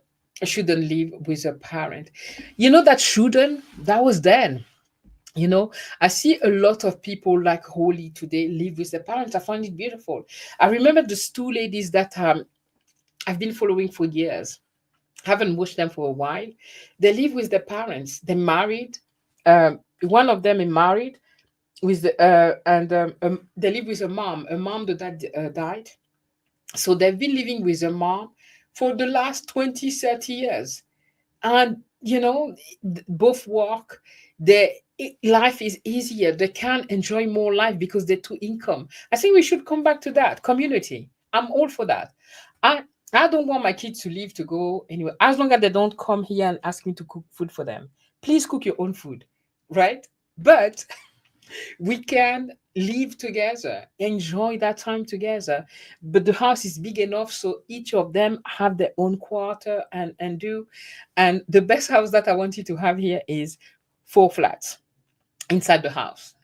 Speaker 1: shouldn't live with a parent. That shouldn't, that was then. you know I see a lot of people like Holly today live with their parents. I find it beautiful. I remember these two ladies that I've been following for years. Haven't watched them for a while. They live with their parents. They're married. One of them is married with the and they live with a mom. A mom, the dad died, so they've been living with a mom for the last 20, 30 years. And both work. Life is easier. They can enjoy more life because they're two income. I think we should come back to that community. I'm all for that. I i don't want my kids to leave to go anywhere, as long as they don't come here and ask me to cook food for them. Please cook your own food, right? But we can live together, enjoy that time together. But the house is big enough so each of them have their own quarter and do. And the best house that I want you to have here is 4 flats inside the house,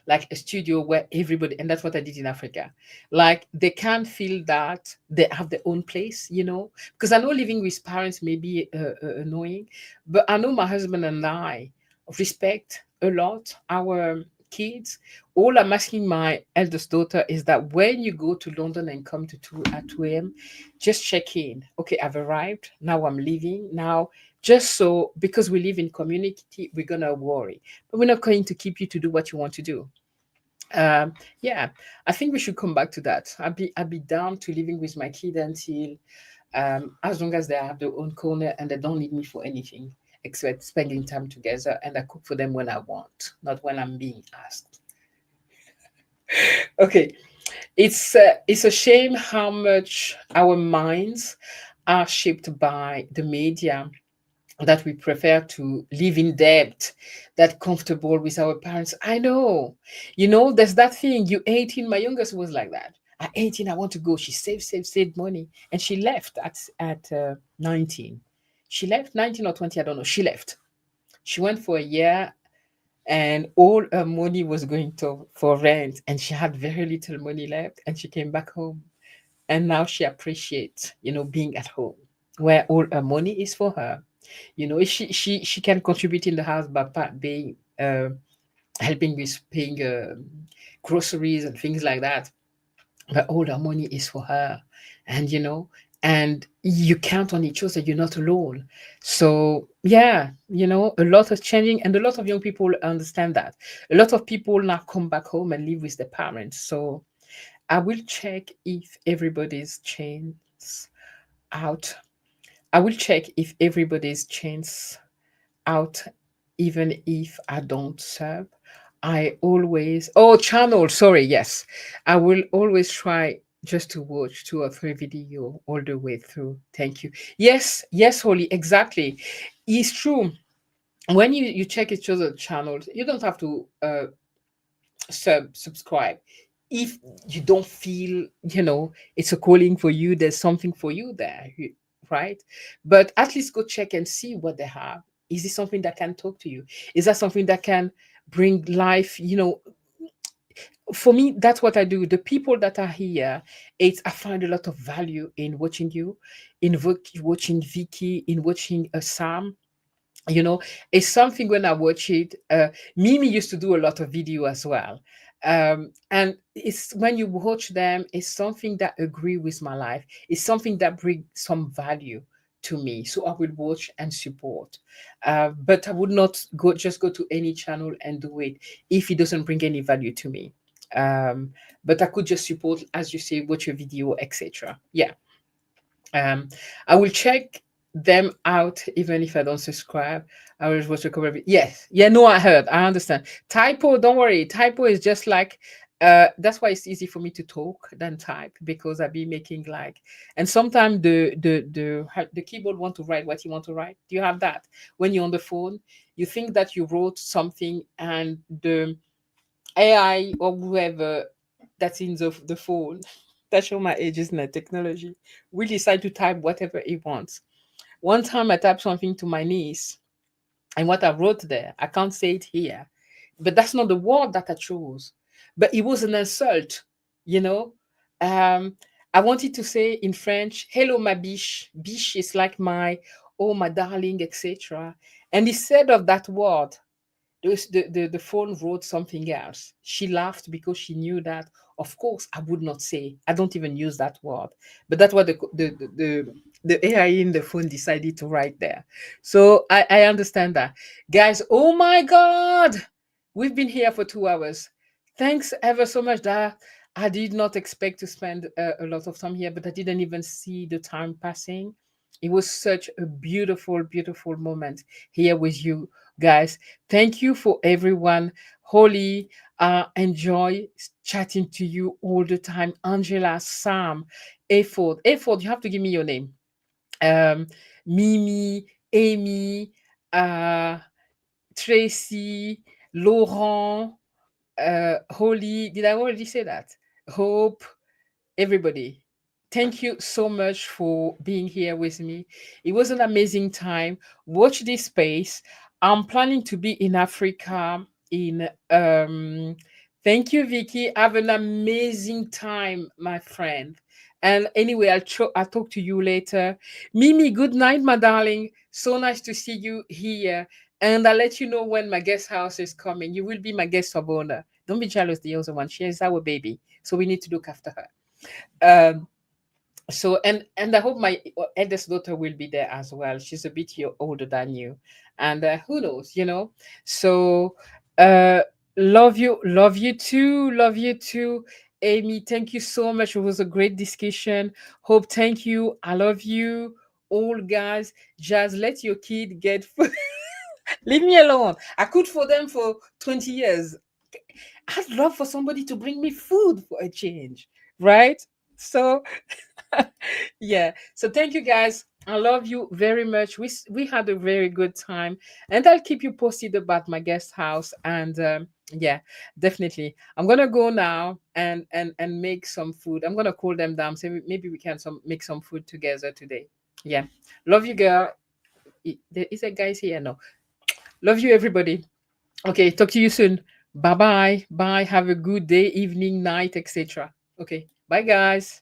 Speaker 1: like a studio where everybody, and that's what I did in Africa. Like they can feel that they have their own place, because I know living with parents may be annoying, but I know my husband and I respect a lot our kids. All I'm asking my eldest daughter is that when you go to London and come to 2 at 2 a.m., just check in. Okay, I've arrived. Now I'm leaving. Now, just so, because we live in community, we're gonna worry, but we're not going to keep you to do what you want to do. Yeah, I think we should come back to that. I'd be down to living with my kid until, as long as they have their own corner and they don't need me for anything except spending time together, and I cook for them when I want, not when I'm being asked. Okay, it's a shame how much our minds are shaped by the media, that we prefer to live in debt, that comfortable with our parents. I know. There's that thing. You 18, my youngest was like that. At 18, I want to go. She saved money. And she left at 19. She left 19 or 20, I don't know. She left. She went for a year and all her money was going to for rent. And she had very little money left. And she came back home. And now she appreciates, being at home, where all her money is for her. She can contribute in the house by being helping with paying groceries and things like that, but all the money is for her. And you count on each other. You're not alone. So yeah, a lot is changing, and a lot of young people understand that. A lot of people now come back home and live with their parents. So I will check if everybody's chains out. I will check if everybody's chains out, even if I don't serve. I always, oh, channel, sorry, yes. I will always try just to watch 2 or 3 video all the way through. Thank you. Yes, Holly, exactly. It's true. When you check each other's channels, you don't have to subscribe. if you don't feel, it's a calling for you, there's something for you there, right? But at least go check and see what they have. Is it something that can talk to you? Is that something that can bring life? For me, that's what I do. The people that are here, it's I find a lot of value in watching you, in watching Vicky, in watching Sam. It's something when I watch it. Mimi used to do a lot of video as well. And it's when you watch them, it's something that agree with my life. It's something that bring some value to me. So I will watch and support. But I would not go to any channel and do it if it doesn't bring any value to me. But I could just support, as you say, watch a video, etc. Yeah. um, I will check them out even if I don't subscribe. I will watch a couple of it. Yes. Yeah, no, I heard. I understand. Typo, don't worry. Typo is just like that's why it's easy for me to talk than type because I be making like and sometimes the keyboard want to write what you want to write. Do you have that? When you're on the phone, you think that you wrote something and the AI or whoever that's in the phone, that show my age, isn't it? Technology will decide to type whatever it wants. One time I typed something to my niece, and what I wrote there, I can't say it here, but that's not the word that I chose. But it was an insult, you know. Um, I wanted to say in French, "Hello, ma biche." Biche is like my, oh, my darling, etc. And instead of that word, the phone wrote something else. She laughed because she knew that, of course, I would not say. I don't even use that word. But that's what the AI in the phone decided to write there. So I understand that. Guys, oh my God, we've been here for 2 hours. Thanks ever so much. That I did not expect to spend a lot of time here, but I didn't even see the time passing. It was such a beautiful, beautiful moment here with you guys. Thank you for everyone. Holly, enjoy chatting to you all the time. Angela, Sam, Effort, you have to give me your name. Um, Mimi, Amy, uh, Tracy, Laurent, Holly. Did I already say that? Hope, everybody. Thank you so much for being here with me. It was an amazing time. Watch this space. I'm planning to be in Africa in thank you, Vicky. Have an amazing time, my friend. And anyway, I'll talk to you later. Mimi, good night, my darling. So nice to see you here. And I'll let you know when my guest house is coming. You will be my guest of honor. Don't be jealous, the other one. She is our baby. So we need to look after her. Um, so and I hope my eldest daughter will be there as well. She's a bit older than you, and who knows, So, uh, love you too, love you too, Amy. Thank you so much. It was a great discussion. Hope, thank you. I love you all, guys. Just let your kid get food. Leave me alone. I cooked for them for 20 years. I'd love for somebody to bring me food for a change, right? So yeah. So thank you guys. I love you very much. We had a very good time, and I'll keep you posted about my guest house. And yeah, definitely, I'm gonna go now and make some food. I'm gonna call them down. Say maybe we can make some food together today. Yeah. Love you, girl. There is a guys here. No. Love you, everybody. Okay. Talk to you soon. Bye bye. Bye. Have a good day, evening, night, etc. Okay. Bye, guys.